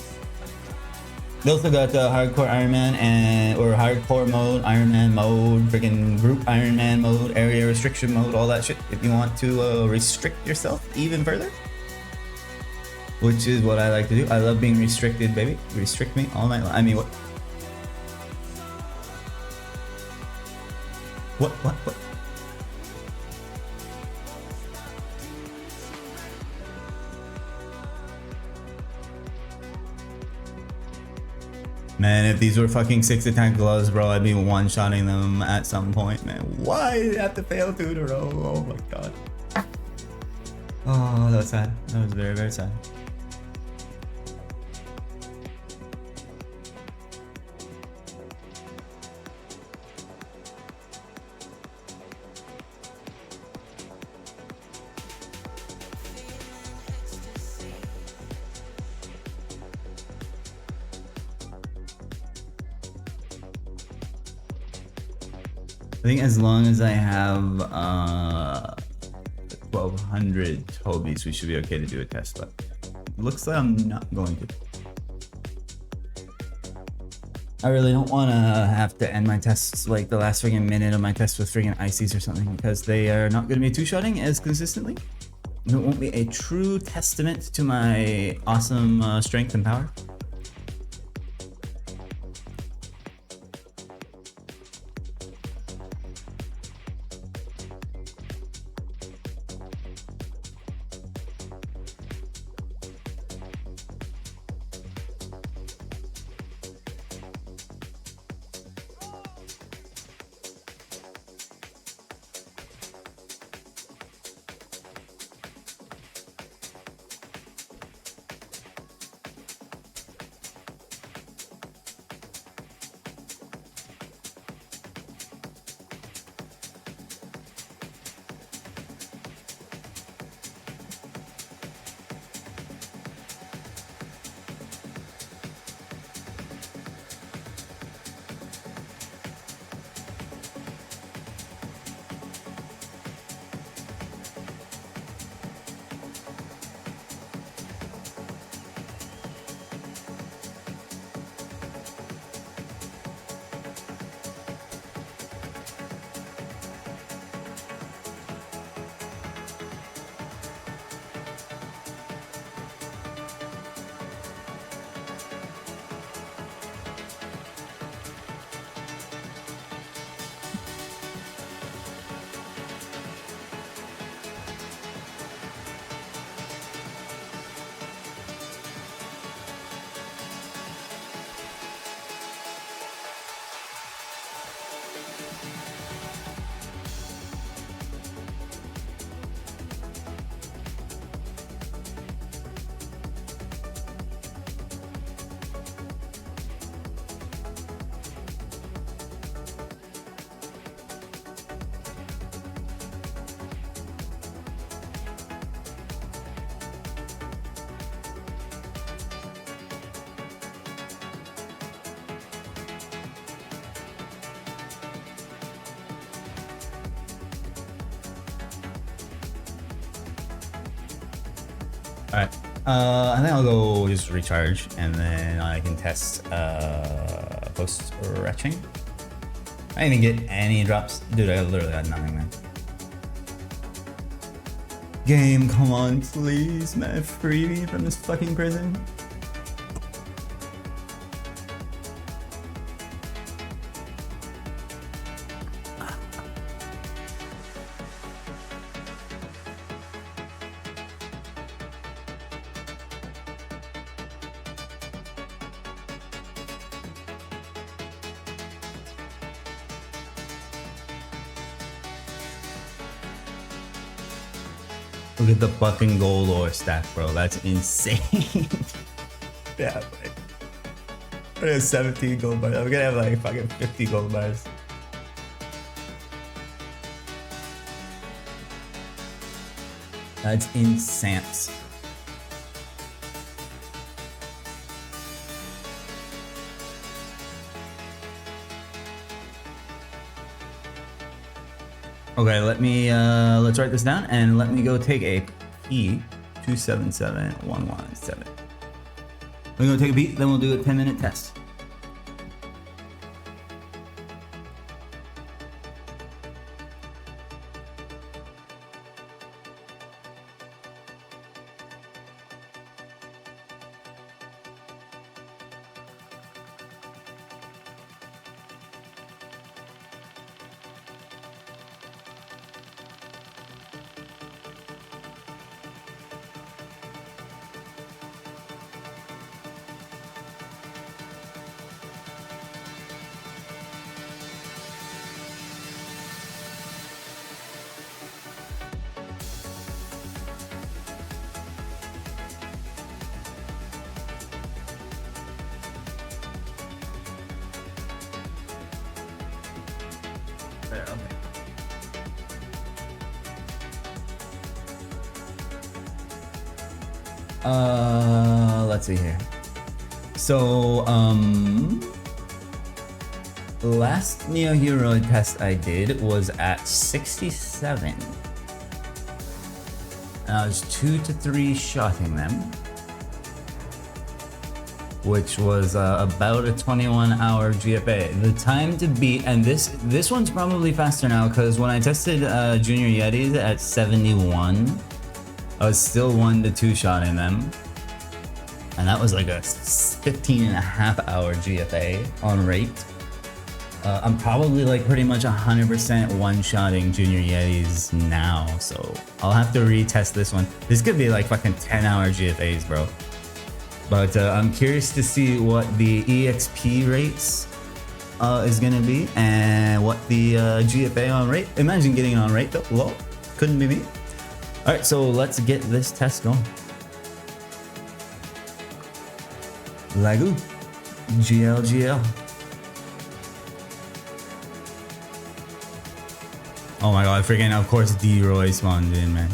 We also got hardcore Ironman and or hardcore mode, Ironman mode, freaking group Ironman mode, area restriction mode, all that shit. If you want to restrict yourself even further, which is what I like to do. I love being restricted, baby. Restrict me all night long. I mean, what? What? Man, if these were fucking 6 attack gloves, bro, I'd be one-shotting them at some point, man. Why did I have to fail 2 in a row? Oh my god. Oh, that was sad. That was very, very sad. I think as long as I have 1200 Tobys, we should be okay to do a test, but looks like I'm not going to. I really don't want to have to end my tests like the last friggin' minute of my test with friggin' ices or something, because they are not going to be two-shotting as consistently. It won't be a true testament to my awesome strength and power. Alright. I think I'll go just recharge and then I can test post retching. I didn't even get any drops. Dude, I literally got nothing, man. Game, come on, please, man. Free me from this fucking prison. Look at the fucking gold ore stack, bro. That's insane. Yeah, but I have 17 gold bars. I'm gonna have like fucking 50 gold bars. That's insane. Okay, let's write this down and let me go take a P277117. We're gonna take a beat, then we'll do a 10-minute test. Let's see here. So, last Neo Hero test I did was at 67. And I was 2 to 3 shotting them, which was about a 21-hour GFA. The time to beat, and this one's probably faster now because when I tested Junior Yetis at 71, I was still 1 to 2 shotting them. And that was like a 15.5-hour GFA on rate. I'm probably like pretty much 100% one-shotting Junior Yetis now, so I'll have to retest this one. This could be like fucking 10-hour GFAs, bro. But I'm curious to see what the EXP rates is gonna be and what the GFA on rate. Imagine getting it on rate though. Lol, couldn't be me. All right, so let's get this test going. Lagu, GL. Oh my god, freaking, of course D-Roy spawned in, man.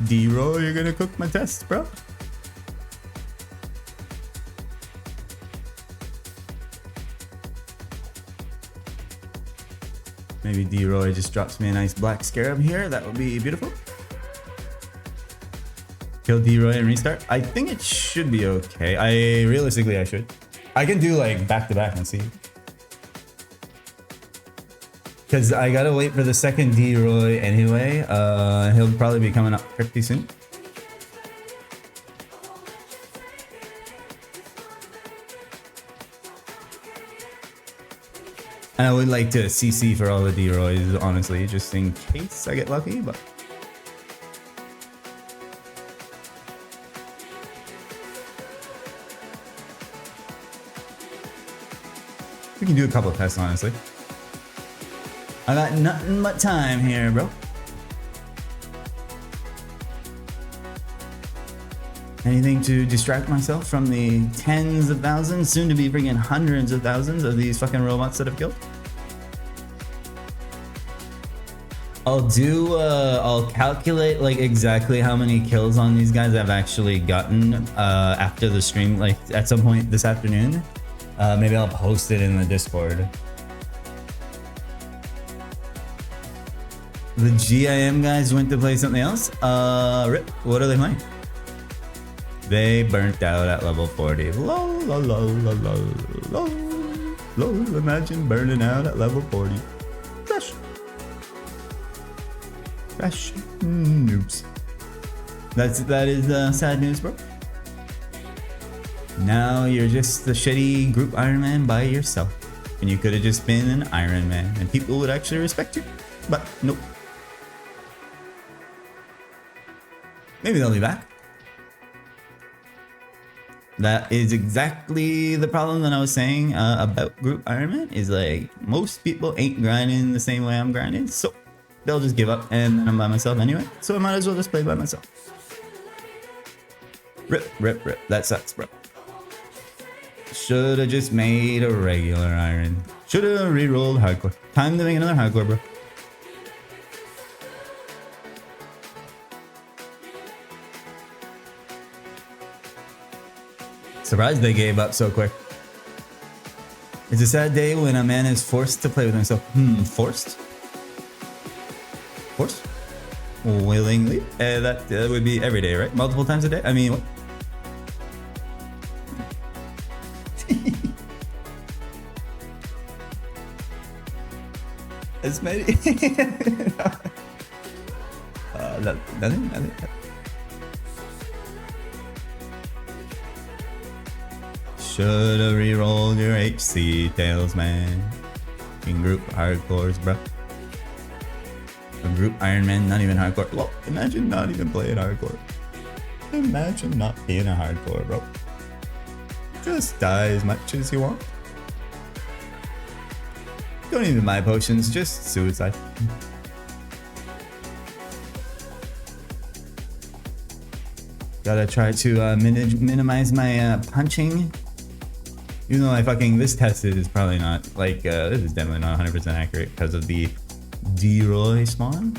D-Roy, you're gonna cook my test, bro? Maybe D-Roy just drops me a nice black scarab here. That would be beautiful. Kill D-Roy and restart. I think it should be okay. Realistically, I should. I can do like back-to-back and see. Because I gotta wait for the second D-Roy anyway. He'll probably be coming up pretty soon. And I would like to CC for all the D-Roys, honestly, just in case I get lucky, but... we can do a couple of tests, honestly. I got nothing but time here, bro. Anything to distract myself from the tens of thousands, soon to be freaking hundreds of thousands of these fucking robots that I've killed? I'll calculate like exactly how many kills on these guys I've actually gotten after the stream, like at some point this afternoon. Maybe I'll post it in the Discord. The GIM guys went to play something else. Rip. What are they playing? They burnt out at level 40. Lol, lol, lol, lol, lol, lol, lol. Imagine burning out at level 40. Fresh. Fresh. Noobs. That is sad news, bro. Now you're just the shitty group Ironman by yourself. And you could have just been an Ironman and people would actually respect you. But nope. Maybe they'll be back. That is exactly the problem that I was saying about group Ironman. Is like most people ain't grinding the same way I'm grinding. So they'll just give up and then I'm by myself anyway. So I might as well just play by myself. Rip, rip, rip. That sucks, bro. Shoulda just made a regular iron. Shoulda re-rolled hardcore. Time to make another hardcore, bro. Surprised they gave up so quick. It's a sad day when a man is forced to play with himself. Forced? Forced? Willingly? That would be every day, right? Multiple times a day? I mean, what? As many. Nothing. Shoulda re-rolled your HC tails, man. In group hardcores, bro. A group Ironman, not even hardcore. Well, imagine not even playing hardcore. Imagine not being a hardcore, bro. Just die as much as you want. Don't even buy potions, just suicide. Gotta try to minimize my punching. Even though this test is probably not, this is definitely not 100% accurate because of the D-Roy spawn.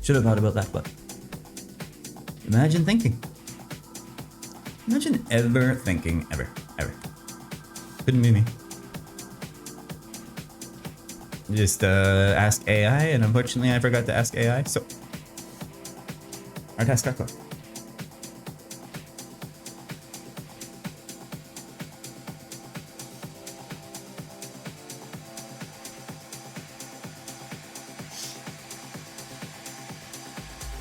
Should have thought about that, but imagine thinking. Imagine ever thinking, ever. Couldn't be me. Just ask AI, and unfortunately I forgot to ask AI, so our task got closed.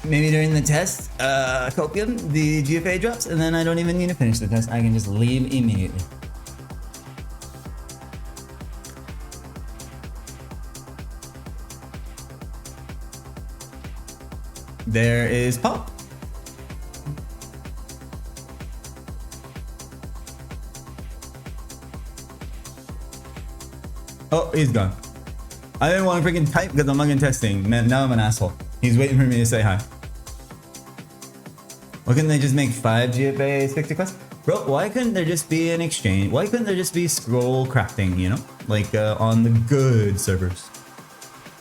Maybe during the test, Copium, the GFA drops, and then I don't even need to finish the test. I can just leave immediately. There is Pop. Oh, he's gone. I didn't want to freaking type because I'm fucking testing. Man, now I'm an asshole. He's waiting for me to say hi. Why couldn't they just make 5 GFA 60 quests? Bro, why couldn't there just be an exchange? Why couldn't there just be scroll crafting, you know? On the good servers.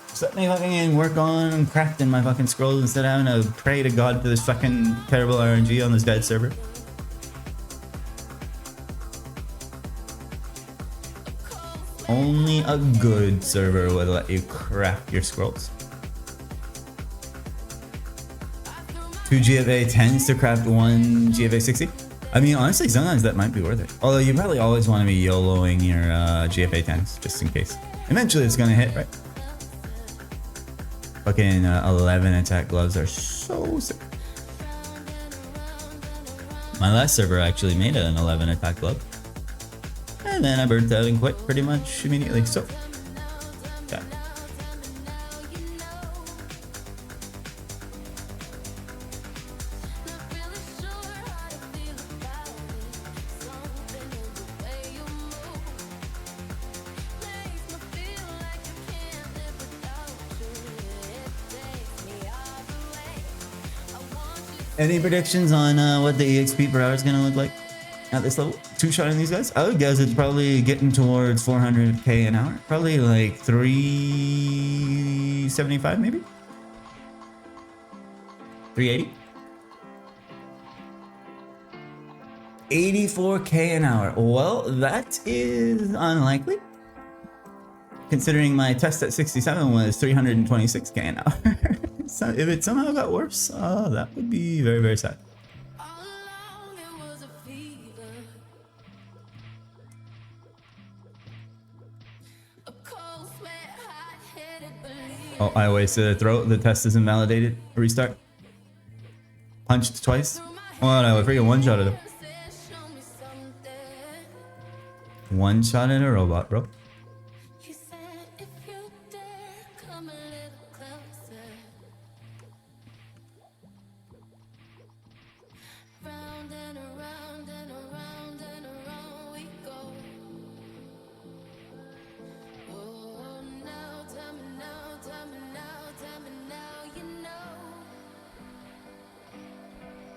Just let me fucking work on crafting my fucking scrolls instead of having to pray to God for this fucking terrible RNG on this dead server. Only a good server would let you craft your scrolls. 2 GFA 10s to craft 1 GFA 60. I mean, honestly, sometimes that might be worth it. Although you probably always want to be YOLOing your GFA 10s just in case. Eventually it's gonna hit, right? Fucking 11 attack gloves are so sick. My last server actually made an 11 attack glove. And then I burnt out and quit pretty much immediately, so yeah. Any predictions on what the EXP per hour is going to look like at this level? Two-shotting these guys? I would guess it's probably getting towards 400k an hour. Probably like 375 maybe? 380? 84k an hour. Well, that is unlikely. considering my test at 67 was 326k an hour. So if it somehow got worse, that would be very, very sad. Oh, I wasted a throw. The test is invalidated. Restart. Punched twice. Oh no, I freaking one-shotted him. One-shotted a robot, bro.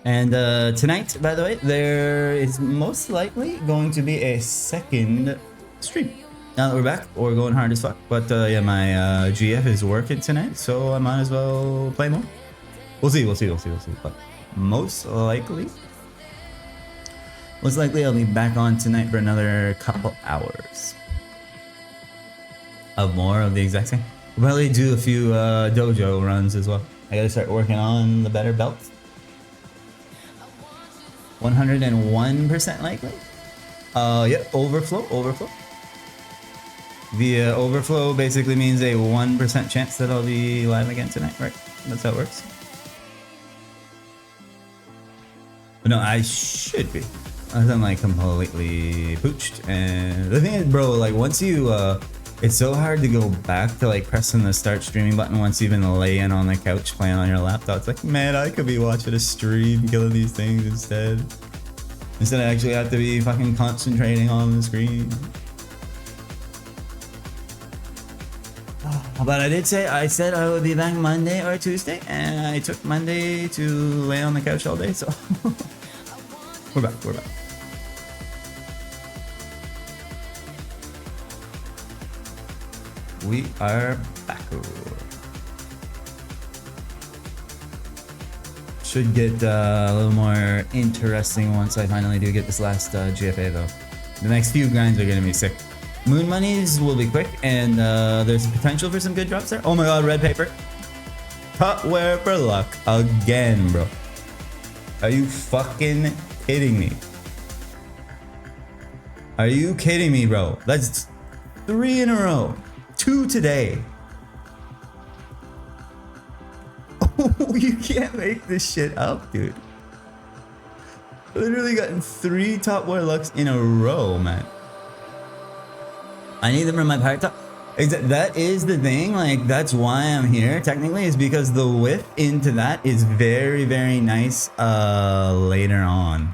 And tonight, by the way, there is most likely going to be a second stream. Now that we're back, we're going hard as fuck. But yeah, my GF is working tonight, so I might as well play more. We'll see. But most likely I'll be back on tonight for another couple hours of more of the exact same. We'll probably do a few dojo runs as well. I gotta start working on the better belt. 101% likely. Yep, overflow. The overflow basically means a 1% chance that I'll be live again tonight, right? That's how it works. But no, I should be. I'm like completely pooched. And the thing is, bro, like once you, it's so hard to go back to like pressing the start streaming button once you've been laying on the couch playing on your laptop. It's like, man, I could be watching a stream killing these things instead. Instead, I actually have to be fucking concentrating on the screen. But I said I would be back Monday or Tuesday, and I took Monday to lay on the couch all day, so we're back. We are back. Should get a little more interesting once I finally do get this last GFA though. The next few grinds are gonna be sick. Moon monies will be quick, and there's potential for some good drops there. Oh my god, red paper. Top wear for luck again, bro. Are you fucking kidding me? Are you kidding me, bro? That's 3 in a row. 2 today. Oh, you can't make this shit up, dude. Literally gotten 3 top wear lucks in a row, man. I need them for my pirate top. That is the thing, like that's why I'm here technically, is because the whip into that is very, very nice later on.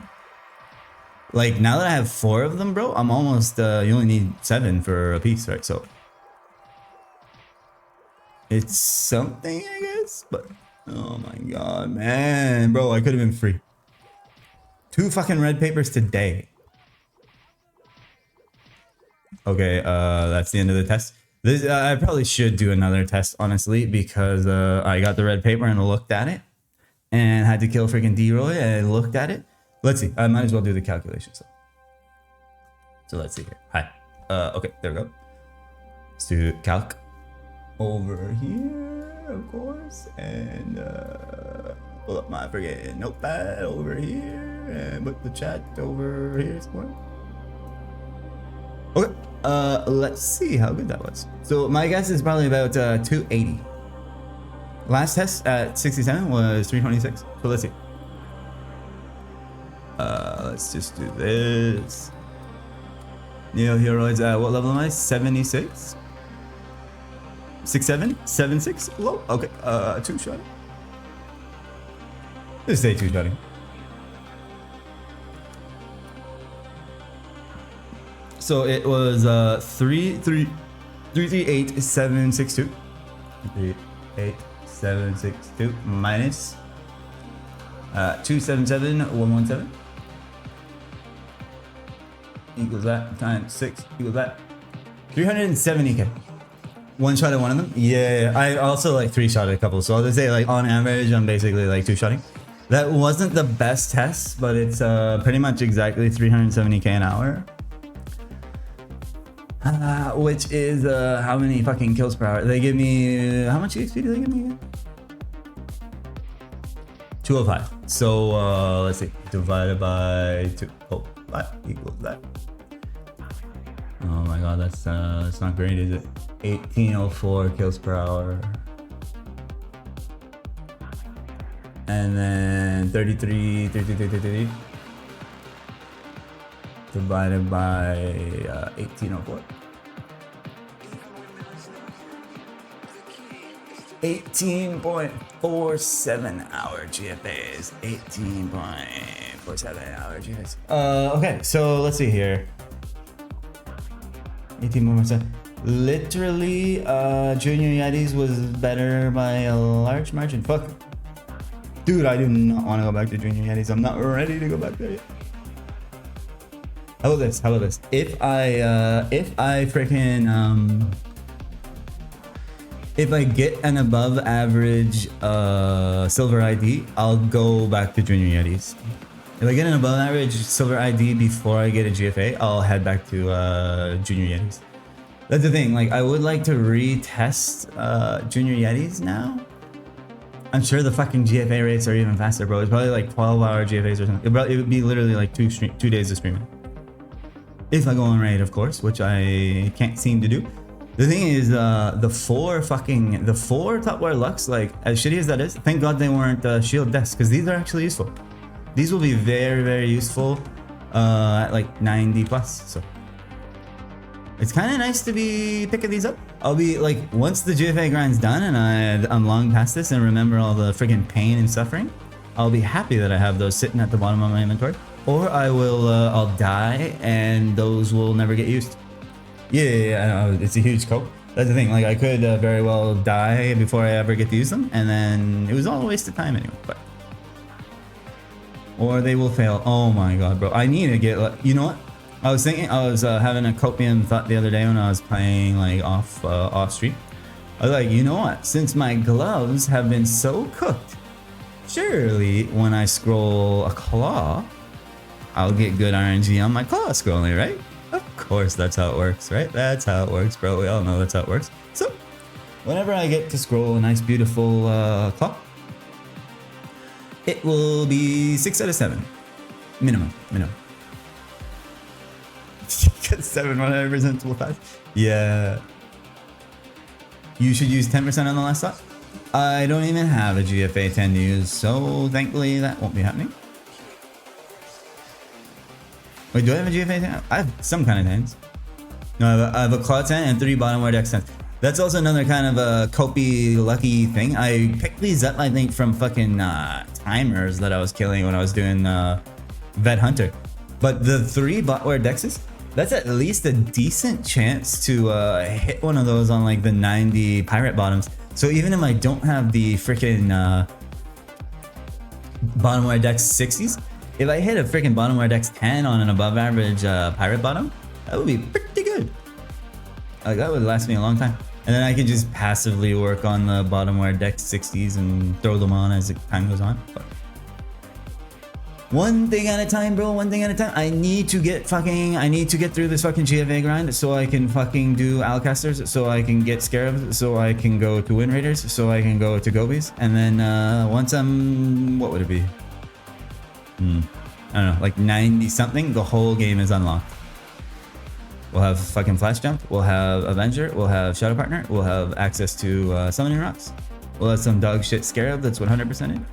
Like now that I have 4 of them, bro, I'm almost, you only need 7 for a piece, right? So it's something, I guess, but oh my god, man, bro, I could have been free. 2 fucking red papers today. Okay, that's the end of the test. This I probably should do another test, honestly, because I got the red paper and looked at it and had to kill freaking D-Roy and looked at it. Let's see, I might as well do the calculations. So let's see here. Hi. Okay, there we go. Let's do calc over here, of course, and pull up my freaking notepad over here and put the chat over here somewhere. Okay, let's see how good that was. So my guess is probably about 280. Last test at 67 was 326. So let's see. Let's just do this. Neo Heroids at what level am I? 76? 67? 76? Low? Okay, 2-shot. Just say 2-shotting. So it was 338,762. 338,762 minus 277,117 equals that times 6 equals that 370k. One shot at one of them. Yeah, I also like 3-shot a couple. So I'll just say like on average, I'm basically like 2-shotting. That wasn't the best test, but it's pretty much exactly 370k an hour. Which is how many fucking kills per hour? They give me how much XP do they give me again? 205. So let's see, divided by 2. Oh, that equals that. Oh my god, that's it's not great, is it? 1804 kills per hour. And then 33 divided by 1804. 18.47 hour GFAs. 18.47 hour GFAs. Okay, so let's see here. 18.47. Literally, Junior Yetis was better by a large margin. Fuck. Dude, I do not want to go back to Junior Yetis. I'm not ready to go back there yet. How about this? How about this? If I freaking if I get an above average silver ID, I'll go back to Junior Yetis. If I get an above average silver ID before I get a GFA, I'll head back to Junior Yetis. That's the thing, like I would like to retest Junior Yetis now. I'm sure the fucking GFA rates are even faster, bro. It's probably like 12-hour GFAs or something. It would be literally like 2 days of streaming. If I go on raid, of course, which I can't seem to do. The thing is, the four top wire Lux, like as shitty as that is, thank God they weren't shield deaths, because these are actually useful. These will be very, very useful at like 90 plus. So it's kind of nice to be picking these up. I'll be like, once the GFA grind's done and I'm long past this and remember all the friggin' pain and suffering, I'll be happy that I have those sitting at the bottom of my inventory. Or I will, I'll die and those will never get used. Yeah, I know, it's a huge scope. That's the thing, like I could very well die before I ever get to use them, and then it was all a waste of time anyway, but. Or they will fail. Oh my god, bro. I need to get, you know what? I was thinking, I was having a copium thought the other day when I was playing like off stream. I was like, you know what? Since my gloves have been so cooked, surely when I scroll a claw, I'll get good RNG on my claw scrolling, right? Of course, that's how it works, right? That's how it works, bro. We all know that's how it works. So, whenever I get to scroll a nice, beautiful claw, it will be 6 out of 7. Minimum. 7 100% will pass. Yeah. You should use 10% on the last slot. I don't even have a GFA 10 to use, so thankfully that won't be happening. Wait, do I have a GFA 10? I have some kind of 10s. No, I have a Claw 10 and 3 bottom wear dex 10s. That's also another kind of a copy lucky thing. I picked these up, I think, from fucking timers that I was killing when I was doing Vet Hunter. But the 3 botware dexes, that's at least a decent chance to hit one of those on like the 90 pirate bottoms. So even if I don't have the freaking bottomware dex 60s, if I hit a freaking bottomware dex 10 on an above average pirate bottom, that would be pretty good. Like that would last me a long time. And then I could just passively work on the bottomware dex 60s and throw them on as time goes on. But one thing at a time, bro. One thing at a time. I need to get through this fucking GFA grind so I can fucking do Alcasters, so I can get Scarabs, so I can go to Wind Raiders, so I can go to Gobies. And then once I'm, what would it be? I don't know, like 90 something, the whole game is unlocked. We'll have fucking Flash Jump, we'll have Avenger, we'll have Shadow Partner, we'll have access to Summoning Rocks. We'll have some dog shit Scarab that's 100% in.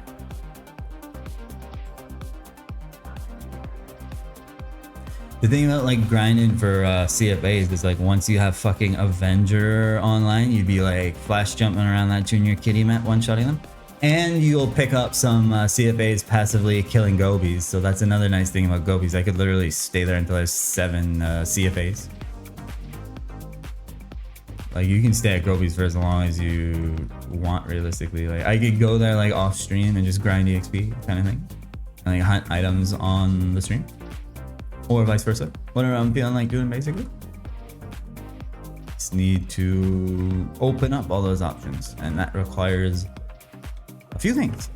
The thing about like grinding for CFAs is like once you have fucking Avenger online, you'd be like flash jumping around that junior kitty mat one-shotting them. And you'll pick up some CFAs passively killing Gobies. So that's another nice thing about Gobies. I could literally stay there until I have 7 CFAs. Like you can stay at Gobies for as long as you want realistically. Like I could go there like off stream and just grind EXP kind of thing. And like hunt items on the stream. Or vice versa. Whatever I'm feeling like doing basically. Just need to open up all those options. And that requires a few things.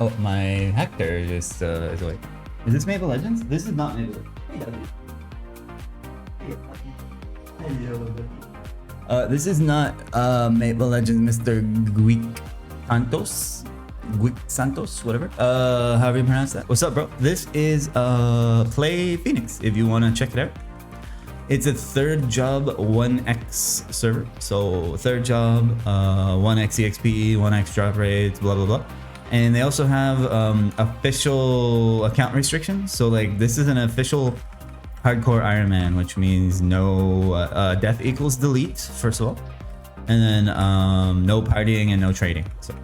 Oh, my Hector is away. Is this Mabel Legends? This is not Mabel Legends. This is not Mabel Legends, Mr. Guic Santos, whatever. However you pronounce that. What's up, bro? This is Play Phoenix. If you want to check it out, it's a third job 1x server. So third job, 1x EXP, 1x drop rates, blah blah blah. And they also have official account restrictions. So like this is an official hardcore Ironman, which means no death equals delete, first of all, and then no partying and no trading. So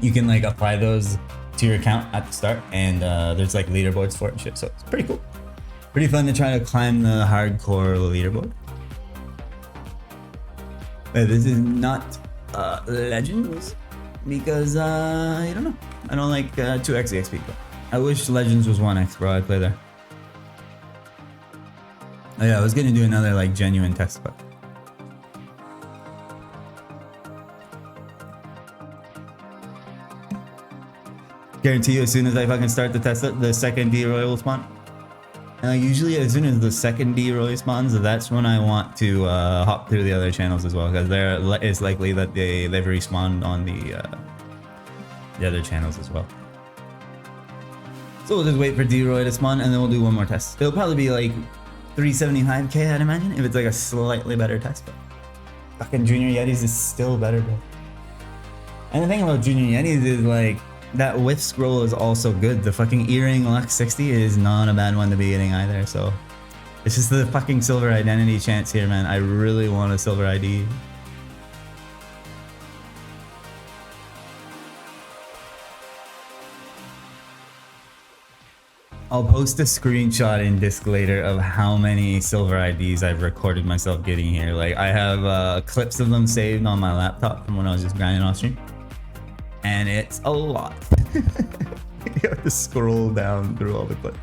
you can like apply those to your account at the start, and there's like leaderboards for it and shit. So it's pretty cool, pretty fun to try to climb the hardcore leaderboard. But this is not Legends because I don't know. I don't like 2x EXP. But I wish Legends was 1x, bro. I'd play there. Oh yeah, I was gonna do another like genuine test, but guarantee you, as soon as I fucking start the test, the second D Royal will spawn. And usually, as soon as the second D Royal spawns, that's when I want to hop through the other channels as well, because it's likely that they've respawned on the other channels as well. So we'll just wait for D Roy to spawn, and then we'll do one more test. It'll probably be like 375k, I'd imagine, if it's like a slightly better test. But fucking Junior Yetis is still better, bro. And the thing about Junior Yetis is like that whiff scroll is also good. The fucking earring Lux 60 is not a bad one to be getting either. So it's just the fucking silver identity chance here, man. I really want a silver ID. I'll post a screenshot in disc later of how many silver IDs I've recorded myself getting here. Like I have clips of them saved on my laptop from when I was just grinding off stream, and it's a lot. You have to scroll down through all the clips,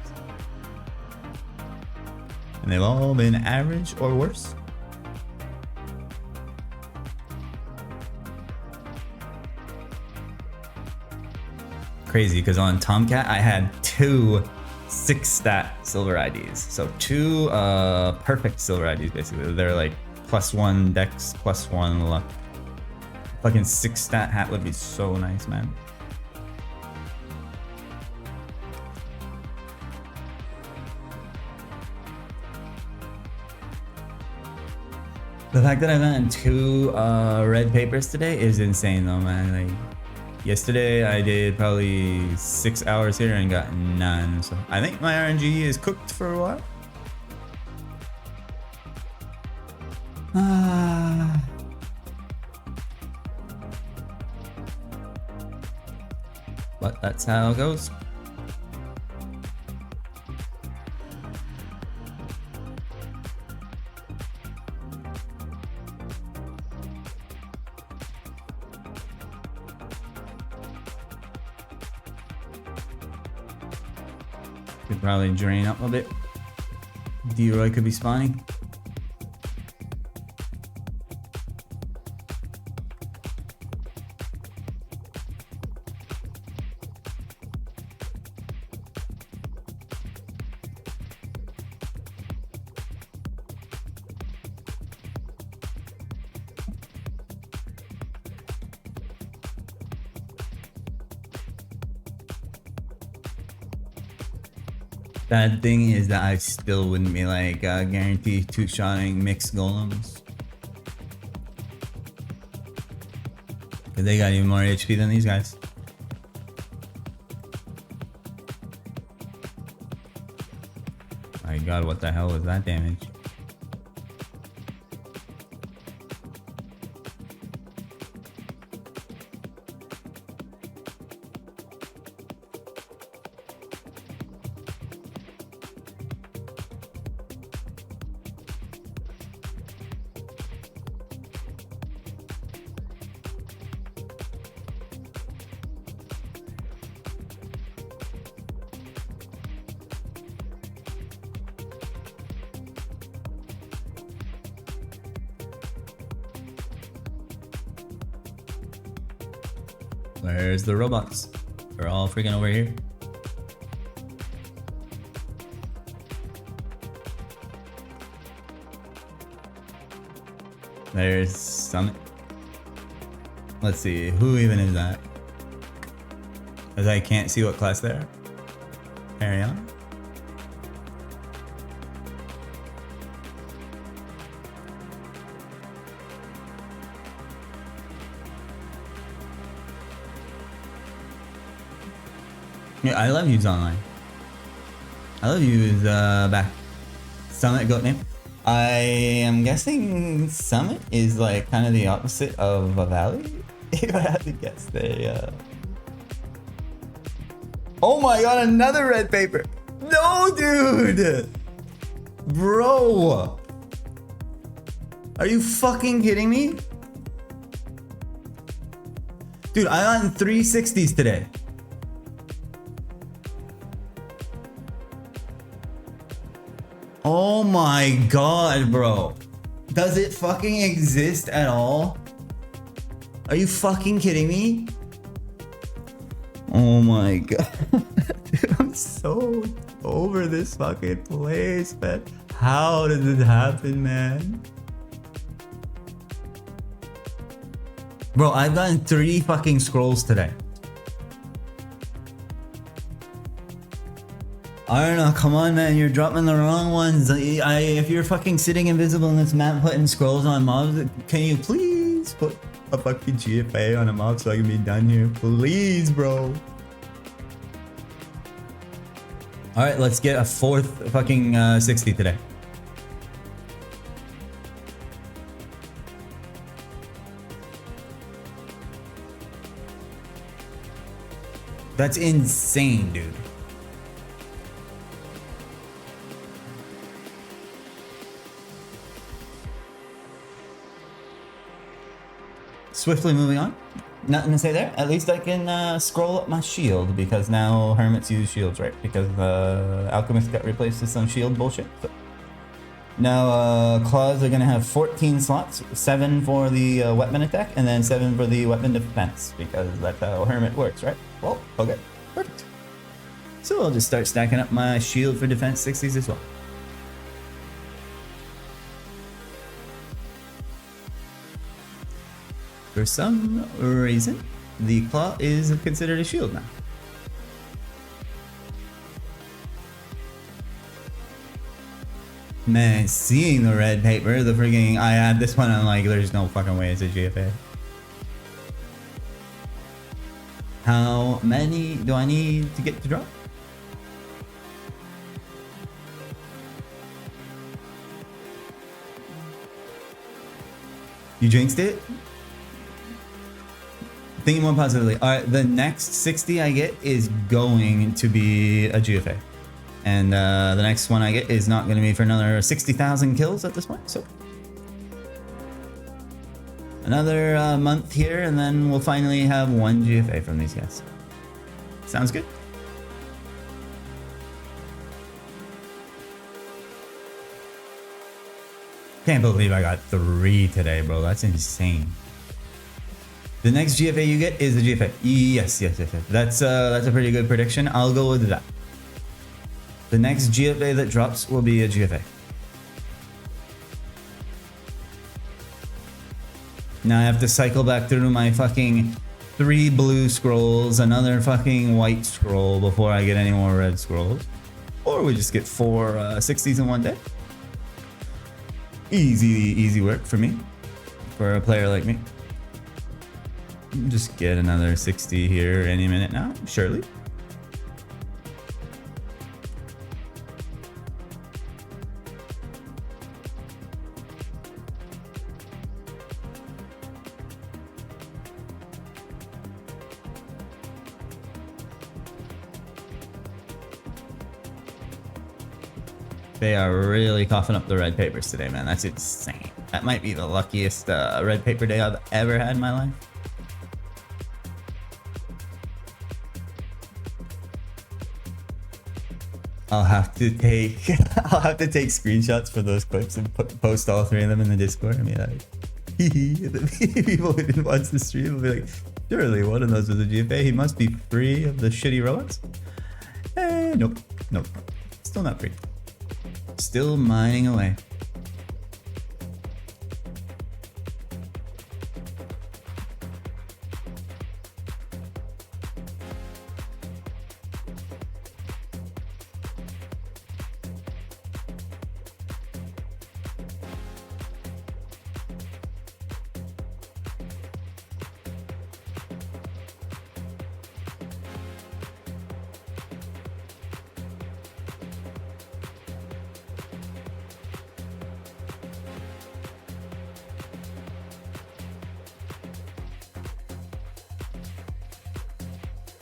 and they've all been average or worse. Crazy, because on Tomcat I had 2 6-stat silver IDs. So 2 perfect silver IDs basically. They're like +1 dex, +1 luck. Fucking 6-stat hat would be so nice, man. The fact that I've gotten 2 red papers today is insane though, man. Like yesterday I did probably 6 hours here and got none. So I think my RNG is cooked for a while. But that's how it goes. Could probably drain up a bit. D-Roy could be spawning. Bad thing is that I still wouldn't be like guaranteed 2-shotting mixed golems. Cause they got even more HP than these guys. My god, what the hell was that damage? Where's the robots? We're all freaking over here. There's Summit. Let's see, who even is that? As I can't see what class they're. Carry on. Yeah, I love you's online. I love you's back. Summit goat name. I am guessing Summit is like kind of the opposite of a valley. If I had to guess, Oh my god, another red paper! No, dude! Bro! Are you fucking kidding me? Dude, I got 360s today. Oh my god, bro. Does it fucking exist at all? Are you fucking kidding me? Oh my god. Dude, I'm so over this fucking place, man. How did it happen, man? Bro, I've gotten 3 fucking scrolls today. I don't know, come on man, you're dropping the wrong ones. If you're fucking sitting invisible in this map putting scrolls on mobs, can you please put a fucking GFA on a mob so I can be done here? Please, bro. Alright, let's get a 4th fucking 60 today. That's insane, dude. Swiftly moving on. Nothing to say there. At least I can scroll up my shield because now hermits use shields, right? Because alchemist got replaced with some shield bullshit. So. Now claws are gonna have 14 slots, 7 for the weapon attack, and then 7 for the weapon defense because that's how hermit works, right? Well, okay, perfect. So I'll just start stacking up my shield for defense 60s as well. For some reason, the claw is considered a shield now. Man, seeing the red paper, the freaking... I had this one, I'm like, there's no fucking way it's a GFA. How many do I need to get to drop? You jinxed it? Thinking more positively. Alright, the next 60 I get is going to be a GFA. And the next one I get is not going to be for another 60,000 kills at this point. So another month here and then we'll finally have 1 GFA from these guys. Sounds good? Can't believe I got 3 today, bro. That's insane. The next GFA you get is a GFA. Yes. That's a pretty good prediction. I'll go with that. The next GFA that drops will be a GFA. Now I have to cycle back through my fucking 3 blue scrolls, another fucking white scroll before I get any more red scrolls. Or we just get 4 60s in one day. Easy work for me. For a player like me. Just get another 60 here any minute now, surely. They are really coughing up the red papers today, man. That's insane. That might be the luckiest red paper day I've ever had in my life. I'll have to take screenshots for those clips and post all 3 of them in the Discord and be like, the people who didn't watch the stream will be like, Surely one of those was a GFA. He must be free of the shitty robots. Nope. Nope. Still not free. Still mining away.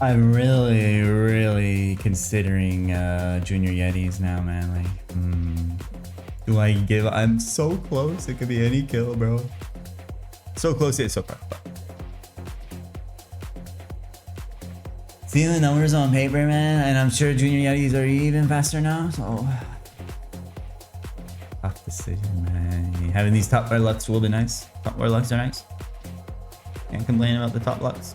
I'm really considering Junior Yetis now, man. Like, do I give? I'm so close. It could be any kill, bro. So close yet so far. Seeing the numbers on paper, man, and I'm sure Junior Yetis are even faster now. So tough decision, man. Having these top bar lucks will be nice. Top bar lucks are nice. Can't complain about the top lucks.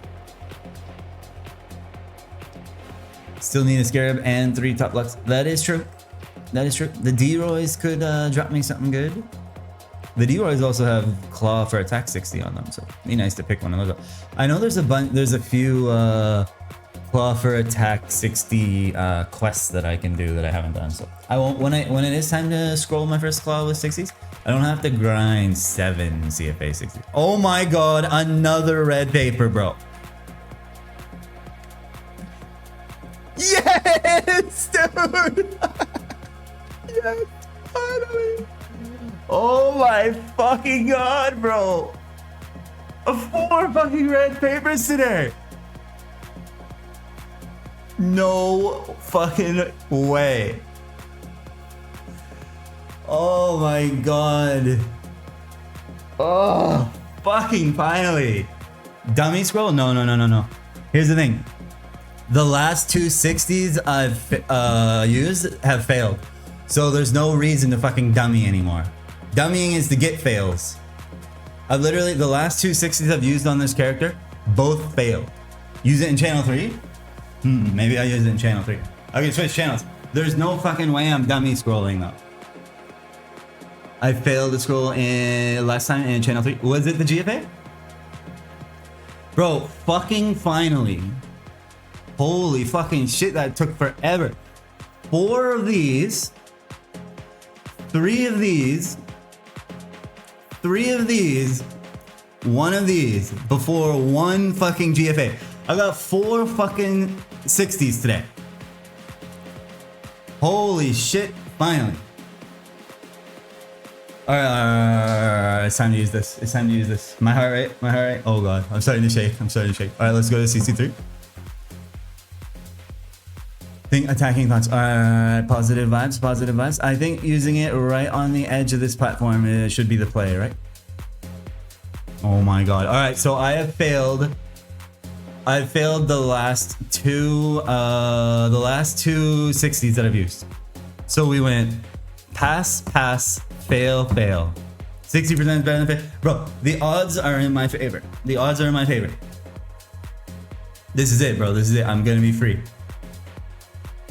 Still need a Scarab and 3 top lucks. That is true. That is true. The D-Roys could drop me something good. The D-Roys also have Claw for attack 60 on them, so it'd be nice to pick one of those up. I know there's a few Claw for attack 60 quests that I can do that I haven't done. So I won't when it is time to scroll my first Claw with 60s. I don't have to grind 7 CFA 60s. Oh my god, another red paper, bro. Yes, dude! Yes, finally! Oh my fucking god, bro! 4 fucking red papers today! No fucking way. Oh my god. Oh, fucking finally. Dummy scroll? No. Here's the thing. The last 2 60s I've used have failed. So there's no reason to fucking dummy anymore. Dummying is to get fails. I've literally, the last 2 60s I've used on this character, both failed. Use it in channel 3? Maybe I use it in channel 3. I can switch channels. There's no fucking way I'm dummy scrolling though. I failed to scroll in last time in channel 3. Was it the GFA? Bro, fucking finally. Holy fucking shit, that took forever. 4 of these, 3 of these, 3 of these, 1 of these before 1 fucking GFA. I got 4 fucking 60s today. Holy shit, finally. Alright, it's time to use this. It's time to use this. My heart rate. Oh god, I'm starting to shake. Alright, let's go to CC3. Think attacking thoughts. Positive vibes. I think using it right on the edge of this platform should be the play, right? Oh my god. Alright, so I have failed. I've failed the last two 60s that I've used. So we went pass, fail. 60% is better than fail. Bro, the odds are in my favor. This is it, bro. This is it. I'm gonna be free.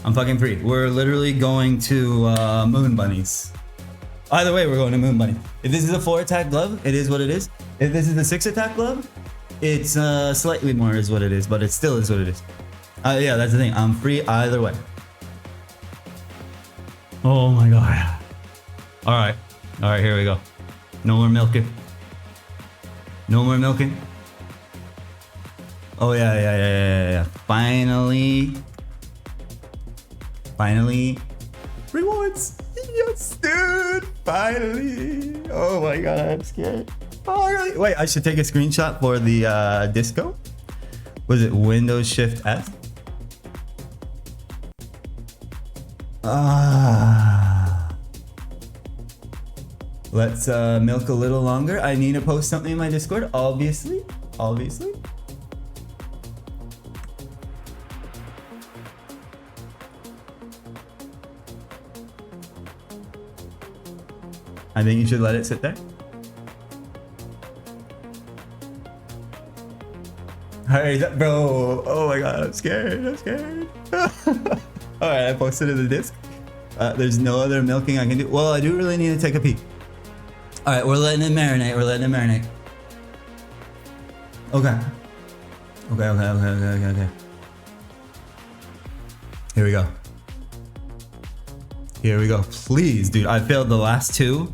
I'm fucking free. We're literally going to Moon Bunnies. Either way, we're going to Moon Bunny. If this is a 4 attack glove, it is what it is. If this is a 6 attack glove, it's slightly more is what it is, but it still is what it is. Yeah, that's the thing. I'm free either way. Oh my god. Alright, here we go. No more milking. Oh yeah. Finally. Rewards. Yes, dude. Finally. Oh my god, I'm scared. Finally. Wait, I should take a screenshot for the disco. Was it Windows Shift S? Let's milk a little longer. I need to post something in my Discord, obviously. I think you should let it sit there. Hurry up, bro. Oh my god, I'm scared. Alright, I posted it in the disc. There's no other milking I can do. Well, I do really need to take a pee. Alright, we're letting it marinate. Okay. Okay. Here we go. Please, dude. I failed the last two.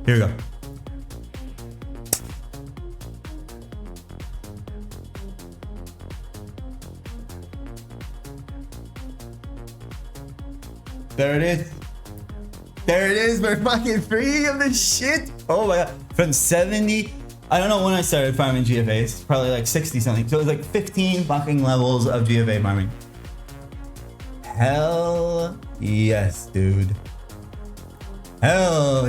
Here we go. There it is. We're fucking free of this shit. Oh my god. From 70. I don't know when I started farming GFAs. Probably like 60 something. So it was like 15 fucking levels of GFA farming. Hell yes, dude. True.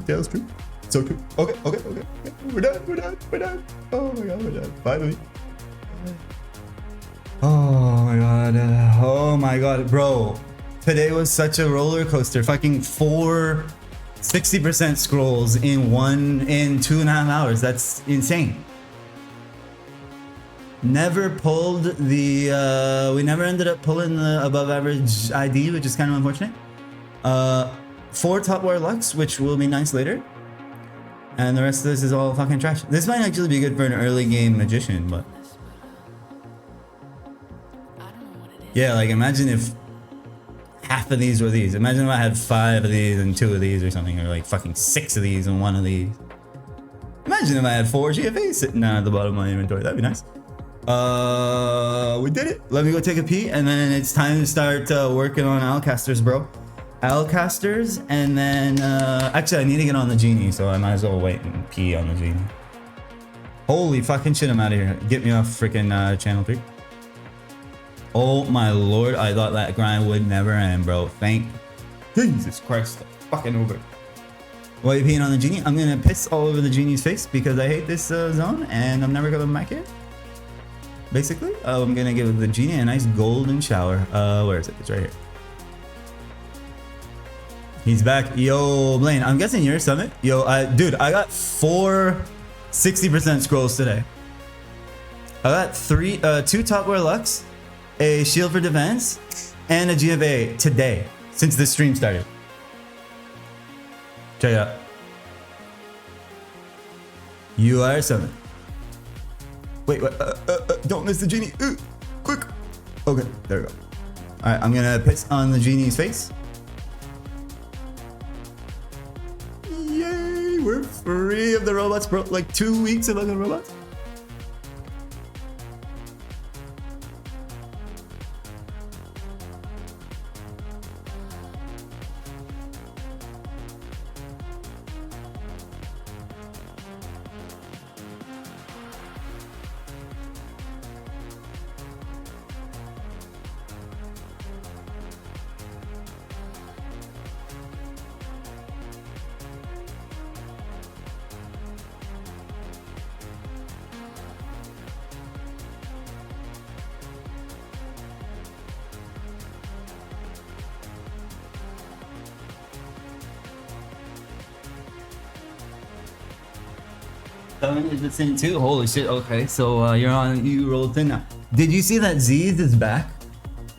That's true. So true. Okay. We're done. Oh my god, we're done. Finally. Oh my god, bro. Today was such a roller coaster. Fucking 4 60% scrolls in 2.5 hours. That's insane. Never pulled the we never ended up pulling the above average ID, which is kind of unfortunate. 4 top war lucks, which will be nice later. And the rest of this is all fucking trash. This might actually be good for an early game magician, but yeah, like imagine if half of these were these. Imagine if I had 5 of these and 2 of these or something, or like fucking 6 of these and 1 of these. Imagine if I had 4 GFAs sitting down at the bottom of my inventory. That'd be nice. We did it. Let me go take a pee, and then it's time to start working on Alcasters, bro. Alcasters, and then actually I need to get on the genie, so I might as well wait and pee on the genie. Holy fucking shit, I'm out of here. Get me off freaking channel 3. Oh my lord, I thought that grind would never end, bro. Thank Jesus Christ, that's fucking over. While you're peeing on the genie, I'm gonna piss all over the genie's face because I hate this zone and I'm never coming back here. Basically, I'm gonna give the genie a nice golden shower. Where is it? It's right here. He's back. Yo, Blaine, I'm guessing you're Summit. Yo, dude, I got 4 60% scrolls today. I got 2 top war lucks, a shield for defense, and a GFA today, since this stream started. Check it out. You are Summit. Wait, don't miss the genie. Quick. Okay, there we go. All right, I'm gonna piss on the genie's face. Yay, we're free of the robots, bro. Like 2 weeks of fucking robots. Is this in too? Holy shit, okay, so you rolled in now. Did you see that Z's is back?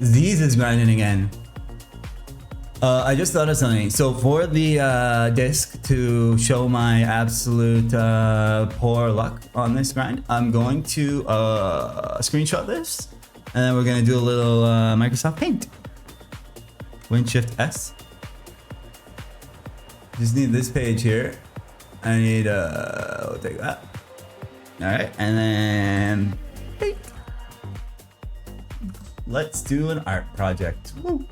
Z's is grinding again. I just thought of something. So for the disc to show my absolute poor luck on this grind, I'm going to screenshot this, and then we're gonna do a little Microsoft Paint. Win Shift S. Just need this page here. I need we'll take that. All right, and then paint. Let's do an art project. Woo.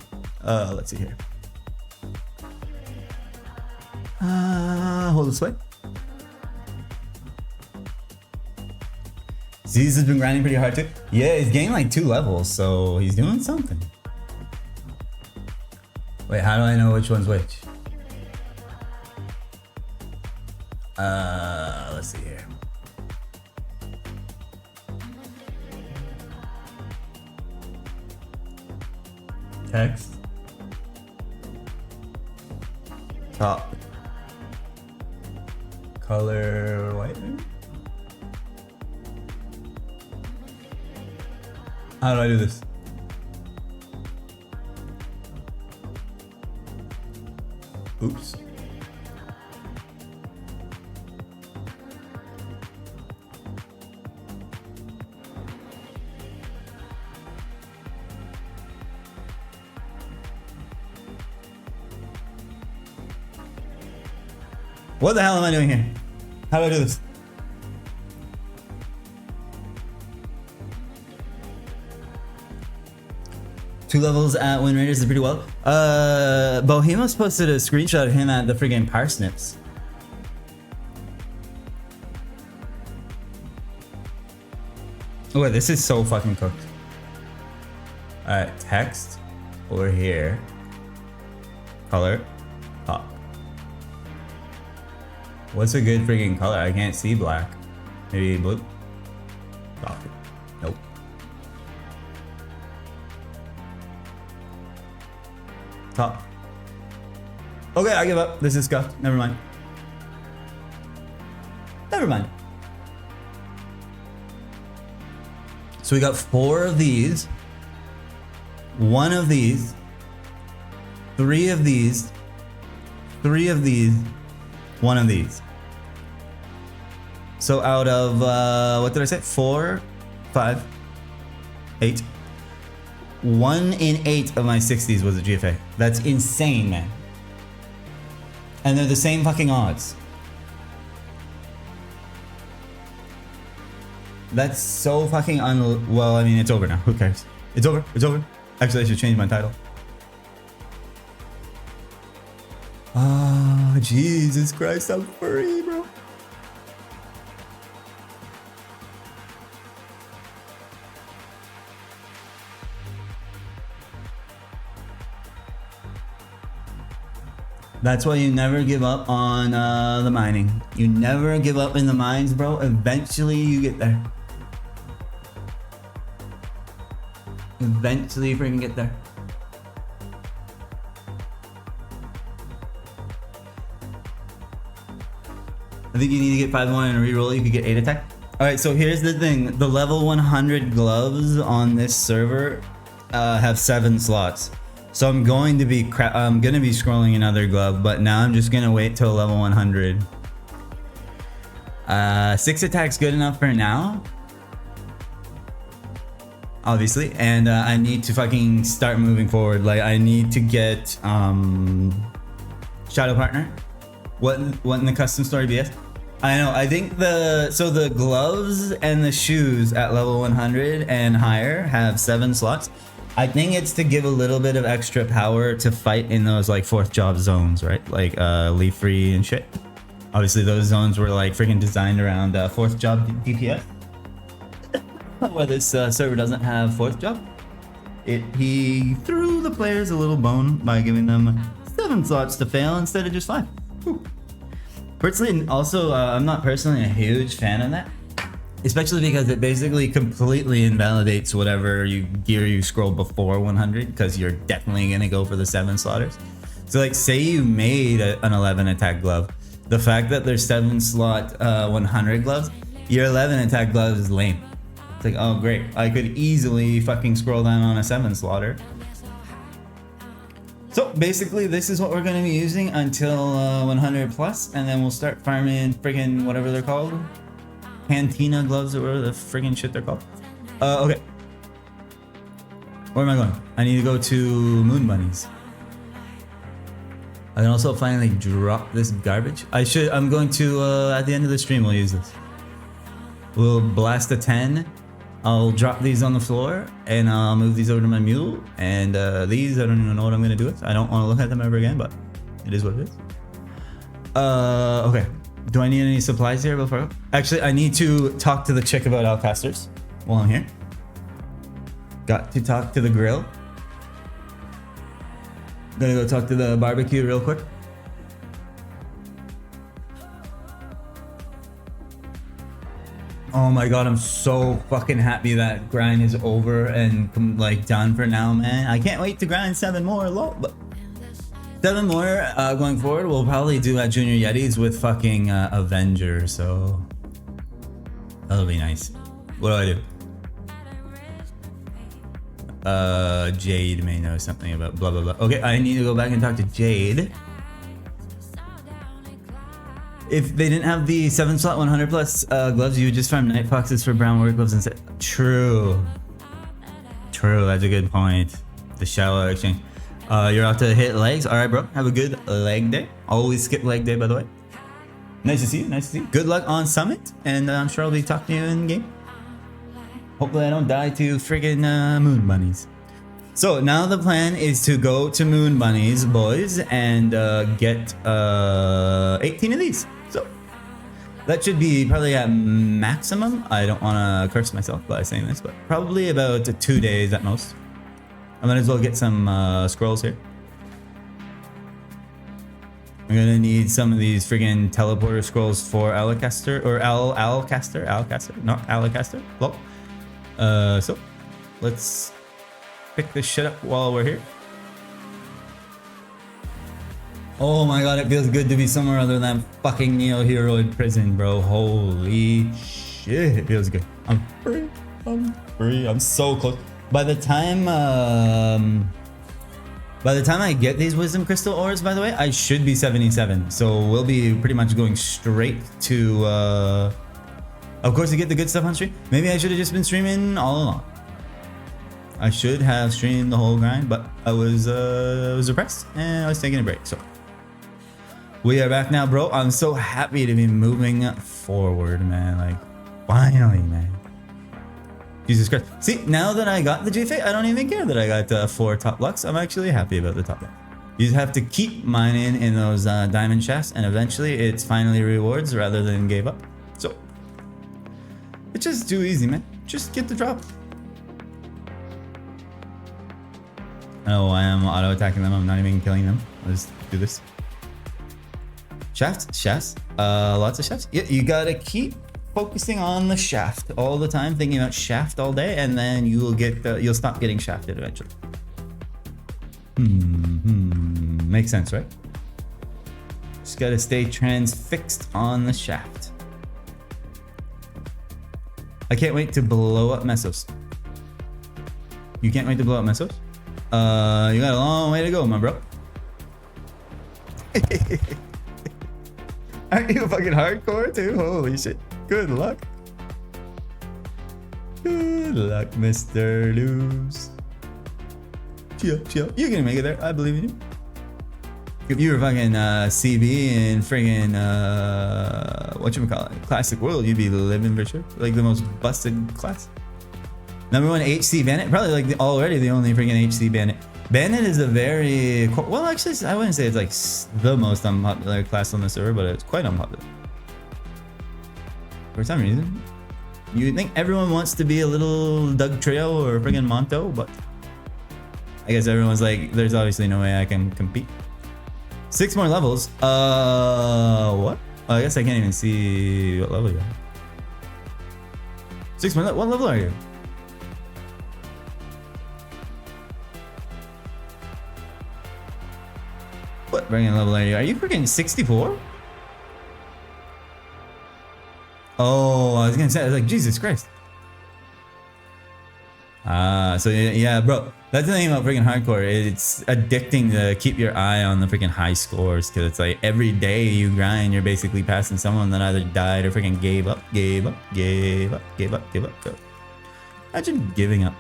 Let's see here. Hold this way. Z's has been grinding pretty hard too. Yeah, he's gained like 2 levels, so he's doing something. Wait, how do I know which one's which? Let's see here. Text. Top. Color white. How do I do this? Oops. What the hell am I doing here? How do I do this? Two levels at Wind Raiders is pretty well. Bohemos posted a screenshot of him at the friggin' Parsnips. Oh wait, this is so fucking cooked. Alright, text over here. Color. Top. What's a good friggin' color? I can't see black. Maybe blue? Copy. Nope. Top. Okay, I give up. This is scuffed. Never mind. Never mind. So we got 4 of these. 1 of these. 3 of these. 3 of these. 1 of these. So out of, what did I say? 4, 5, 8. 1 in 8 of my 60s was a GFA. That's insane, man. And they're the same fucking odds. That's so fucking well, I mean, it's over now. Who cares? It's over. It's over. Actually, I should change my title. Ah, Jesus Christ, I'm free, bro. That's why you never give up on the mining. You never give up in the mines, bro. Eventually you get there. Eventually you freaking get there. I think you need to get 5 more in a reroll. You could get 8 attack. Alright, so here's the thing. The level 100 gloves on this server have 7 slots. So I'm going to be scrolling another glove, but now I'm just gonna wait till level 100. 6 attacks good enough for now, obviously, and I need to fucking start moving forward. Like I need to get Shadow Partner. What in the custom story BS? I know. I think the gloves and the shoes at level 100 and higher have 7 slots. I think it's to give a little bit of extra power to fight in those like 4th job zones, right? Like leaf free and shit. Obviously those zones were like freaking designed around 4th job DPS. Where this server doesn't have 4th job. He threw the players a little bone by giving them 7 slots to fail instead of just 5. Whew. Personally, also I'm not personally a huge fan of that. Especially because it basically completely invalidates whatever gear you scroll before 100, because you're definitely gonna go for the 7 slotters. So like say you made an 11 attack glove, the fact that there's 7 slot 100 gloves, your 11 attack glove is lame. It's like, oh great, I could easily fucking scroll down on a 7 slotter. So basically this is what we're gonna be using until 100 plus, and then we'll start farming friggin' whatever they're called. Cantina gloves or whatever the friggin' shit they're called. Okay. Where am I going? I need to go to Moon Bunnies. I can also finally drop this garbage. I'm going to, at the end of the stream, we'll use this. We'll blast a 10. I'll drop these on the floor and I'll move these over to my mule. And these, I don't even know what I'm gonna do with. I don't want to look at them ever again, but it is what it is. Okay. Do I need any supplies here before? Actually, I need to talk to the chick about Alcasters while I'm here. Got to talk to the grill. Gonna go talk to the barbecue real quick. Oh my god, I'm so fucking happy that grind is over and like done for now, man. I can't wait to grind 7 more, but 7 more going forward. We'll probably do at Junior Yetis with fucking Avenger, so that'll be nice. What do I do? Jade may know something about blah blah blah. Okay, I need to go back and talk to Jade. If they didn't have the 7 slot 100 plus gloves, you would just farm Night Foxes for brown work gloves instead. True. True, that's a good point. The shallow exchange. You're out to hit legs. Alright, bro. Have a good leg day. Always skip leg day, by the way. Nice to see you. Nice to see you. Good luck on Summit. And I'm sure I'll be talking to you in game. Hopefully I don't die to friggin' moon bunnies. So now the plan is to go to moon bunnies, boys, and get 18 of these. So that should be probably at maximum. I don't want to curse myself by saying this, but probably about 2 days at most. I might as well get some scrolls here. I'm gonna need some of these friggin' teleporter scrolls for Alacaster or Alcaster, not Alacaster. Well, so let's pick this shit up while we're here. Oh my god, it feels good to be somewhere other than fucking Neo Heroid prison, bro. Holy shit, it feels good. I'm free. I'm free. I'm so close. By the time I get these wisdom crystal ores, by the way, I should be 77. So we'll be pretty much going straight to of course to get the good stuff on stream. Maybe I should have just been streaming all along. I should have streamed the whole grind, but I was depressed and I was taking a break. So we are back now, bro. I'm so happy to be moving forward, man. Like finally, man. Jesus Christ. See, now that I got the G-Fate, I don't even care that I got 4 top lucks. I'm actually happy about the top luck. You just have to keep mining in those diamond shafts, and eventually it's finally rewards rather than gave up. So it's just too easy, man. Just get the drop. Oh, I am auto-attacking them. I'm not even killing them. Let's do this. Shafts. Lots of shafts. Yeah, you gotta keep focusing on the shaft all the time, thinking about shaft all day, and then you will get you'll stop getting shafted eventually. Makes sense, right? Just gotta stay transfixed on the shaft. I can't wait to blow up Mesos. You can't wait to blow up Mesos? You got a long way to go, my bro. Aren't you fucking hardcore too? Holy shit. Good luck. Good luck, Mr. Lose. Chill. You're gonna make it there. I believe in you. If you were fucking CB in friggin' whatchamacallit, Classic World, you'd be living for sure. Like the most busted class. #1 HC Bandit, probably like already the only freaking HC Bandit. Bandit is a very, well actually I wouldn't say it's like the most unpopular class on the server, but it's quite unpopular. For some reason. You think everyone wants to be a little Doug Trio or friggin' Monto, but I guess everyone's like, there's obviously no way I can compete. 6 more levels. What? Oh, I guess I can't even see what level you are. 6 more, what level are you? What bringing level are you? Are you freaking 64? Oh, I was gonna say, I was like, Jesus Christ. So yeah, bro. That's the thing about freaking hardcore. It's addicting to keep your eye on the freaking high scores, because it's like every day you grind, you're basically passing someone that either died or freaking gave up. Imagine giving up.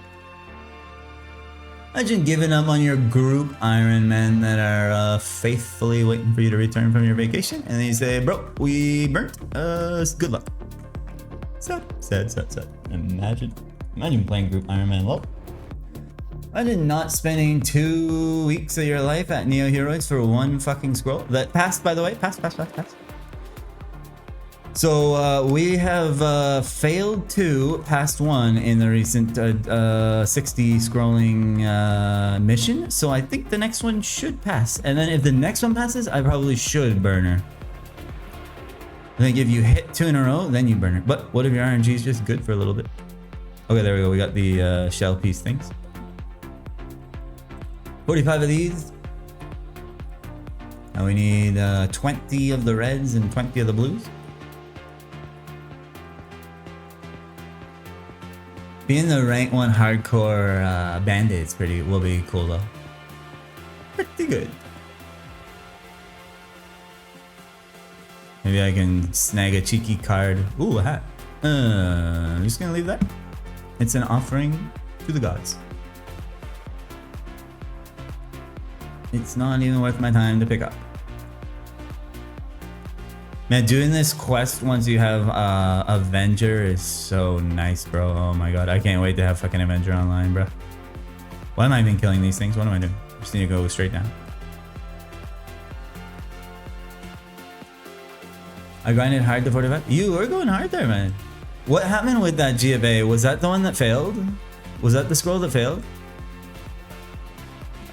Imagine giving up on your group Ironman that are faithfully waiting for you to return from your vacation, and then you say, bro, we burnt. Good luck. Sad. Imagine playing group Ironman. Well, imagine not spending 2 weeks of your life at Neo Heroics for 1 fucking scroll. That passed, by the way. Passed. So we have failed 2, passed 1 in the recent 60 scrolling mission. So I think the next one should pass. And then if the next one passes, I probably should burn her. I think if you hit 2 in a row, then you burn her. But what if your RNG is just good for a little bit? Okay, there we go. We got the shell piece things. 45 of these. Now we need 20 of the reds and 20 of the blues. Being the rank 1 hardcore bandits will be cool though. Pretty good. Maybe I can snag a cheeky card. Ooh, a hat. I'm just gonna leave that. It's an offering to the gods. It's not even worth my time to pick up. Man, doing this quest once you have Avenger is so nice, bro. Oh my god, I can't wait to have fucking Avenger online, bro. Why am I even killing these things? What am I doing? Just need to go straight down. I grinded hard to 45. You were going hard there, man. What happened with that GFA? Was that the one that failed? Was that the scroll that failed?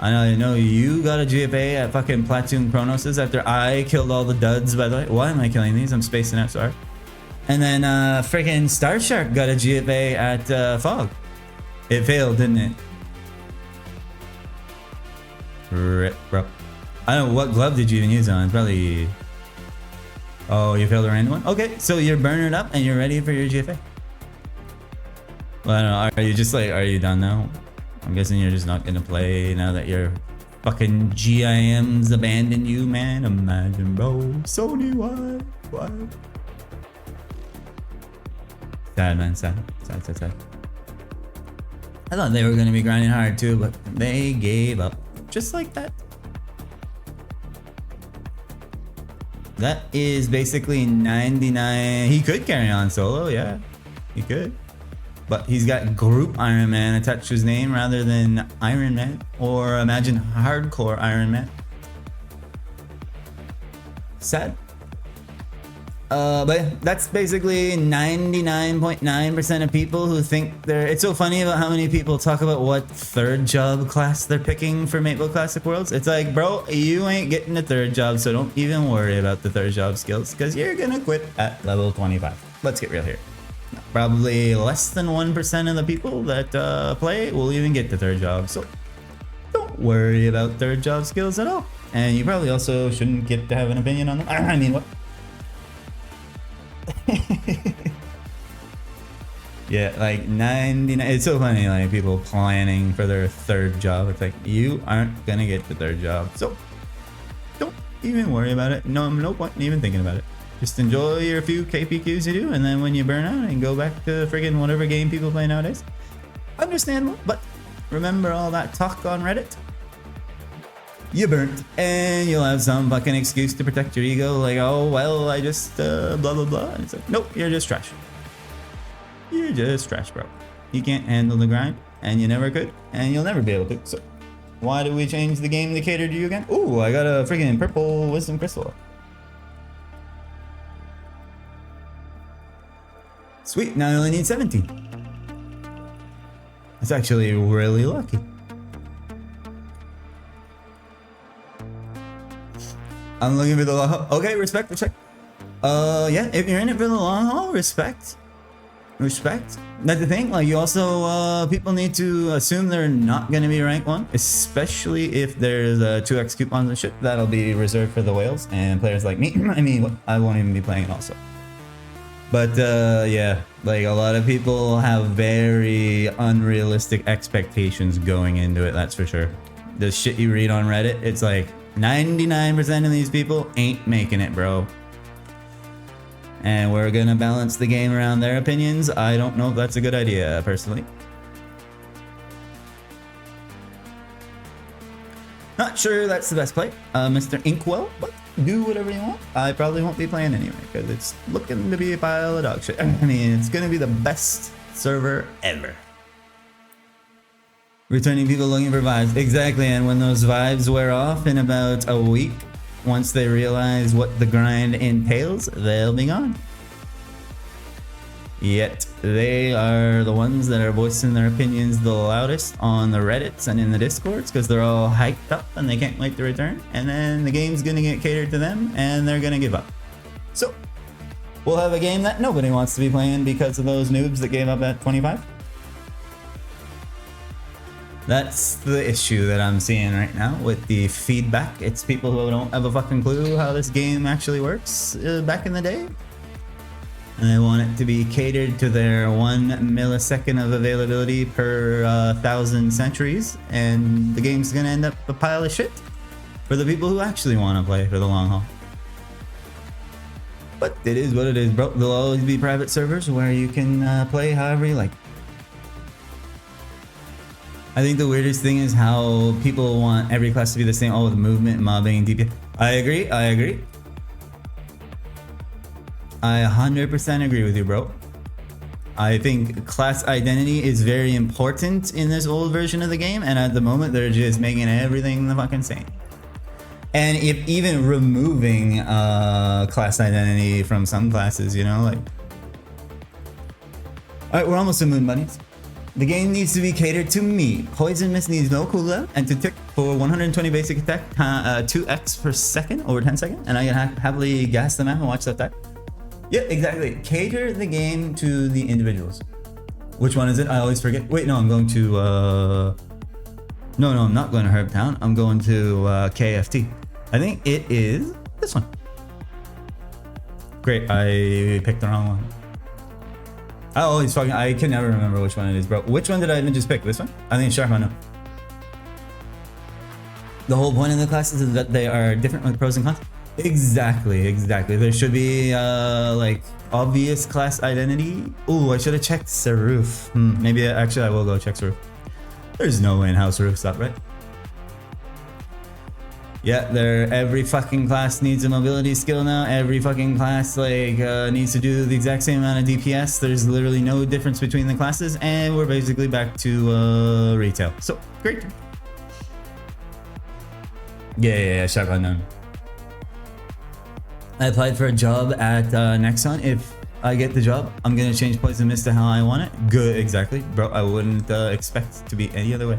I know you got a GFA at fucking Platoon Chronos' after I killed all the duds, by the way. Why am I killing these? I'm spacing out, sorry. And then freaking Star Shark got a GFA at Fog. It failed, didn't it? Rip, bro. I don't know, what glove did you even use on? Probably... Oh, you failed a random one? Okay, so you're burning up and you're ready for your GFA. Well, I don't know, are you just like, are you done now? I'm guessing you're just not gonna play now that your fucking GIMs abandoned you, man. Imagine, bro. Sony, why? Why? Sad, man. Sad. I thought they were gonna be grinding hard too, but they gave up. Just like that. That is basically 99. He could carry on solo, yeah. He could. But he's got group Ironman attached to his name rather than Ironman. Or imagine hardcore Ironman. Sad. But that's basically 99.9% of people who think they're... It's so funny about how many people talk about what third job class they're picking for Maple Classic Worlds. It's like, bro, you ain't getting a third job, so don't even worry about the third job skills, because you're gonna quit at level 25. Let's get real here. Probably less than 1% of the people that play will even get the third job, so don't worry about third job skills at all. And you probably also shouldn't get to have an opinion on them. I mean, what? Yeah, like 99. It's so funny, like people planning for their third job. It's like, you aren't gonna get the third job, so don't even worry about it. No point in even thinking about it. Just enjoy your few KPQs you do, and then when you burn out and go back to friggin' whatever game people play nowadays. Understandable, but remember all that talk on Reddit? You burnt, and you'll have some fucking excuse to protect your ego, like, oh, well, I just blah blah blah. And it's like, nope, you're just trash. You're just trash, bro. You can't handle the grind, and you never could, and you'll never be able to. So why do we change the game to cater to you again? Ooh, I got a friggin' purple wisdom crystal. Sweet, now I only need 17. That's actually really lucky. I'm looking for the long haul. Okay, respect. Yeah, if you're in it for the long haul, respect. That's the thing, like, you also, people need to assume they're not going to be rank 1, especially if there's 2x coupons and shit. That'll be reserved for the whales and players like me. I mean, I won't even be playing it also. But yeah, like, a lot of people have very unrealistic expectations going into it, that's for sure. The shit you read on Reddit, it's like 99% of these people ain't making it, bro. And we're gonna balance the game around their opinions. I don't know if that's a good idea, personally. Not sure that's the best play, Mr. Inkwell, but do whatever you want. I probably won't be playing anyway, because it's looking to be a pile of dog shit. I mean, it's gonna be the best server ever. Returning people looking for vibes. Exactly, and when those vibes wear off in about a week, once they realize what the grind entails, they'll be gone. Yet, they are the ones that are voicing their opinions the loudest on the Reddits and in the Discords, because they're all hyped up and they can't wait to return. And then the game's gonna get catered to them and they're gonna give up. So, we'll have a game that nobody wants to be playing because of those noobs that gave up at 25. That's the issue that I'm seeing right now with the feedback. It's people who don't have a fucking clue how this game actually works back in the day. And they want it to be catered to their 1 millisecond of availability per 1,000 centuries. And the game's gonna end up a pile of shit for the people who actually want to play for the long haul. But it is what it is, bro. There'll always be private servers where you can play however you like. I think the weirdest thing is how people want every class to be the same. Oh, the movement, mobbing, DPS. I agree. I 100% agree with you, bro. I think class identity is very important in this old version of the game, and at the moment they're just making everything the fucking same. And if even removing class identity from some classes, you know, like... Alright, we're almost to Moon Bunnies. The game needs to be catered to me. Poison Mist needs no cooldown and to tick for 120 basic attack, 2x per second over 10 seconds, and I can happily gas the map and watch that die. Yeah, exactly. Cater the game to the individuals. Which one is it? I always forget. Wait, no, I'm going to... No, I'm not going to Herbtown. I'm going to KFT. I think it is this one. Great, I picked the wrong one. I can never remember which one it is, bro. Which one did I even just pick? This one? I think it's Sharp, no. The whole point of the classes is that they are different with pros and cons. Exactly. There should be like obvious class identity. Ooh, I should have checked Saruf. Maybe actually I will go check Saruf. There's no way in how Saruf's up, right? Yeah, every fucking class needs a mobility skill now. Every fucking class like needs to do the exact same amount of DPS. There's literally no difference between the classes, and we're basically back to retail. So great. Yeah, Sharp Unknown. I applied for a job at Nexon. If I get the job, I'm gonna change Poison Mist to how I want it. Good, exactly, bro. I wouldn't expect it to be any other way.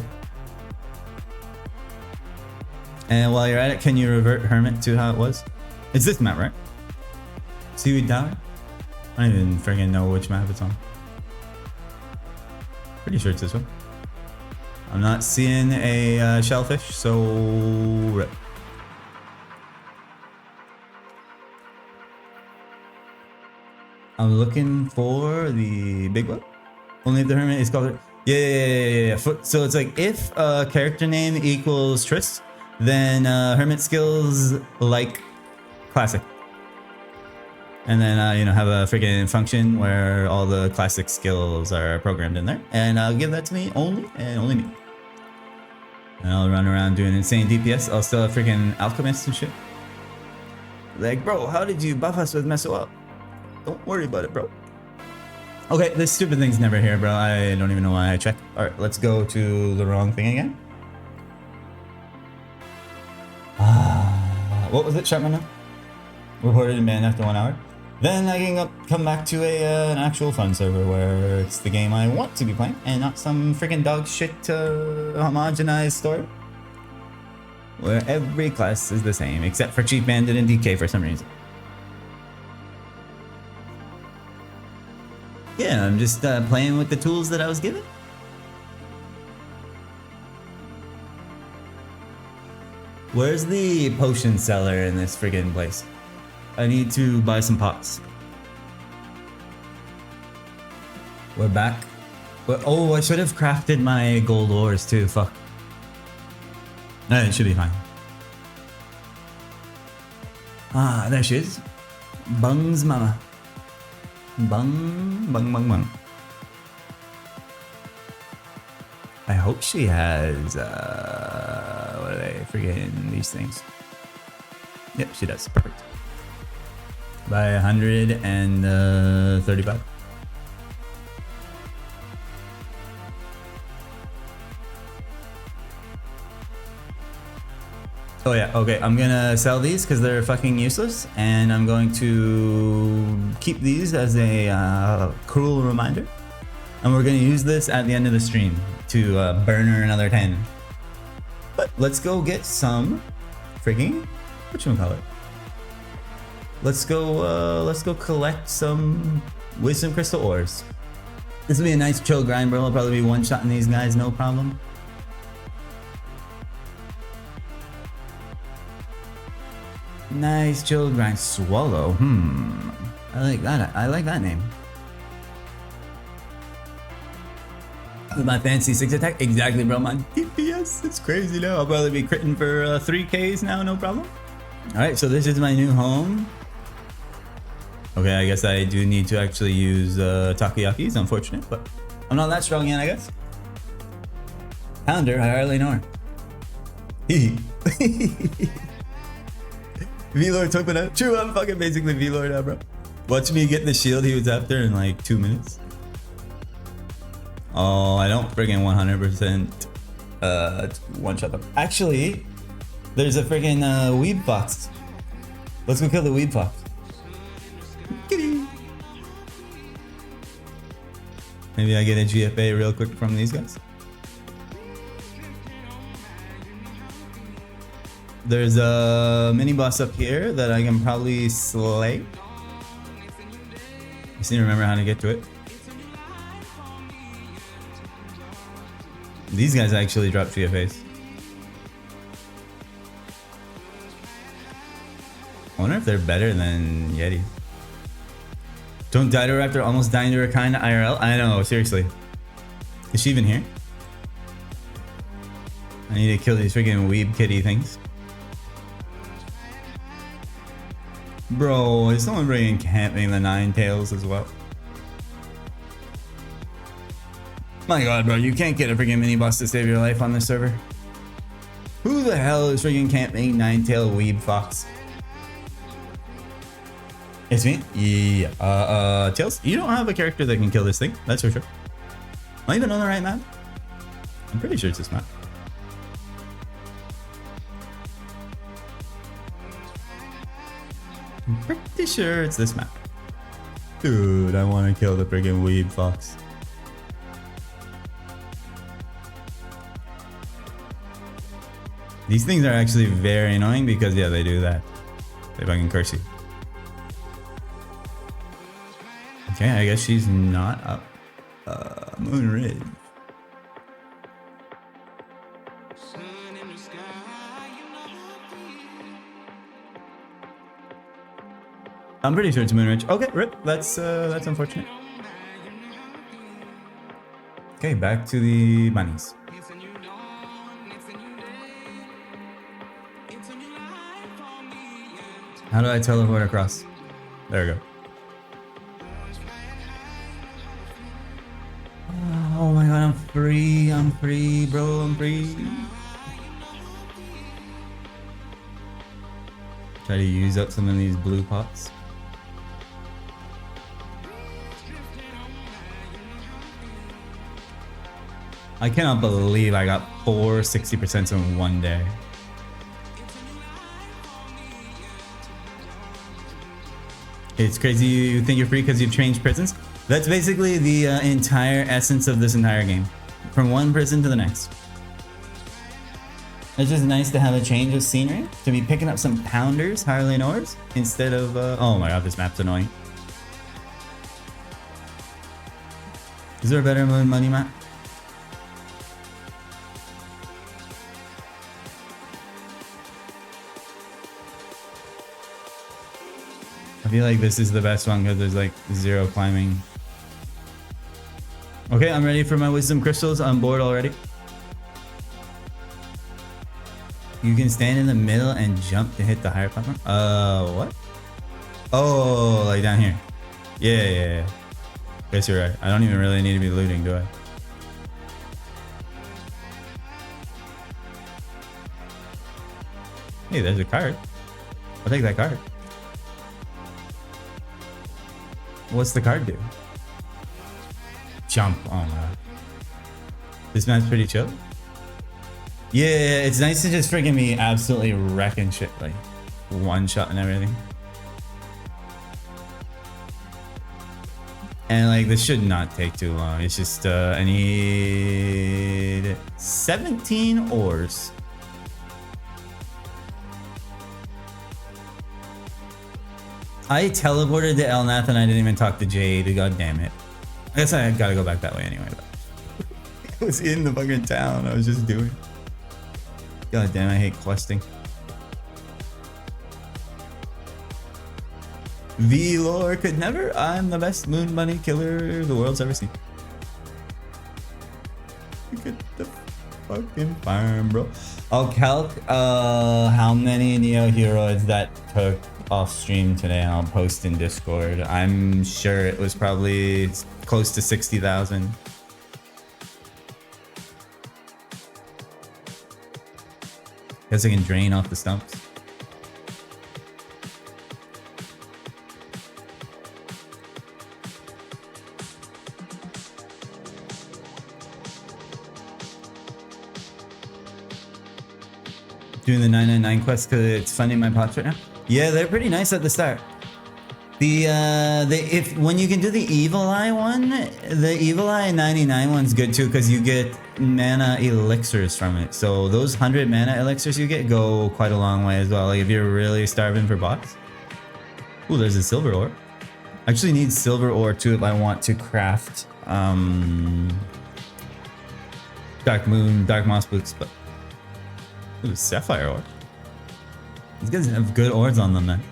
And while you're at it, can you revert Hermit to how it was? It's this map, right? Seaweed Tower? I don't even friggin' know which map it's on. Pretty sure it's this one. I'm not seeing a shellfish, so rip. I'm looking for the big one. Only if the Hermit is called... Yeah. So it's like if character name equals Trist, then Hermit skills like Classic. And then, you know, have a freaking function where all the classic skills are programmed in there. And I'll give that to me only and only me. And I'll run around doing insane DPS. I'll still have freaking Alchemist and shit. Like, bro, how did you buff us with Meso up? Don't worry about it, bro. Okay, this stupid thing's never here, bro. I don't even know why I checked. Alright, let's go to the wrong thing again. What was it, Sharpman now? Reported and banned after 1 hour. Then I can come back to an actual fun server where it's the game I want to be playing and not some freaking dog shit homogenized story where every class is the same except for Chief Bandit and DK for some reason. Yeah, I'm just playing with the tools that I was given. Where's the potion seller in this friggin' place? I need to buy some pots. We're back. Oh, I should have crafted my gold ores too. Fuck. No, it should be fine. Ah, there she is. Bung's mama. Bung. I hope she has, what are they? Friggin' these things. Yep, she does. Perfect. By 135. Oh yeah, okay, I'm gonna sell these because they're fucking useless, and I'm going to keep these as a cruel reminder. And we're gonna use this at the end of the stream to burn her another 10. But let's go get some frigging, whatchamacallit? Let's go collect some wisdom crystal ores. This will be a nice chill grind, bro. I'll probably be one-shotting these guys, no problem. Nice chill grind swallow. I like that. I like that name. With my fancy 6 attack, exactly, bro. My DPS, it's crazy now. I'll probably be critting for 3Ks now, no problem. All right, so this is my new home. Okay, I guess I do need to actually use takoyaki's, unfortunate, but I'm not that strong yet, I guess. Pounder, I hardly know her. V-Lord took it out. True, I'm fucking basically V-Lord now, bro. Watch me get the shield he was after in like 2 minutes. Oh, I don't friggin' 100% one-shot them. Actually, there's a friggin' weeb fox. Let's go kill the weeb fox. Kitty. Maybe I get a GFA real quick from these guys. There's a mini boss up here that I can probably slay. Just need to remember how to get to it. These guys actually drop GFAs. I wonder if they're better than Yeti. Don't die to her after almost dying to her kind of IRL. I know, seriously. Is she even here? I need to kill these freaking weeb kitty things. Bro, is someone bringing camping the Nine Tails as well? My god, bro, you can't get a freaking mini boss to save your life on this server. Who the hell is freaking camping Nine-Tail Weeb Fox? It's me? Yeah. Tails, you don't have a character that can kill this thing, that's for sure. Am I even on the right map? I'm pretty sure it's this map. I'm pretty sure it's this map. Dude, I want to kill the friggin' Weeb Fox. These things are actually very annoying because, yeah, they do that. They fucking curse you. Okay, I guess she's not up. Moon Ridge. I'm pretty sure it's Moon Ridge. Okay, rip. That's unfortunate. Okay, back to the bunnies. How do I teleport across? There we go. Oh my god, I'm free, bro, I'm free. Try to use up some of these blue pots. I cannot believe I got 4 60% in one day. It's crazy you think you're free because you've changed prisons. That's basically the entire essence of this entire game. From one prison to the next. It's just nice to have a change of scenery. To be picking up some pounders, Harley and Oars, instead of... oh my god, this map's annoying. Is there a better money map? I feel like this is the best one because there's like 0 climbing. Okay, I'm ready for my wisdom crystals. I'm bored already. You can stand in the middle and jump to hit the higher platform. What? Oh, like down here. Yeah. Guess you're right. I don't even really need to be looting, do I? Hey, there's a card. I'll take that card. What's the card do? Jump. Oh my god. This map's pretty chill. Yeah, it's nice to just freaking be absolutely wrecking shit, like one shot and everything. And like this should not take too long. It's just I need 17 ores. I teleported to Elnath and I didn't even talk to Jade. God damn it. I guess I gotta go back that way anyway. But I was in the fucking town. I was just doing. God damn, I hate questing. V-Lore could never. I'm the best moon bunny killer the world's ever seen. Look at the fucking farm, bro. I'll calc how many Neo Heroes that took off stream today and I'll post in Discord. I'm sure it was probably close to 60,000. Guess I can drain off the stumps. Doing the 999 quest because it's funding my pots right now. Yeah, they're pretty nice at the start. When you can do the Evil Eye one, the Evil Eye 99 one's good too because you get mana elixirs from it. So those 100 mana elixirs you get go quite a long way as well. Like if you're really starving for bots. Ooh, there's a silver ore. I actually need silver ore too if I want to craft Dark Moon, Dark Moss boots, but ooh, sapphire ore. These guys have good ores on them, man.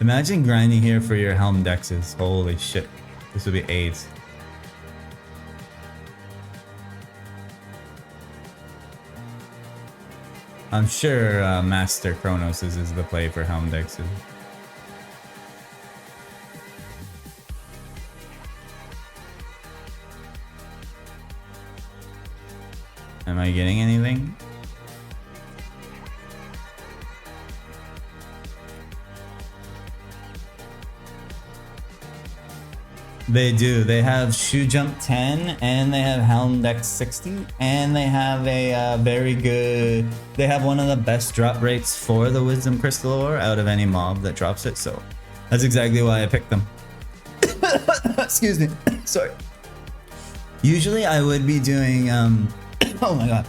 Imagine grinding here for your helm dexes. Holy shit. This would be AIDS. I'm sure Master Chronos is the play for helm dexes. Am I getting anything? They do. They have shoe jump 10 and they have helm dex 60 and they have a very good, they have one of the best drop rates for the wisdom crystal ore out of any mob that drops it. So that's exactly why I picked them. Excuse me. Sorry. Usually I would be doing oh my god.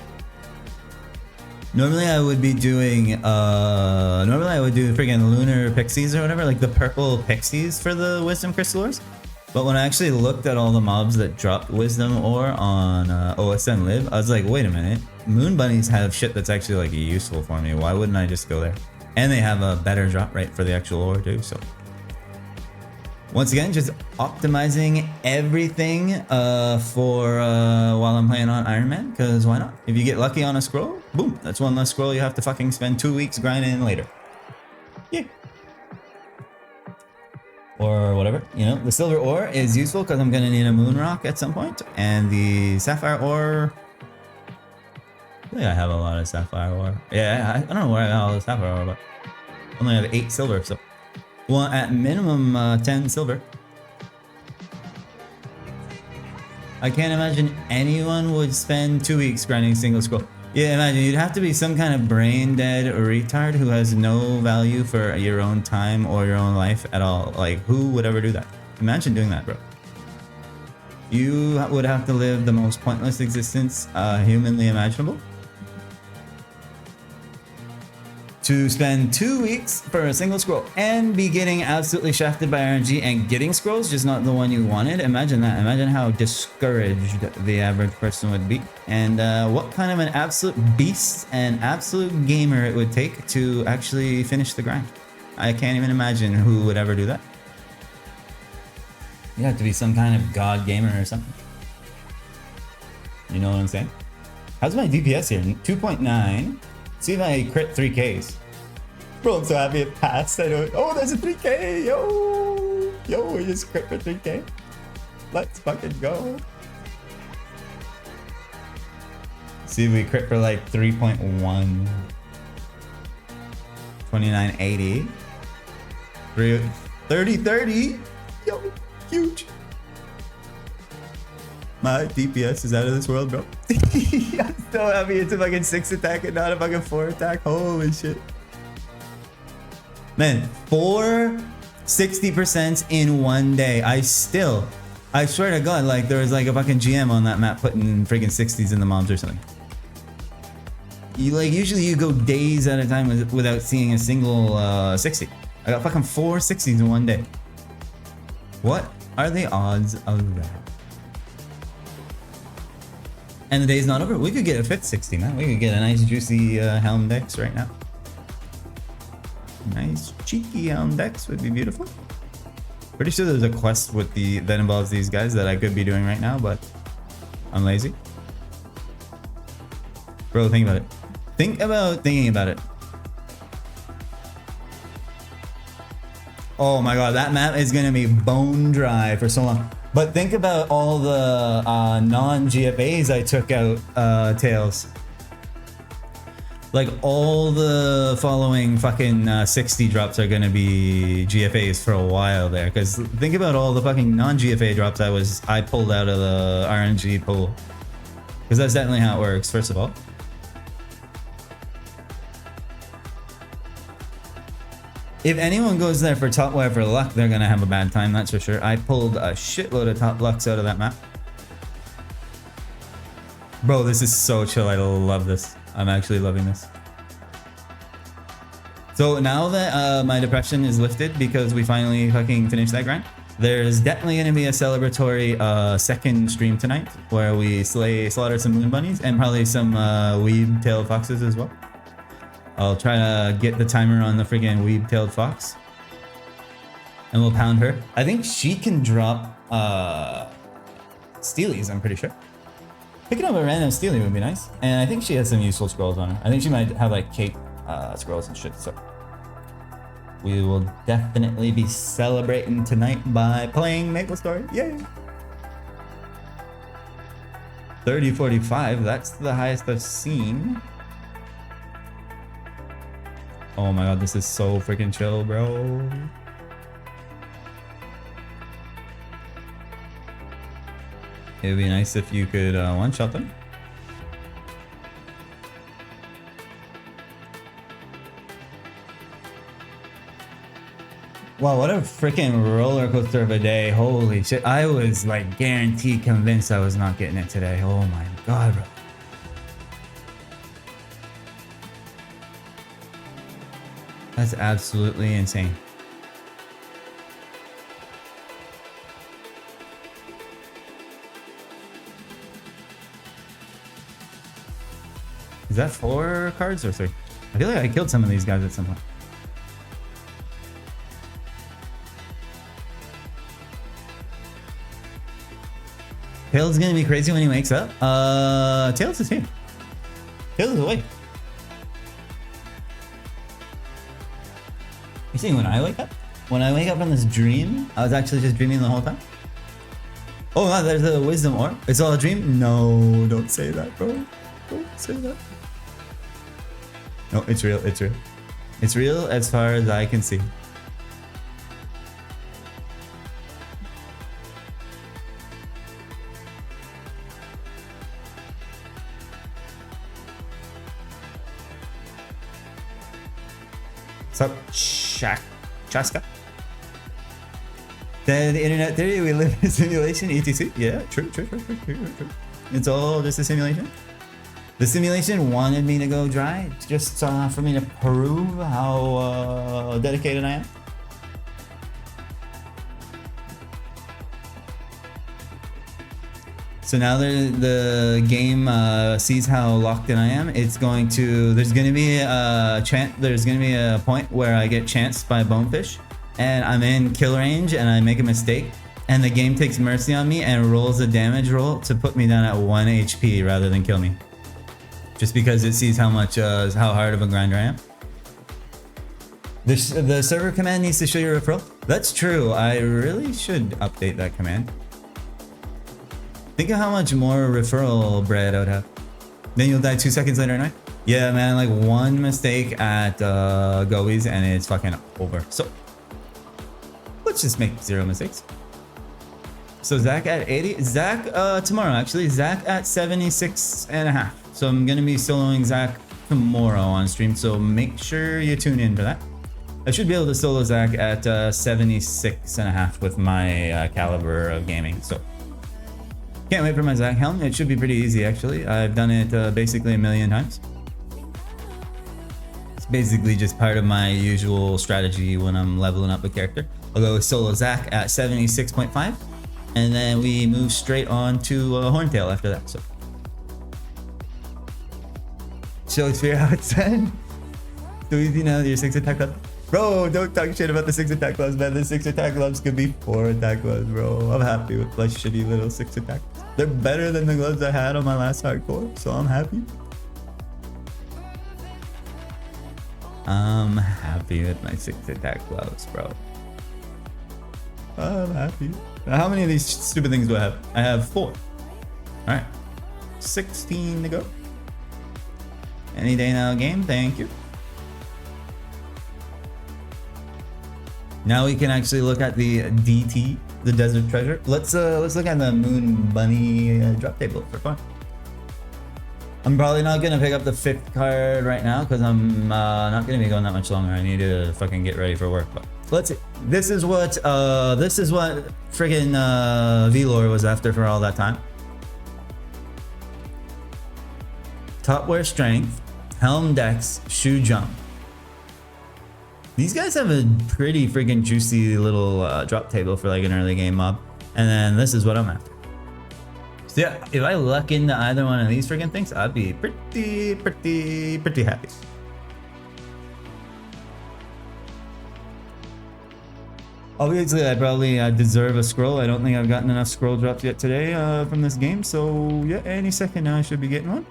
Normally I would be doing normally I would do freaking lunar pixies or whatever, like the purple pixies for the wisdom crystal ores. But when I actually looked at all the mobs that dropped wisdom ore on OSN Live, I was like, wait a minute, moon bunnies have shit that's actually like useful for me. Why wouldn't I just go there? And they have a better drop rate for the actual ore too. So once again, just optimizing everything for while I'm playing on Ironman, because why not? If you get lucky on a scroll, boom, that's one less scroll you have to fucking spend 2 weeks grinding later. Yeah. Or whatever, you know. The silver ore is useful because I'm gonna need a moon rock at some point, and the sapphire ore, I think I have a lot of sapphire ore. Yeah, I don't know where I got all the sapphire ore, but I only have 8 silver, so well, at minimum 10 silver. I can't imagine anyone would spend 2 weeks grinding a single scroll. Yeah, imagine you'd have to be some kind of brain dead retard who has no value for your own time or your own life at all. Like, who would ever do that? Imagine doing that, bro. You would have to live the most pointless existence humanly imaginable to spend 2 weeks for a single scroll and be getting absolutely shafted by RNG and getting scrolls, just not the one you wanted. Imagine that. Imagine how discouraged the average person would be, and what kind of an absolute beast and absolute gamer it would take to actually finish the grind. I can't even imagine who would ever do that. You have to be some kind of god gamer or something. You know what I'm saying? How's my DPS here? 2.9. See if I crit 3Ks. Bro, I'm so happy it passed. I know. Oh, there's a 3K. Yo, we just crit for 3K. Let's fucking go. See if we crit for like 3.1. 2980. 3030. Yo, huge. My DPS is out of this world, bro. I'm so happy it's a fucking 6 attack and not a fucking 4 attack. Holy shit. Man, 4 60% in one day. I swear to God, like there was like a fucking GM on that map putting freaking 60s in the mobs or something. You like, usually you go days at a time without seeing a single 60. I got fucking 4 60s in one day. What are the odds of that? And the day's not over. We could get a 5th 60, man. We could get a nice juicy helm dex right now. Nice cheeky Helm Dex would be beautiful. Pretty sure there's a quest with that involves these guys that I could be doing right now, but I'm lazy. Bro, think about it. Think about thinking about it. Oh my god, that map is gonna be bone dry for so long. But think about all the non-GFAs I took out, Tails. Like all the following fucking 60 drops are gonna be GFAs for a while there. Because think about all the fucking non-GFA drops I pulled out of the RNG pool. Because that's definitely how it works, first of all. If anyone goes there for top whatever luck, they're gonna have a bad time, that's for sure. I pulled a shitload of top lucks out of that map. Bro, this is so chill. I love this. I'm actually loving this. So now that my depression is lifted because we finally fucking finished that grind, there's definitely gonna be a celebratory second stream tonight where we slaughter some moon bunnies and probably some weeb-tailed foxes as well. I'll try to get the timer on the friggin' weeb-tailed fox. And we'll pound her. I think she can drop steelies, I'm pretty sure. Picking up a random steely would be nice. And I think she has some useful scrolls on her. I think she might have like cape scrolls and shit, so. We will definitely be celebrating tonight by playing Maple Story. Yay! 3045, that's the highest I've seen. Oh my god, this is so freaking chill, bro. It would be nice if you could one-shot them. Wow, what a freaking roller coaster of a day. Holy shit. I was like guaranteed convinced I was not getting it today. Oh my god, bro. That's absolutely insane. Is that 4 cards or 3? I feel like I killed some of these guys at some point. Tails is gonna be crazy when he wakes up. Tails is here. Tails is awake. You see, when I wake up? When I wake up from this dream, I was actually just dreaming the whole time. Oh, no, there's a wisdom orb. It's all a dream? No, don't say that, bro. Don't say that. No, it's real, it's real. It's real as far as I can see. What's up, Chaska? The internet theory, we live in a simulation, etc. Yeah, true. It's all just a simulation. The simulation wanted me to go dry, just for me to prove how dedicated I am. So now the game sees how locked in I am. It's going to, there's going to be a point where I get chanced by a bonefish and I'm in kill range and I make a mistake and the game takes mercy on me and rolls a damage roll to put me down at 1 HP rather than kill me. Just because it sees how hard of a grinder I am. The server command needs to show your referral. That's true. I really should update that command. Think of how much more referral bread I would have. Then you'll die 2 seconds later, right? Yeah, man, like one mistake at Goe's and it's fucking over. So let's just make 0 mistakes. So Zach at 80. Zach tomorrow, actually. Zach at 76.5. So I'm gonna be soloing Zach tomorrow on stream. So make sure you tune in for that. I should be able to solo Zach at 76.5 with my caliber of gaming. So can't wait for my Zach helm. It should be pretty easy, actually. I've done it basically a million times. It's basically just part of my usual strategy when I'm leveling up a character. I'll go with solo Zach at 76.5. And then we move straight on to Horntail after that. So it's fair outside. So easy now that you're 6 attack up. Bro, don't talk shit about the 6 attack gloves, man. The 6 attack gloves could be 4 attack gloves, bro. I'm happy with my shitty little 6 attack. They're better than the gloves I had on my last hardcore, so I'm happy. I'm happy with my 6 attack gloves, bro. I'm happy. Now, how many of these stupid things do I have? I have 4. Alright. 16 to go. Any day now game, thank you. Now we can actually look at the DT, the Desert Treasure. Let's look at the Moon Bunny drop table for fun. I'm probably not gonna pick up the 5th card right now because I'm not gonna be going that much longer. I need to fucking get ready for work. But let's see. This is what friggin' Velor was after for all that time. Top wear strength, helm dex, shoe jump. These guys have a pretty freaking juicy little drop table for like an early game mob. And then this is what I'm after. So yeah, if I luck into either one of these freaking things, I'd be pretty happy. Obviously, I probably deserve a scroll. I don't think I've gotten enough scroll drops yet today from this game. So yeah, any second now I should be getting one.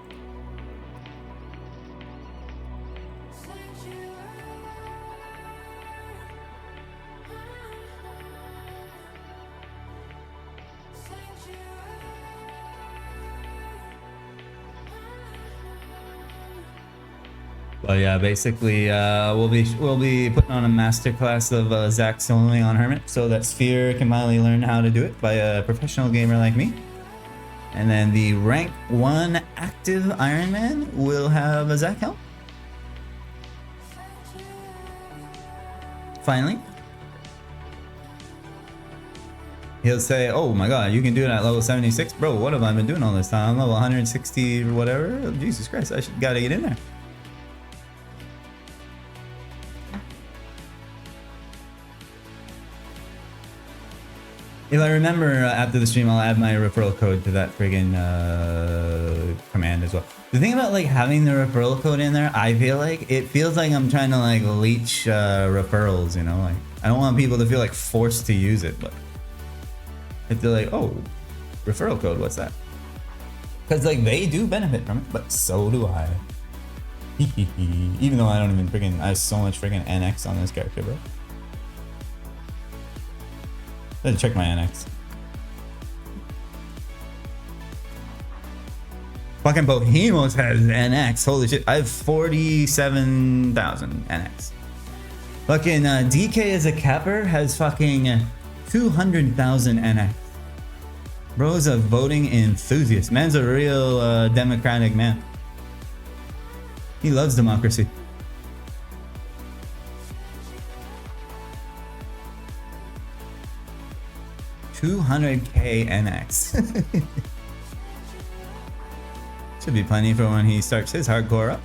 But yeah, basically, we'll be putting on a masterclass of Zach soloing on Hermit, so that Sphere can finally learn how to do it by a professional gamer like me. And then the rank 1 active Ironman will have a Zach help. Finally, he'll say, "Oh my God, you can do it at level 76, bro. What have I been doing all this time? I'm level 160 or whatever. Oh, Jesus Christ, I gotta get in there." If I remember after the stream, I'll add my referral code to that friggin' command as well. The thing about like having the referral code in there, I feel like it feels like I'm trying to like leech referrals, you know? Like I don't want people to feel like forced to use it, but if they're like, "Oh, referral code, what's that?" Because like they do benefit from it, but so do I. Even though I don't even friggin' I have so much friggin' NX on this character, bro. Let's check my NX. Fucking Bohemos has NX. Holy shit. I have 47,000 NX. Fucking DK as a capper has fucking 200,000 NX. Bro's a voting enthusiast. Man's a real democratic man. He loves democracy. 200k NX. Should be plenty for when he starts his hardcore up.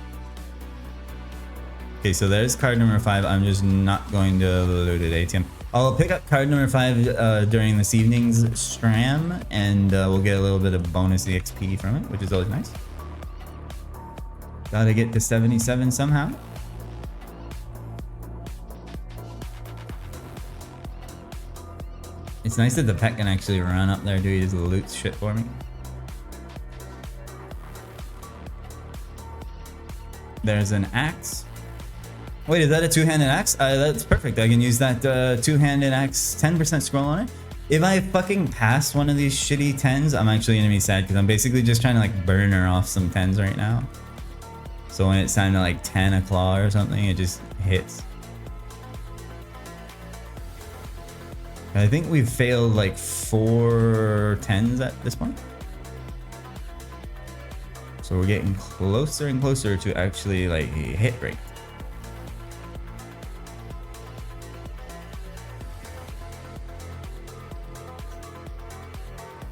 Okay, so there's card number 5. I'm just not going to loot it ATM. I'll pick up card number 5 during this evening's stram, and we'll get a little bit of bonus EXP from it, which is always nice. Gotta get to 77 somehow. It's nice that the pet can actually run up there, do his loot shit for me. There's an axe. Wait, is that a two-handed axe? That's perfect. I can use that two-handed axe, 10% scroll on it. If I fucking pass one of these shitty 10s, I'm actually gonna be sad because I'm basically just trying to like burn her off some 10s right now. So when it's time to like 10 a claw or something, it just hits. I think we've failed like 4 10s at this point. So we're getting closer and closer to actually like hit rate.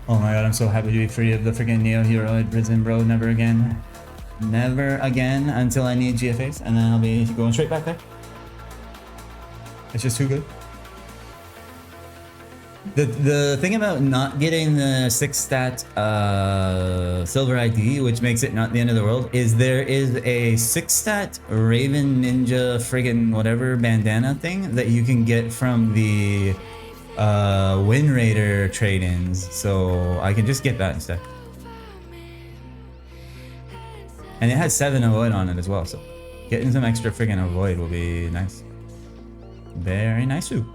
Oh my god, I'm so happy to be free of the freaking Neo Heroid prison, bro. Never again. Never again until I need GFAs, and then I'll be going straight back there. It's just too good. The thing about not getting the 6-stat silver ID, which makes it not the end of the world, is there is a 6-stat Raven Ninja friggin' whatever bandana thing that you can get from the Wind Raider trade-ins, so I can just get that instead. And it has 7 avoid on it as well, so getting some extra friggin' avoid will be nice. Very nice too.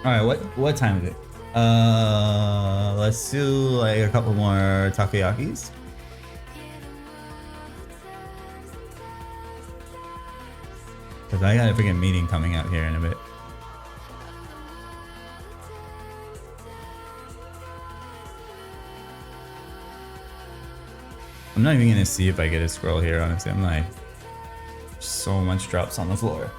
Alright, what time is it? Let's do like a couple more takoyakis. Cause I got a freaking meeting coming out here in a bit. I'm not even gonna see if I get a scroll here, honestly. I'm like, so much drops on the floor.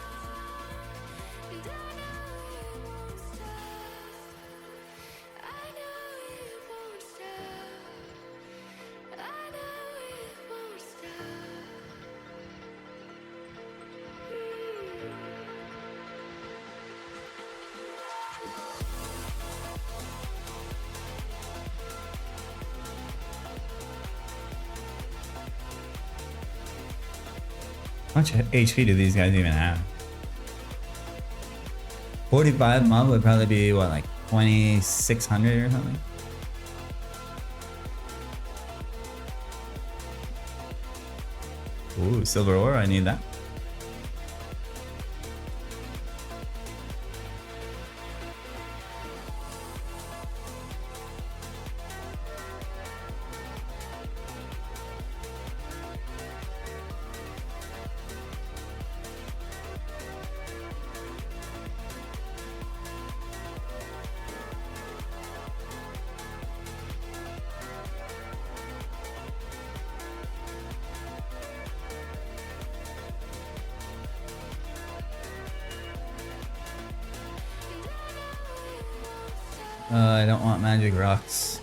How much HP do these guys even have? 45 mob would probably be what, like 2600 or something? Ooh, silver ore, I need that. I don't want magic rocks.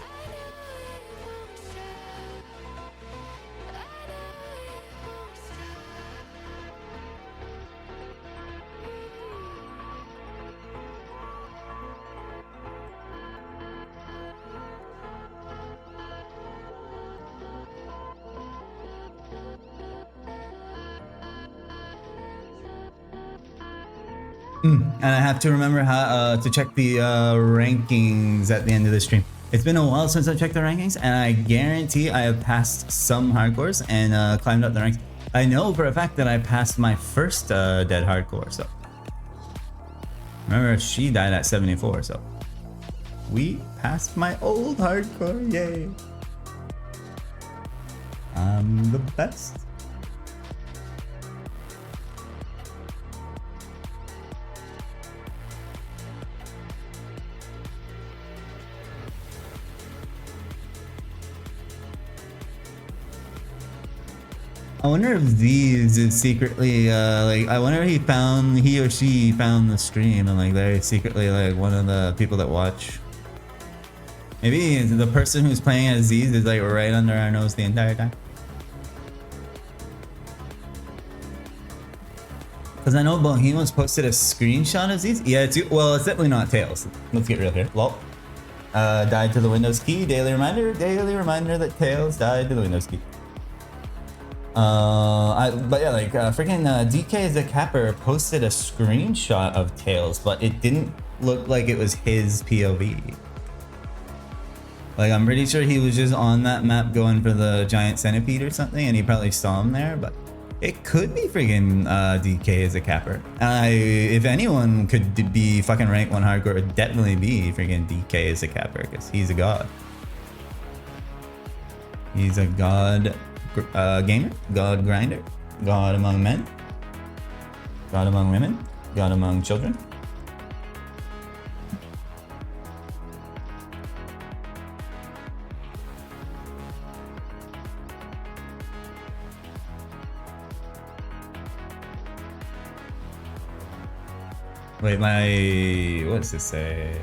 And I have to remember how to check the rankings at the end of the stream. It's been a while since I checked the rankings, and I guarantee I have passed some hardcores and climbed up the ranks. I know for a fact that I passed my first dead hardcore, so. Remember, she died at 74, so. We passed my old hardcore, yay. I'm the best. I wonder if these is secretly like, I wonder if he or she found the stream and like they're secretly like one of the people that watch. Maybe the person who's playing as Z's is like right under our nose the entire time. Cause I know Bohemos posted a screenshot of Z's. Yeah, well, it's definitely not Tails. Let's get real here. Lol. Died to the Windows key. Daily reminder that Tails died to the Windows key. But yeah, like freaking DK is a capper posted a screenshot of Tails, but it didn't look like it was his POV. Like, I'm pretty sure he was just on that map going for the giant centipede or something, and he probably saw him there, but it could be freaking DK as a capper. If anyone could be fucking rank 1 hardcore, it would definitely be freaking DK as a capper, because he's a god. He's a god gamer, god grinder, god among men, god among women, god among children. Wait, my what's this say?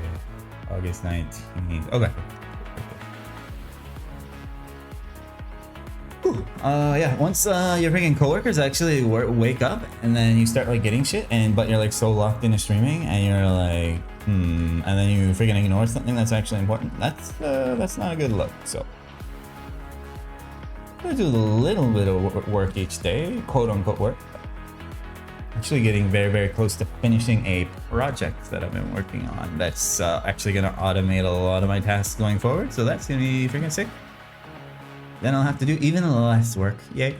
August 19th. Okay. Yeah. Once your freaking coworkers actually wake up, and then you start like getting shit, but you're like so locked into streaming, and you're like, and then you freaking ignore something that's actually important. That's not a good look. So I do a little bit of work each day, quote unquote work. Actually getting very, very close to finishing a project that I've been working on. That's actually gonna automate a lot of my tasks going forward. So that's gonna be freaking sick. Then I'll have to do even less work. Yay.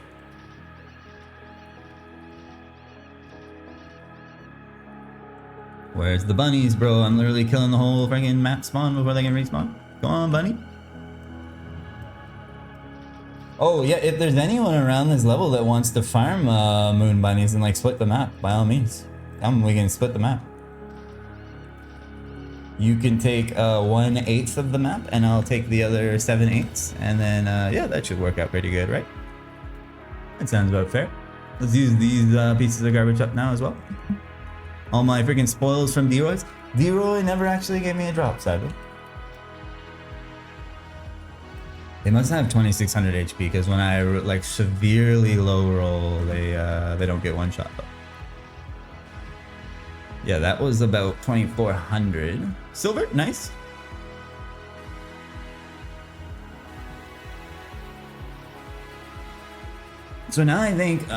Where's the bunnies, bro? I'm literally killing the whole freaking map spawn before they can respawn. Come on, bunny. Oh, yeah, if there's anyone around this level that wants to farm moon bunnies and like split the map, by all means. We can split the map. You can take 1/8 of the map, and I'll take the other 7/8, and then yeah, that should work out pretty good, right? That sounds about fair. Let's use these pieces of garbage up now as well. All my freaking spoils from D-Roy's. D-Roy never actually gave me a drop, sadly. They must have 2600 HP, because when I like severely low roll, they don't get one shot though. Yeah, that was about 2400 silver. Nice. So now I think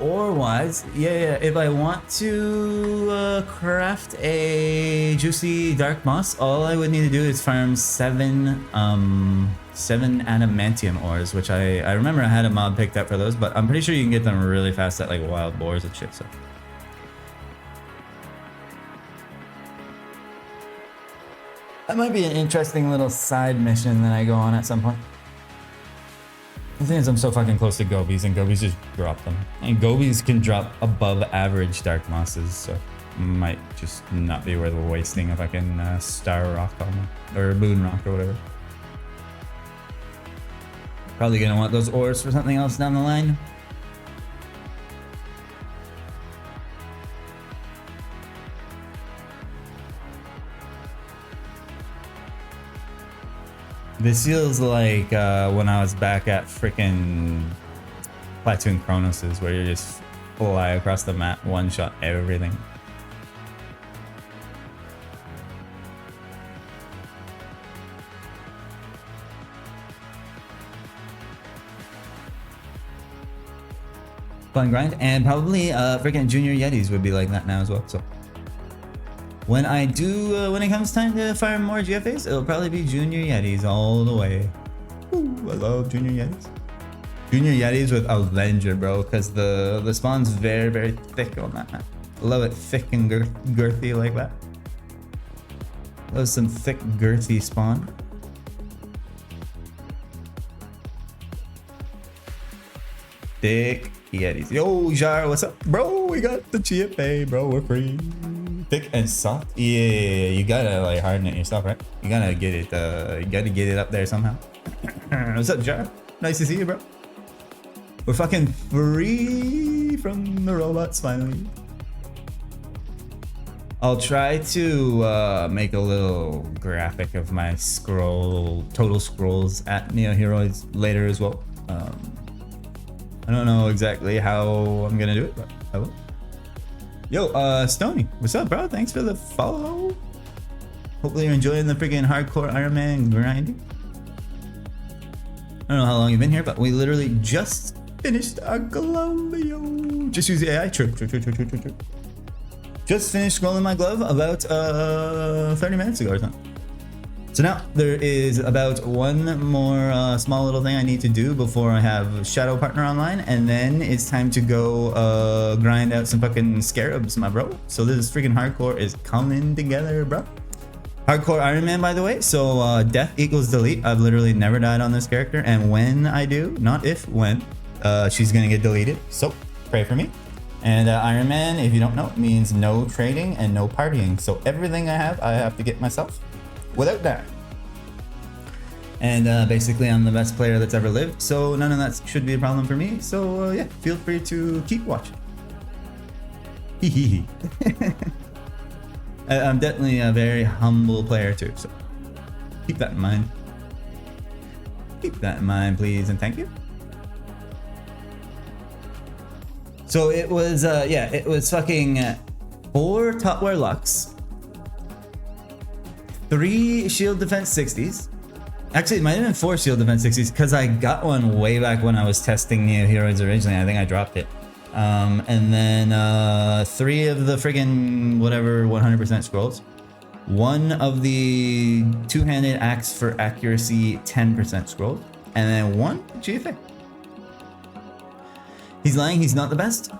ore wise, yeah, if I want to craft a juicy dark moss, all I would need to do is farm seven adamantium ores, which I remember I had a mob picked up for those, but I'm pretty sure you can get them really fast at like wild boars and shit. So that might be an interesting little side mission that I go on at some point. The thing is, I'm so fucking close to gobies, and gobies just drop them. And gobies can drop above average dark mosses, so might just not be worth wasting if I can star rock on them, or moon rock or whatever. Probably gonna want those ores for something else down the line. This feels like when I was back at frickin' Platoon Chronos's, where you just fly across the map, one shot everything. Fun grind, and probably freaking Junior Yetis would be like that now as well. So when I do, when it comes time to fire more GFAs, it'll probably be Junior Yetis all the way. Ooh, I love Junior Yetis. Junior Yetis with Avenger, bro, because the spawn's very, very thick on that map. I love it thick and girthy like that. Love some thick, girthy spawn. Thick Yetis. Yo, Jar, what's up, bro? We got the GFA, bro. We're free. Thick and soft. Yeah, you gotta like harden it yourself, right? You gotta get it. You gotta get it up there somehow. What's up, Jar? Nice to see you, bro. We're fucking free from the robots finally. I'll try to make a little graphic of my total scrolls at Neo Heroes later as well. I don't know exactly how I'm gonna do it, but I will. Yo, Stony, what's up, bro? Thanks for the follow. Hopefully you're enjoying the freaking hardcore Ironman grinding. I don't know how long you've been here, but we literally just finished a glove video. Just use the AI. True. Just finished scrolling my glove about 30 minutes ago or something. So now there is about one more small little thing I need to do before I have Shadow Partner online, and then it's time to go grind out some fucking scarabs, my bro. So this freaking hardcore is coming together, bro. Hardcore Ironman, by the way. So death equals delete. I've literally never died on this character, and when I do, not if, when, she's gonna get deleted. So pray for me. And Ironman, if you don't know, means no trading and no partying. So everything I have to get myself without that. And basically I'm the best player that's ever lived, so none of that should be a problem for me. So yeah, feel free to keep watching. I'm definitely a very humble player too, so keep that in mind. Keep that in mind, please, and thank you. So it was, yeah, it was fucking 4 top wear Lux, 3 shield defense 60s. Actually, it might have been 4 shield defense 60s because I got one way back when I was testing Neo Heroes originally. I think I dropped it. And then 3 of the friggin' whatever 100% scrolls. 1 of the 2-handed axe for accuracy 10% scroll. And then 1 GFA. He's lying, he's not the best.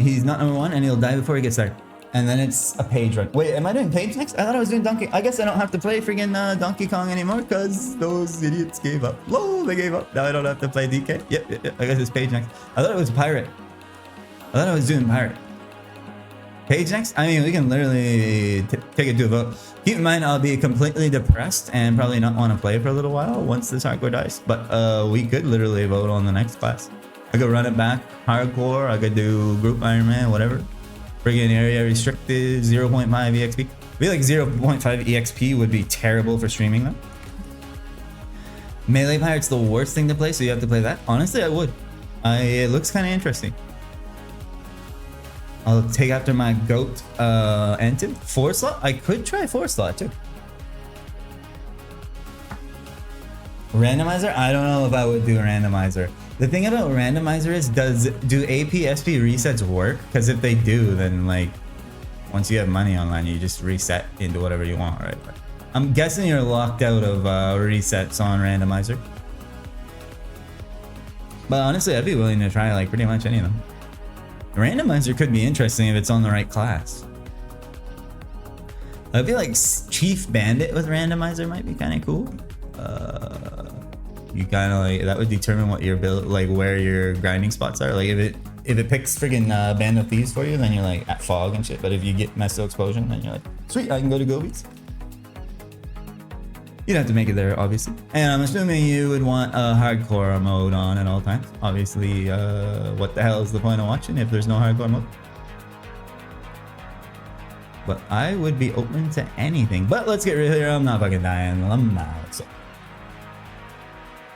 He's not number 1 and he'll die before he gets there. And then it's a page run. Wait, am I doing page next? I thought I was doing Donkey. I guess I don't have to play friggin' Donkey Kong anymore because those idiots gave up. Whoa, they gave up. Now I don't have to play DK. Yep. I guess it's page next. I thought it was pirate. I thought I was doing pirate. Page next? I mean, we can literally take it to a vote. Keep in mind, I'll be completely depressed and probably not want to play for a little while once this hardcore dies. But we could literally vote on the next class. I could run it back hardcore. I could do group Ironman, whatever. Friggin' area restricted, 0.5 EXP. I feel like 0.5 EXP would be terrible for streaming though. Melee Pirate's the worst thing to play, so you have to play that. Honestly, I would. It looks kind of interesting. I'll take after my goat Anton. 4 slot? I could try 4 slot too. Randomizer? I don't know if I would do a randomizer. The thing about randomizer is, do AP SP resets work? Because if they do, then like once you have money online, you just reset into whatever you want, right? But I'm guessing you're locked out of resets on randomizer. But honestly, I'd be willing to try like pretty much any of them. Randomizer could be interesting if it's on the right class. I feel like Chief Bandit with randomizer might be kind of cool. You kind of like that would determine what your build, like where your grinding spots are. Like if it picks friggin' Band of Thieves for you, then you're like at fog and shit. But if you get Meso Explosion, then you're like, sweet, I can go to Gobies. You'd have to make it there, obviously. And I'm assuming you would want a hardcore mode on at all times. Obviously, what the hell is the point of watching if there's no hardcore mode? But I would be open to anything. But let's get real here. I'm not fucking dying. I'm not. So.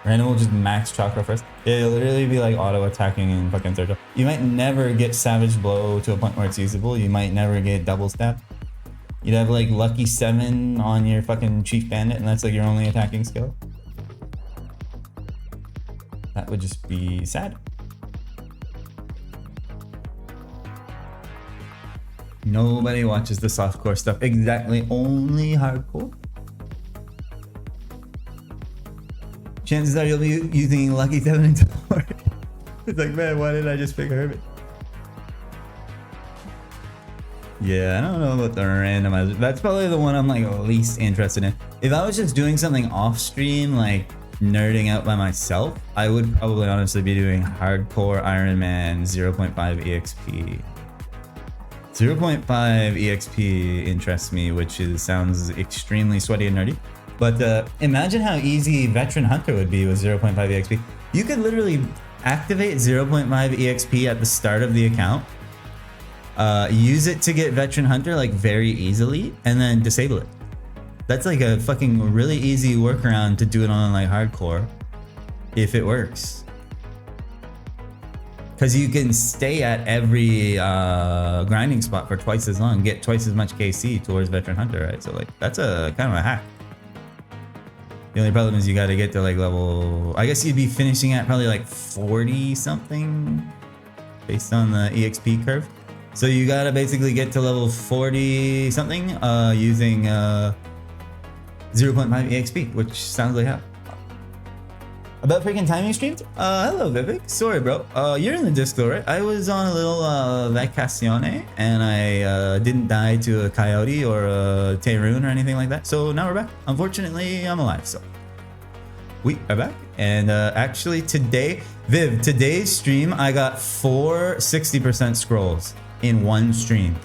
Random will just max chakra first. It'll literally be like auto attacking in fucking third. You might never get Savage Blow to a point where it's usable. You might never get double stab. You'd have like Lucky 7 on your fucking Chief Bandit, and that's like your only attacking skill. That would just be sad. Nobody watches the softcore stuff. Exactly, only hardcore. Chances are you'll be using Lucky 7 and Teleport. It's like, man, why did I just pick Herbert? Yeah, I don't know about the randomizer. That's probably the one I'm like least interested in. If I was just doing something off stream, like nerding out by myself, I would probably honestly be doing hardcore Ironman 0.5 EXP. 0.5 EXP interests me, which sounds extremely sweaty and nerdy. But imagine how easy Veteran Hunter would be with 0.5 EXP. You could literally activate 0.5 EXP at the start of the account, use it to get Veteran Hunter like very easily, and then disable it. That's like a fucking really easy workaround to do it on like hardcore, if it works. Because you can stay at every grinding spot for twice as long, get twice as much KC towards Veteran Hunter, right? So like that's a kind of a hack. The only problem is you got to get to like level, I guess you'd be finishing at probably like 40 something based on the EXP curve. So you got to basically get to level 40 something using 0.5 EXP, which sounds like how. About freaking timing streams? Hello Vivek. Sorry bro. You're in the Discord, right? I was on a little vacazione and I didn't die to a coyote or a Tayroon or anything like that. So now we're back. Unfortunately, I'm alive, so. We are back. And actually today, Viv, today's stream, I got 4 60% scrolls in one stream.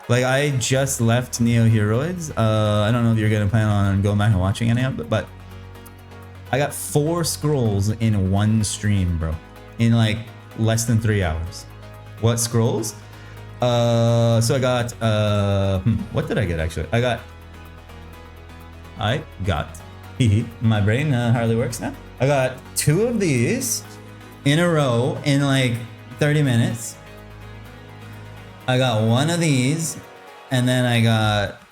Like I just left Neo Heroes. I don't know if you're gonna plan on going back and watching any of it, but I got 4 scrolls in one stream, bro. In like less than 3 hours. What scrolls? So I got what did I get actually? I got my brain hardly works now. I got 2 of these in a row in like 30 minutes. I got 1 of these, and then I got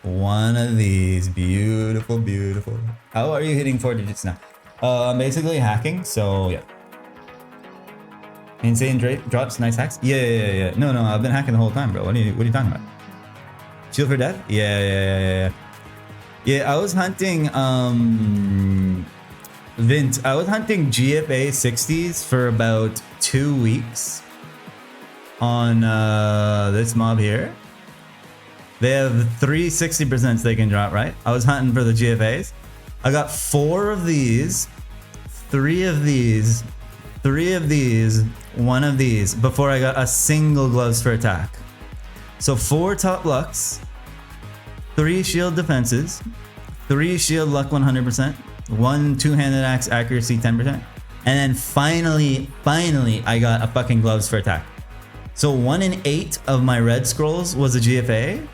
1 of these. Beautiful, beautiful. How are you hitting 4 digits now? I'm basically hacking, so yeah. Insane drops, nice hacks. Yeah. No, I've been hacking the whole time, bro. What are you talking about? Shield for death? Yeah. Yeah, I was hunting Vint. I was hunting GFA 60s for about 2 weeks on this mob here. They have 3 60% they can drop, right? I was hunting for the GFAs. I got 4 of these, 3 of these, 3 of these, 1 of these before I got a single gloves for attack. So 4 top lucks, 3 shield defenses, 3 shield luck 100%, 1 two-handed axe accuracy 10%, and then finally I got a fucking gloves for attack. So 1 in 8 of my red scrolls was a GFA,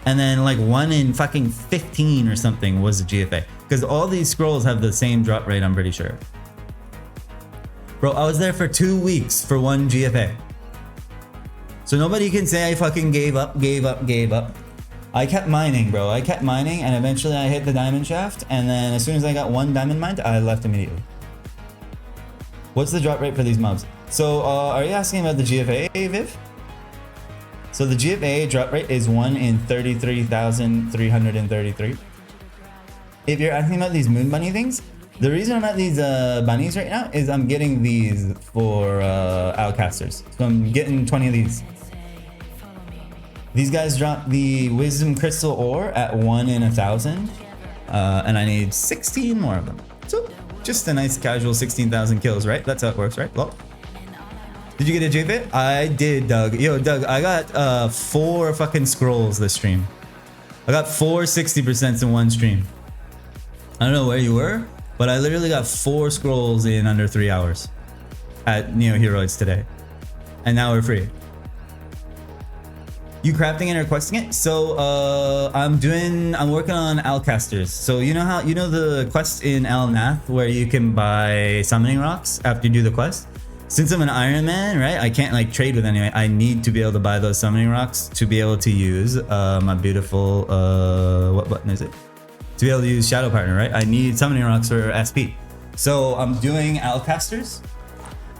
and then like 1 in fucking 15 or something was a GFA. Because all these scrolls have the same drop rate, I'm pretty sure. Bro, I was there for 2 weeks for 1 GFA. So nobody can say I fucking gave up. I kept mining, bro. I kept mining, and eventually I hit the diamond shaft, and then as soon as I got 1 diamond mined, I left immediately. What's the drop rate for these mobs? So, are you asking about the GFA, Viv? So the GFA drop rate is 1 in 33,333. If you're asking about these moon bunny things, the reason I'm at these bunnies right now is I'm getting these for outcasters. So I'm getting 20 of these. These guys drop the wisdom crystal ore at 1 in 1,000, and I need 16 more of them. So just a nice casual 16,000 kills, right? That's how it works, right? Well, did you get a JFit? I did, Doug. Yo, Doug, I got 4 fucking scrolls this stream. I got 4 60% in one stream. I don't know where you were, but I literally got 4 scrolls in under 3 hours at Neo Heroids today. And now we're free. You crafting it or questing it? So I'm working on Alcasters. So you know the quest in Al Nath where you can buy summoning rocks after you do the quest? Since I'm an Ironman, right? I can't like trade with anyone. I need to be able to buy those summoning rocks to be able to use my beautiful what button is it? To be able to use Shadow Partner, right? I need summoning rocks for SP. So I'm doing Alcasters.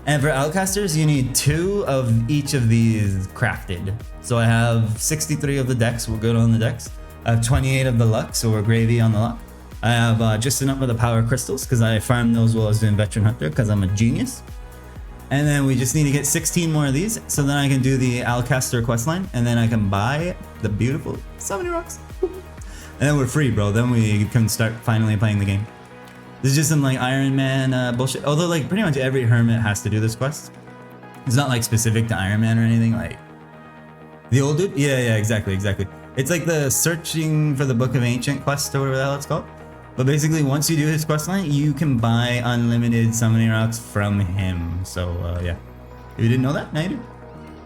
And for Alcasters, you need 2 of each of these crafted. So I have 63 of the decks, we're good on the decks. I have 28 of the luck, so we're gravy on the luck. I have just enough of the power crystals, because I farmed those while I was doing Veteran Hunter, because I'm a genius. And then we just need to get 16 more of these, so then I can do the Alcaster questline, and then I can buy the beautiful summoning rocks. And then we're free, bro. Then we can start finally playing the game. This is just some like Ironman bullshit. Although like pretty much every hermit has to do this quest. It's not like specific to Ironman or anything. Like the old dude. Yeah, exactly. It's like the searching for the Book of Ancient quest or whatever the hell it's called. But basically, once you do his questline, you can buy unlimited summoning rocks from him. So yeah, if you didn't know that, now you do.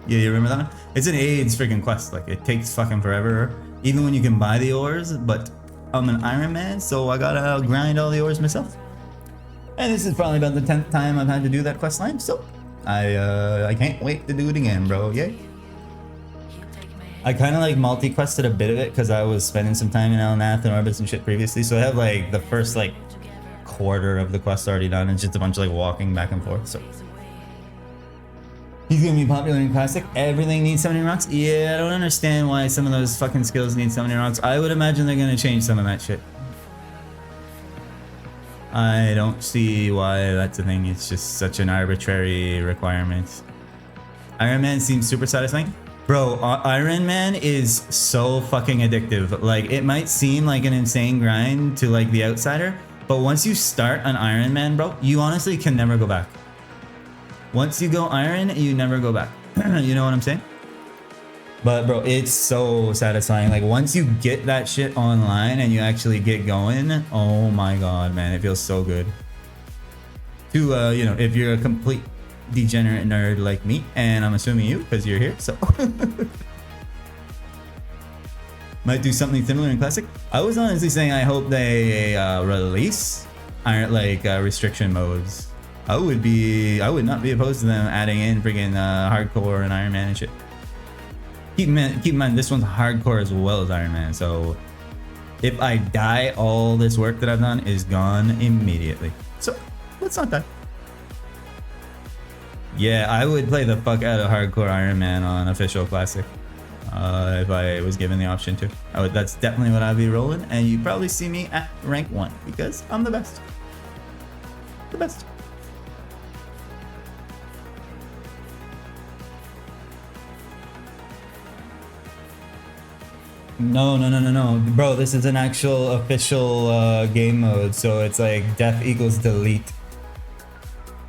Yeah, you remember that one? It's an AIDS freaking quest. Like it takes fucking forever. Even when you can buy the ores, but I'm an Ironman, so I gotta grind all the ores myself. And this is probably about the 10th time I've had to do that questline, so I can't wait to do it again, bro. Yay! I kind of like multi-quested a bit of it because I was spending some time in El Nath and Orbis and shit previously, so I have like the first like quarter of the quest already done. It's just a bunch of like walking back and forth. So he's gonna be popular in Classic. Everything needs summoning rocks. Yeah, I don't understand why some of those fucking skills need summoning rocks. I would imagine they're gonna change some of that shit. I don't see why that's a thing. It's just such an arbitrary requirement. Iron Man seems super satisfying. Bro, Iron Man is so fucking addictive. Like, it might seem like an insane grind to like the outsider, but once you start an Iron Man, bro, you honestly can never go back. Once you go Iron, you never go back. You know what I'm saying? But bro, it's so satisfying. Like once you get that shit online and you actually get going, oh my god, man, it feels so good. To you know, if you're a complete degenerate nerd like me, and I'm assuming you because you're here. So might do something similar in classic. I was honestly saying I hope they release restriction modes. I would not be opposed to them adding in freaking hardcore and Iron Man and shit. Keep in mind this one's hardcore as well as Iron Man, so if I die, all this work that I've done is gone immediately. So let's not die. Yeah, I would play the fuck out of hardcore Iron Man on official classic if I was given the option to. That's definitely what I'd be rolling, and you probably see me at rank 1 because I'm the best. The best. No, bro, this is an actual official game mode, so it's like death equals delete.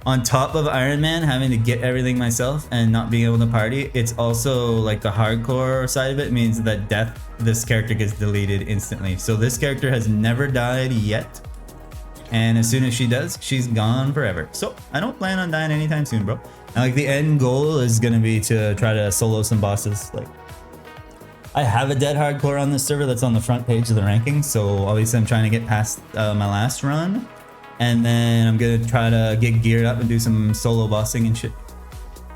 On top of Iron Man having to get everything myself and not being able to party, it's also like the hardcore side of it means that this character gets deleted instantly. So this character has never died yet, and as soon as she does, she's gone forever. So I don't plan on dying anytime soon, bro. And like the end goal is gonna be to try to solo some bosses. Like, I have a dead hardcore on this server that's on the front page of the rankings, so obviously I'm trying to get past my last run, and then I'm gonna try to get geared up and do some solo bossing and shit.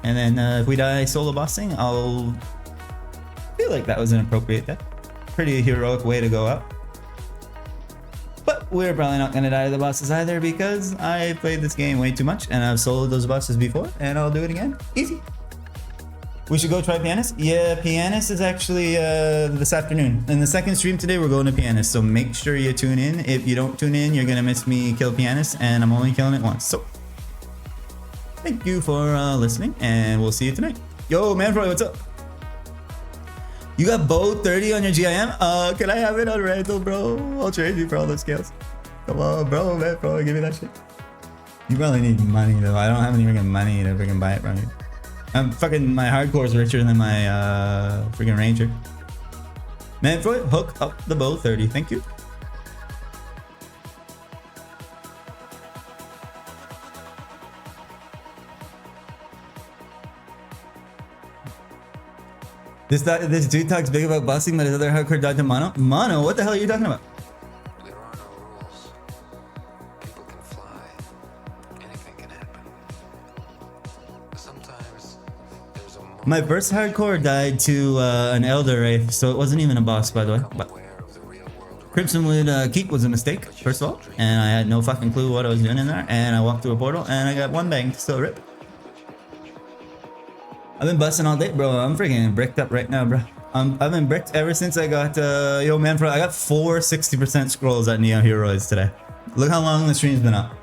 And then if we die solo bossing, I'll feel like that was an appropriate death. Pretty heroic way to go out. But we're probably not gonna die to the bosses either because I played this game way too much and I've soloed those bosses before, and I'll do it again. Easy. We should go try Pianist? Yeah, Pianist is actually this afternoon. In the second stream today, we're going to Pianist, so make sure you tune in. If you don't tune in, you're gonna miss me kill Pianist, and I'm only killing it once. So, thank you for listening, and we'll see you tonight. Yo, Manfroy, what's up? You got bow 30 on your GIM? Can I have it on rental, bro? I'll trade you for all those scales. Come on, bro, Manfroy, give me that shit. You probably need money, though. I don't have any freaking money to freaking buy it from you. My hardcore is richer than my freaking ranger. Manfroy, hook up the bow 30. Thank you. This dude talks big about busing, but his other hardcore died to mono. Mono? What the hell are you talking about? There are no rules. People can fly. Anything can happen. Sometimes there's a moment. My first hardcore died to an Elder Wraith, so it wasn't even a boss, by the way. But Crimsonwood Keep was a mistake, first of all, and I had no fucking clue what I was doing in there, and I walked through a portal, and I got one banged, so rip. I've been busting all day, bro. I'm freaking bricked up right now, bro. I've been bricked ever since I got, yo, man, I got 4 60% scrolls at Neo Heroes today. Look how long the stream's been up.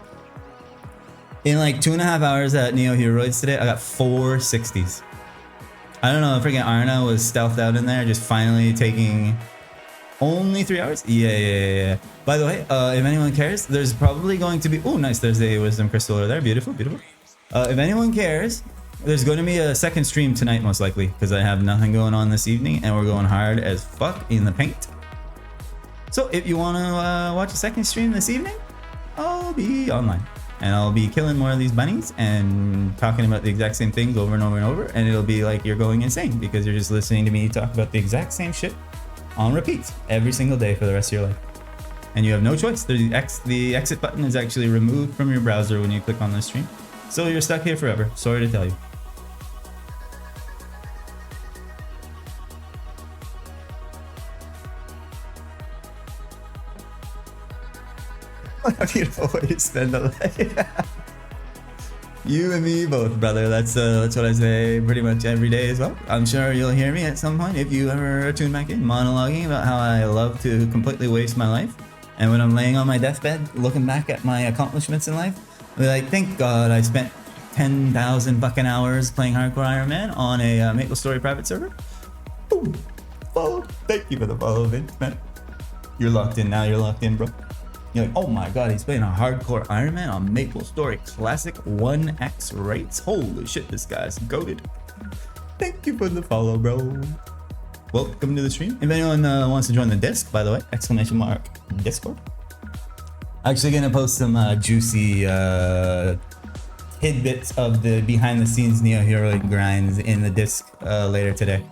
In like 2.5 hours at Neo Heroes today, I got 4 60s. I don't know, freaking Arna was stealthed out in there, just finally taking only 3 hours? Yeah. By the way, if anyone cares, there's probably going to be, oh, nice, there's a wisdom crystal over there. Beautiful. If anyone cares, there's going to be a second stream tonight, most likely, because I have nothing going on this evening, and we're going hard as fuck in the paint. So if you want to watch a second stream this evening, I'll be online, and I'll be killing more of these bunnies and talking about the exact same things over and over and over, and it'll be like you're going insane because you're just listening to me talk about the exact same shit on repeat every single day for the rest of your life. And you have no choice. The exit button is actually removed from your browser when you click on this stream, so you're stuck here forever. Sorry to tell you. What a beautiful way to spend a life. You and me both, brother. That's what I say pretty much every day as well. I'm sure you'll hear me at some point if you ever tune back in, monologuing about how I love to completely waste my life. And when I'm laying on my deathbed, looking back at my accomplishments in life, I'll be like, thank God I spent 10,000 fucking hours playing Hardcore Iron Man on a MapleStory private server. Boom. Follow. Thank you for the follow, Vince, man. You're locked in now. You're locked in, bro. You're like, oh my God, he's playing a Hardcore Iron Man on MapleStory Classic 1x rates. Holy shit, this guy's goated. Thank you for the follow, bro. Welcome to the stream. If anyone wants to join the disc, by the way, !Discord. Actually gonna post some juicy tidbits of the behind the scenes Neo Heroic grinds in the disc later today.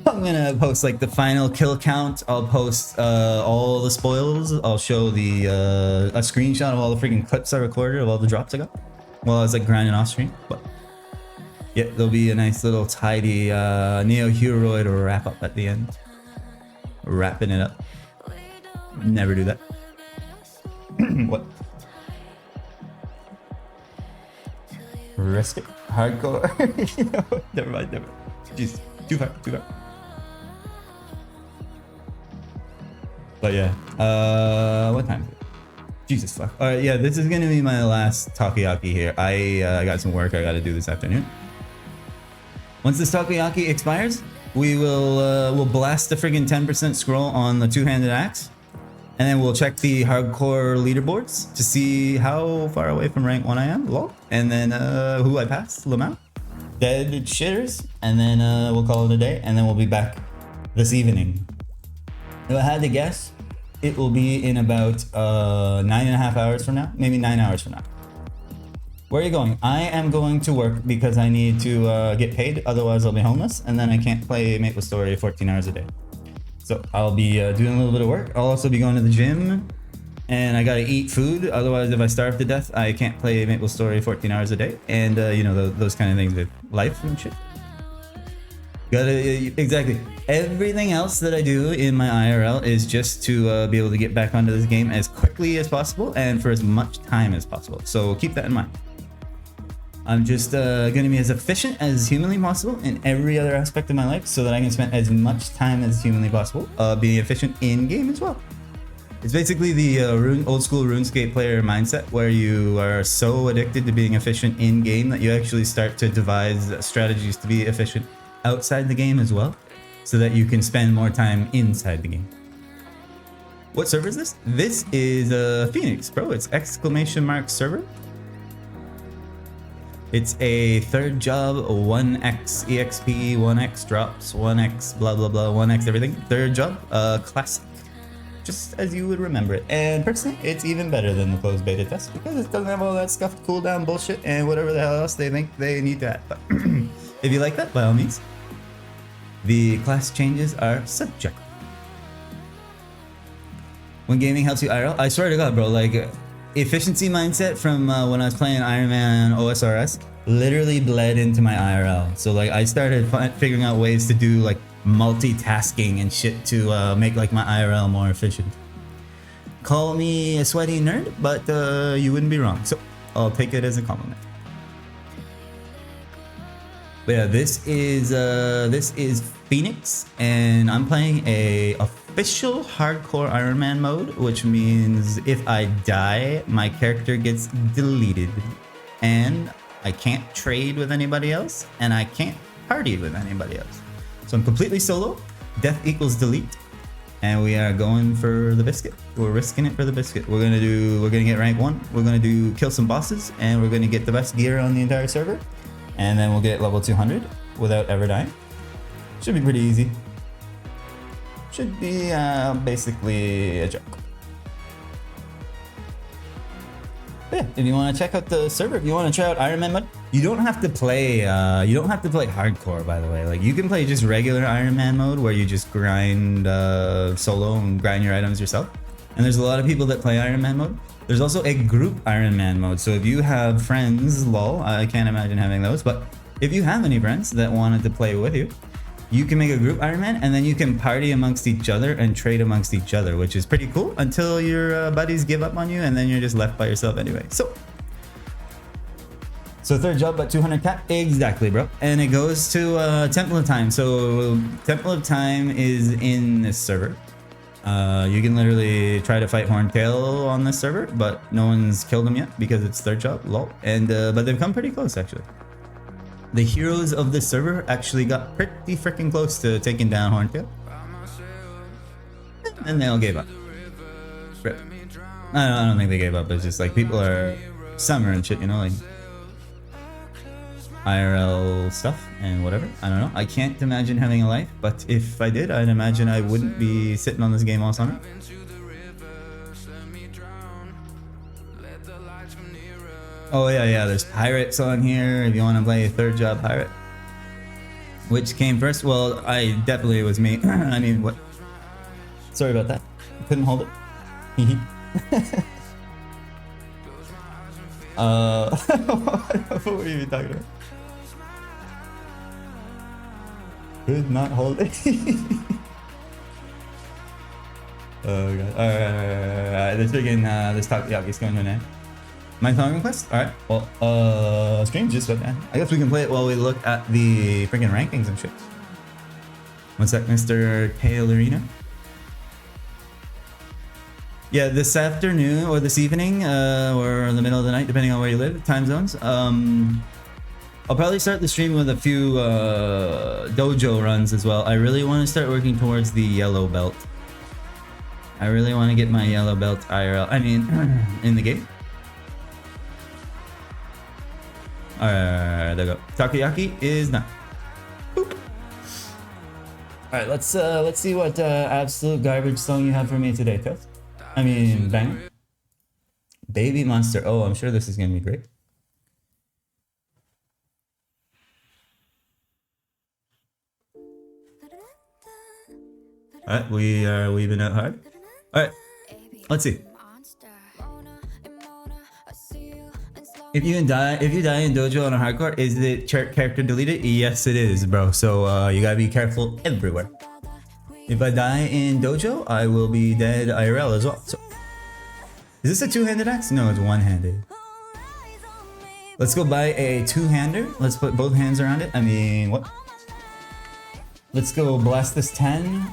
I'm gonna post like the final kill count. I'll post all the spoils. I'll show the a screenshot of all the freaking clips I recorded of all the drops I got while I was like grinding off stream. But yeah, there'll be a nice little tidy Neo Heroid wrap up at the end. Wrapping it up. Never do that. What? Risk it. Hardcore. Never mind. Jeez, too far. But yeah, what time is it? Jesus fuck. All right, yeah, this is gonna be my last takoyaki here. I got some work I gotta do this afternoon. Once this takoyaki expires, we'll blast the friggin' 10% scroll on the two-handed axe, and then we'll check the hardcore leaderboards to see how far away from rank 1 I am, lol, and then who I passed, Lamau, dead shitters, and then we'll call it a day, and then we'll be back this evening. If I had to guess, it will be in about 9.5 hours from now, maybe 9 hours from now. Where are you going? I am going to work because I need to get paid, otherwise I'll be homeless, and then I can't play Maple Story 14 hours a day. So I'll be doing a little bit of work. I'll also be going to the gym, and I gotta eat food, otherwise if I starve to death, I can't play Maple Story 14 hours a day, and you know, those kind of things with life and shit. Exactly. Everything else that I do in my IRL is just to be able to get back onto this game as quickly as possible and for as much time as possible. So keep that in mind. I'm just going to be as efficient as humanly possible in every other aspect of my life so that I can spend as much time as humanly possible being efficient in game as well. It's basically the old school RuneScape player mindset where you are so addicted to being efficient in game that you actually start to devise strategies to be efficient outside the game as well, so that you can spend more time inside the game. What server is this? This is Phoenix, bro. It's ! server. It's a third job, 1x EXP, 1x drops, 1x blah blah blah, 1x everything. Third job, classic, just as you would remember it. And personally, it's even better than the closed beta test because it doesn't have all that stuff, cooldown bullshit, and whatever the hell else they think they need to add. But if you like that, by all means. The class changes are subject. When gaming helps you IRL, I swear to God, bro, like efficiency mindset from when I was playing Ironman OSRS literally bled into my IRL. So like I started figuring out ways to do like multitasking and shit to make like my IRL more efficient. Call me a sweaty nerd, but you wouldn't be wrong. So I'll take it as a compliment. But yeah, this is Phoenix, and I'm playing a official hardcore Ironman mode, which means if I die, my character gets deleted, and I can't trade with anybody else, and I can't party with anybody else. So I'm completely solo. Death equals delete, and we are going for the biscuit. We're risking it for the biscuit. We're gonna get rank 1. We're gonna kill some bosses, and we're gonna get the best gear on the entire server. And then we'll get level 200 without ever dying. Should be pretty easy. Should be basically a joke. But yeah, if you want to check out the server, if you want to try out Ironman mode, you don't have to play. You don't have to play hardcore, by the way. Like you can play just regular Ironman mode where you just grind solo and grind your items yourself. And there's a lot of people that play Ironman mode. There's also a group Ironman mode, so if you have friends, lol, I can't imagine having those, but if you have any friends that wanted to play with you, you can make a group Ironman, and then you can party amongst each other and trade amongst each other, which is pretty cool until your buddies give up on you, and then you're just left by yourself anyway. So third job at 200 cap, exactly, bro. And it goes to Temple of Time. So Temple of Time is in this server. You can literally try to fight Horntail on this server, but no one's killed him yet because it's third job, lol. And but they've come pretty close actually. The heroes of this server actually got pretty freaking close to taking down Horntail, and they all gave up. Rip. I don't think they gave up. It's just like people are summer and shit, you know, like IRL stuff and whatever. I don't know. I can't imagine having a life, but if I did, I'd imagine I wouldn't be sitting on this game all summer. Oh yeah, there's pirates on here if you want to play a third job pirate. Which came first? Well, I definitely was me. I mean, what? Sorry about that. Couldn't hold it. What were you even talking about? Could not hold it. Oh god. Alright. This freaking this takoyaki's going to an end. My song request? Alright. Well, stream just went down. I guess we can play it while we look at the freaking rankings and shit. One sec, Mr. Taylorino. Yeah, this afternoon or this evening, or in the middle of the night, depending on where you live, time zones. I'll probably start the stream with a few dojo runs as well. I really want to start working towards the yellow belt. I really want to get my yellow belt IRL. I mean, in the game. Alright, there we go. Takoyaki is not. Boop. Alright, let's see what absolute garbage song you have for me today, Tess. I mean, bang. Baby Monster. Oh, I'm sure this is gonna be great. Alright, we are weaving out hard. Alright, let's see. If you die in dojo on a hardcore, is the character deleted? Yes, it is, bro. So you gotta be careful everywhere. If I die in dojo, I will be dead IRL as well. So, is this a two-handed axe? No, it's one-handed. Let's go buy a two-hander. Let's put both hands around it. I mean, what? Let's go blast this 10.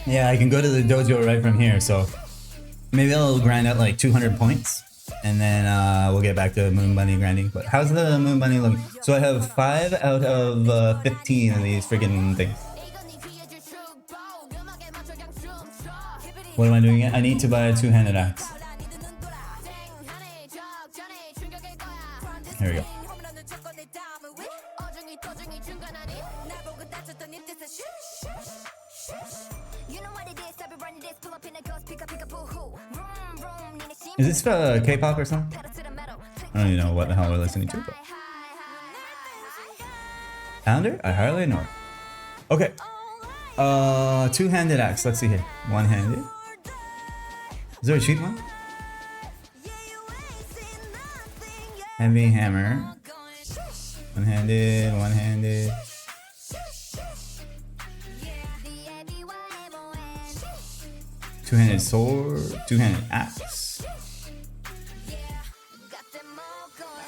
Yeah, I can go to the dojo right from here, so maybe I'll grind out like 200 points, and then we'll get back to Moon Bunny grinding. But how's the Moon Bunny looking? So I have 5 out of 15 of these freaking things. What am I doing yet? I need to buy a two-handed axe. Here we go. Is this K-pop or something? I don't even know what the hell we're listening to. But... Pounder? I hardly know. Okay. Two-handed axe. Let's see here. One-handed. Is there a cheap one? Heavy hammer. One-handed. One-handed. Two-handed sword. Two-handed axe.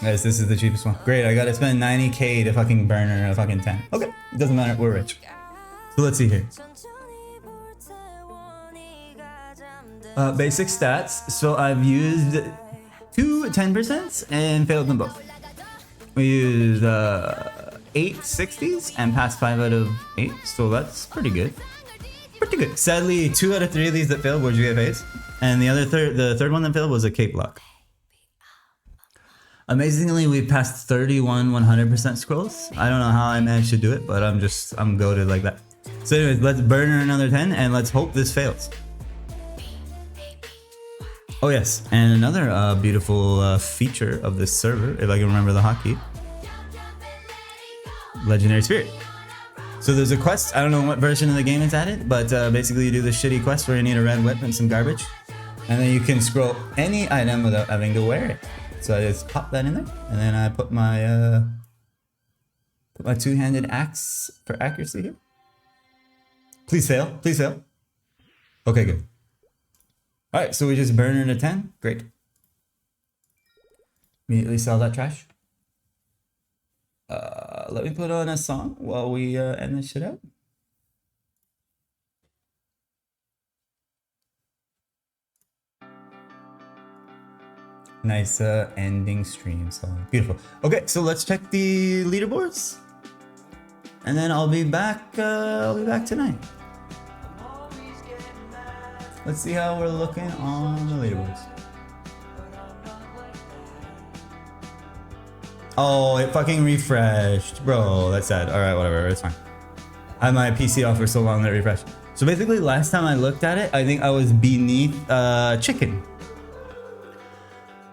Guys, this is the cheapest one. Great, I gotta spend 90k to fucking burn her a fucking 10. Okay, it doesn't matter, we're rich. So let's see here. Basic stats. So I've used 2 10% and failed them both. We used 8 60s and passed 5 out of 8, so that's pretty good. Pretty good. Sadly, 2 out of 3 of these that failed were GFAs, and the third one that failed was a cape lock. Amazingly, we passed 31 100% scrolls. I don't know how I managed to do it, but I'm goated like that. So anyways, let's burn her another 10 and let's hope this fails. Oh yes, and another beautiful feature of this server, if I can remember the hotkey. Legendary Spirit. So there's a quest, I don't know what version of the game it's added, but basically you do this shitty quest where you need a red whip and some garbage. And then you can scroll any item without having to wear it. So I just pop that in there, and then I put my two-handed axe for accuracy here. Please fail, please fail. Okay, good. All right, so we just burn it to 10. Great. Immediately sell that trash. Let me put on a song while we end this shit out. Nice ending stream song. Beautiful. Okay, so let's check the leaderboards, and then I'll be back tonight. Let's see how we're looking on the leaderboards. Oh, it fucking refreshed, bro. That's sad. All right, whatever. It's fine. I had my PC off for so long that it refreshed. So basically, last time I looked at it, I think I was beneath Chicken.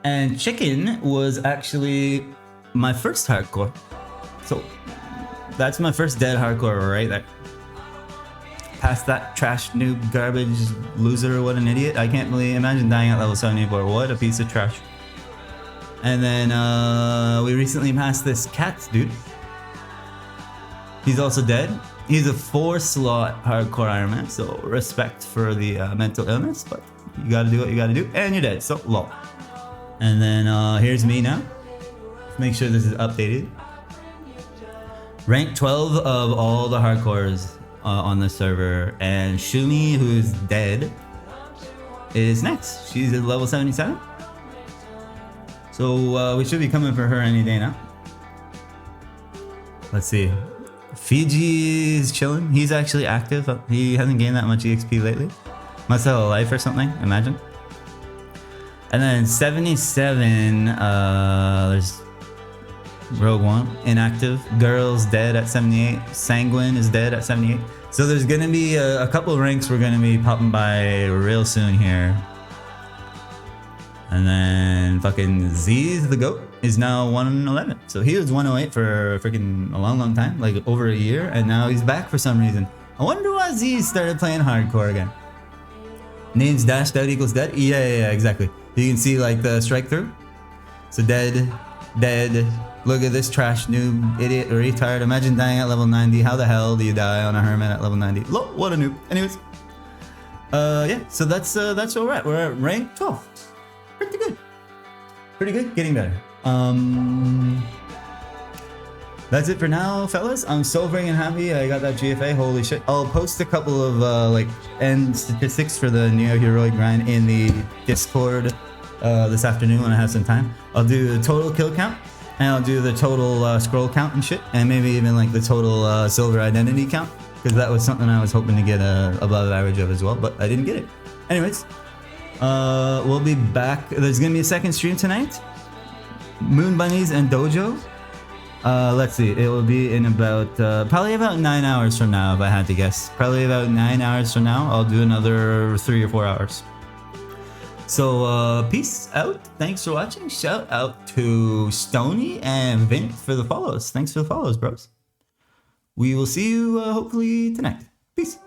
And Chicken was actually my first hardcore. So that's my first dead hardcore right there. Past that trash noob garbage loser, what an idiot. I can't really imagine dying at level 74. What a piece of trash. And then we recently passed this cat dude. He's also dead. He's a 4-slot hardcore Ironman, so respect for the mental illness, but you gotta do what you gotta do, and you're dead, so lol. And then here's me now. Let's make sure this is updated. Rank 12 of all the hardcores on the server, and Shumi, who's dead, is next. She's at level 77. So we should be coming for her any day now. Let's see. Fiji is chilling. He's actually active. He hasn't gained that much EXP lately. Must have a life or something, imagine. And then 77, there's Rogue One, inactive. Girl's dead at 78. Sanguine is dead at 78. So there's gonna be a couple of ranks we're gonna be popping by real soon here. And then fucking Z's the GOAT is now 111. So he was 108 for freaking a long time, like over a year, and now he's back for some reason. I wonder why Z started playing hardcore again. Names dashed out equals dead? Yeah, exactly. You can see like the strike through. So dead. Look at this trash noob, idiot, retard. Imagine dying at level 90. How the hell do you die on a hermit at level 90? Look, what a noob. Anyways. Yeah, so that's where we're at. We're at rank 12. Pretty good, getting better. That's it for now, fellas. I'm so freaking happy I got that GFA. Holy shit. I'll post a couple of like end statistics for the Neo Heroic grind in the Discord this afternoon when I have some time. I'll do the total kill count, and I'll do the total scroll count and shit, and maybe even like the total silver identity count, because that was something I was hoping to get above average of as well, but I didn't get it. Anyways, we'll be back. There's gonna be a second stream tonight. Moon Bunnies and Dojo. Let's see. It will be in about probably about 9 hours from now, if I had to guess. Probably about 9 hours from now. I'll do another 3 or 4 hours. So peace out. Thanks for watching. Shout out to Stony and Vint for the follows. Thanks for the follows, bros. We will see you hopefully tonight. Peace.